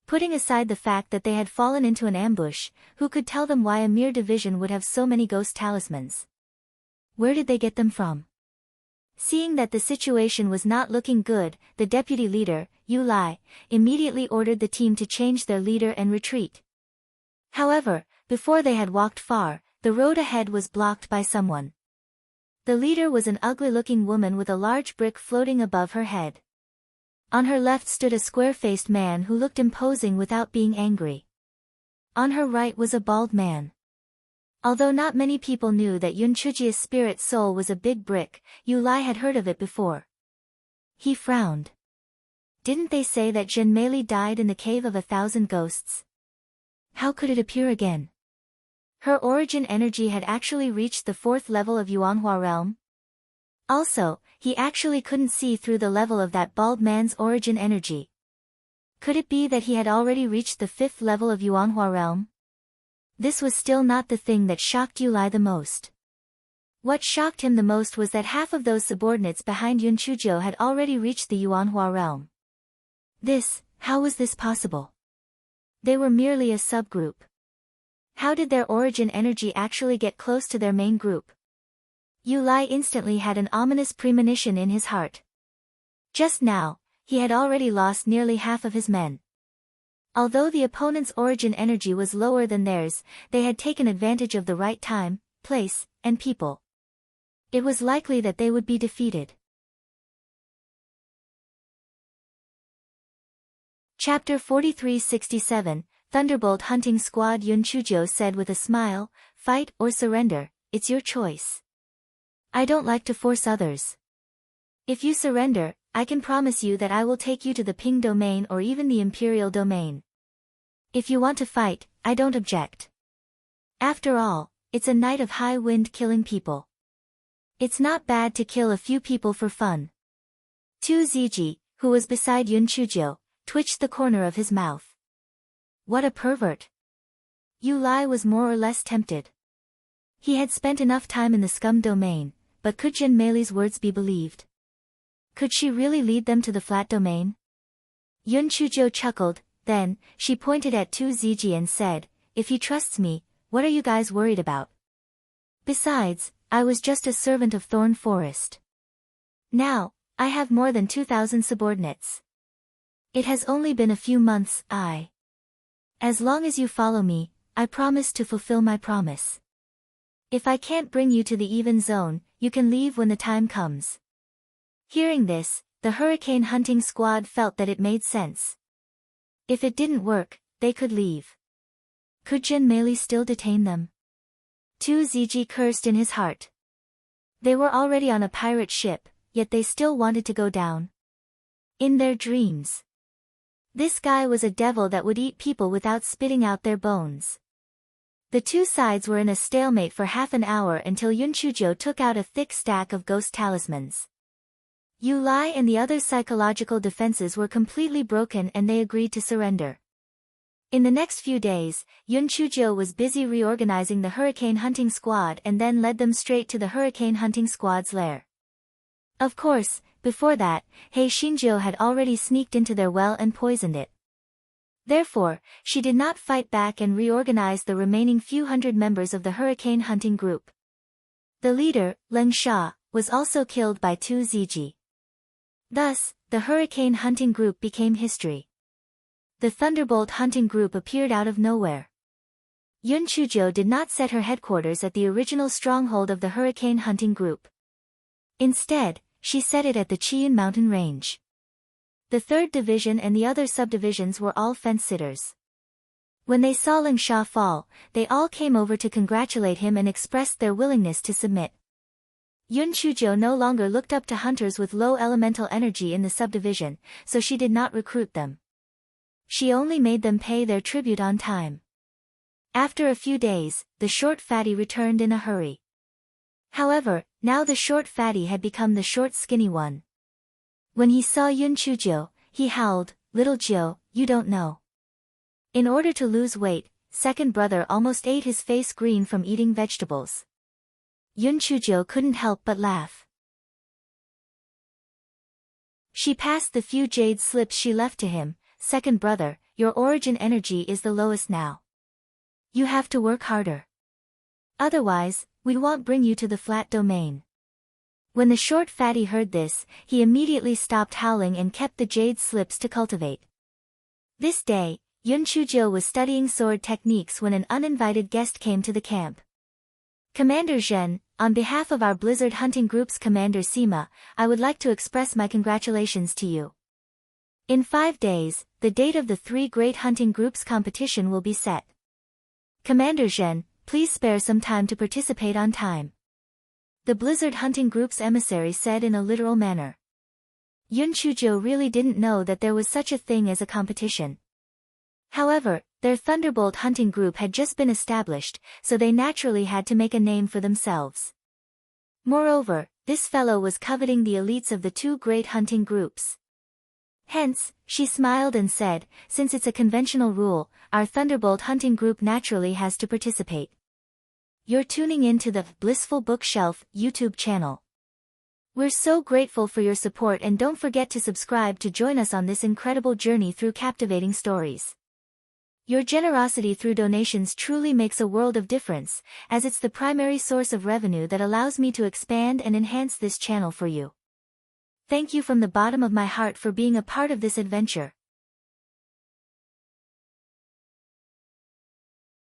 Putting aside the fact that they had fallen into an ambush, who could tell them why a mere division would have so many ghost talismans? Where did they get them from? Seeing that the situation was not looking good, the deputy leader, Yu Lai, immediately ordered the team to change their leader and retreat. However, before they had walked far, the road ahead was blocked by someone. The leader was an ugly-looking woman with a large brick floating above her head. On her left stood a square-faced man who looked imposing without being angry. On her right was a bald man. Although not many people knew that Yun Chujia's spirit soul was a big brick, Yu Lai had heard of it before. He frowned. Didn't they say that Zhen Meili died in the Cave of 1,000 Ghosts? How could it appear again? Her origin energy had actually reached the 4th level of Yuanhua realm. Also, he actually couldn't see through the level of that bald man's origin energy. Could it be that he had already reached the 5th level of Yuanhua realm? This was still not the thing that shocked Yu Lai the most. What shocked him the most was that half of those subordinates behind Yun Chuzhou had already reached the Yuanhua realm. How was this possible? They were merely a subgroup. How did their origin energy actually get close to their main group? Yu Lai instantly had an ominous premonition in his heart. Just now, he had already lost nearly half of his men. Although the opponent's origin energy was lower than theirs, they had taken advantage of the right time, place, and people. It was likely that they would be defeated. Chapter 4367, Thunderbolt Hunting Squad. Yun Chujo said with a smile, "Fight or surrender, it's your choice. I don't like to force others. If you surrender, I can promise you that I will take you to the Ping domain or even the Imperial domain. If you want to fight, I don't object. After all, it's a night of high wind killing people. It's not bad to kill a few people for fun." Tu Ziji, who was beside Yun Chujo, twitched the corner of his mouth. What a pervert. Yu Lai was more or less tempted. He had spent enough time in the scum domain, but could Jin Meili's words be believed? Could she really lead them to the flat domain? Yun Chujo chuckled, then, she pointed at Tu Ziji and said, "If he trusts me, what are you guys worried about? Besides, I was just a servant of Thorn Forest. Now, I have more than 2,000 subordinates. It has only been a few months. As long as you follow me, I promise to fulfill my promise. If I can't bring you to the even zone, you can leave when the time comes." Hearing this, the Hurricane Hunting Squad felt that it made sense. If it didn't work, they could leave. Could Jin Meili still detain them? Tu Ziji cursed in his heart. They were already on a pirate ship, yet they still wanted to go down. In their dreams. This guy was a devil that would eat people without spitting out their bones. The two sides were in a stalemate for half an hour until Yun Chujo took out a thick stack of ghost talismans. Yu Lai and the other psychological defenses were completely broken and they agreed to surrender. In the next few days, Yun Chujo was busy reorganizing the Hurricane Hunting Squad and then led them straight to the Hurricane Hunting Squad's lair. Of course, before that, Hei Shinjo had already sneaked into their well and poisoned it. Therefore, she did not fight back and reorganized the remaining few hundred members of the Hurricane Hunting Group. The leader, Leng Sha, was also killed by Tu Ziji. Thus, the Hurricane Hunting Group became history. The Thunderbolt Hunting Group appeared out of nowhere. Yun Chujo did not set her headquarters at the original stronghold of the Hurricane Hunting Group. Instead, she set it at the Chiyan Mountain Range. The 3rd Division and the other subdivisions were all fence-sitters. When they saw Leng Sha fall, they all came over to congratulate him and expressed their willingness to submit. Yun Chujo no longer looked up to hunters with low elemental energy in the subdivision, so she did not recruit them. She only made them pay their tribute on time. After a few days, the short fatty returned in a hurry. However, now the short fatty had become the short skinny one. When he saw Yun Chujo, he howled, "Little Jiu, you don't know." In order to lose weight, second brother almost ate his face green from eating vegetables. Yun Chujo couldn't help but laugh. She passed the few jade slips she left to him. "Second brother, your origin energy is the lowest now. You have to work harder. Otherwise, we won't bring you to the flat domain." When the short fatty heard this, he immediately stopped howling and kept the jade slips to cultivate. This day, Yun Chujo was studying sword techniques when an uninvited guest came to the camp. "Commander Zhen, on behalf of our Blizzard Hunting Group's Commander Sima, I would like to express my congratulations to you. In 5 days, the date of the 3 Great Hunting Groups competition will be set. Commander Zhen, please spare some time to participate on time," the Blizzard Hunting Group's emissary said in a literal manner. Yun Chujo really didn't know that there was such a thing as a competition. However, their Thunderbolt Hunting Group had just been established, so they naturally had to make a name for themselves. Moreover, this fellow was coveting the elites of the 2 great hunting groups. Hence, she smiled and said, "Since it's a conventional rule, our Thunderbolt Hunting Group naturally has to participate. You're tuning in to the Blissful Bookshelf YouTube channel. We're so grateful for your support and don't forget to subscribe to join us on this incredible journey through captivating stories. Your generosity through donations truly makes a world of difference, as it's the primary source of revenue that allows me to expand and enhance this channel for you. Thank you from the bottom of my heart for being a part of this adventure."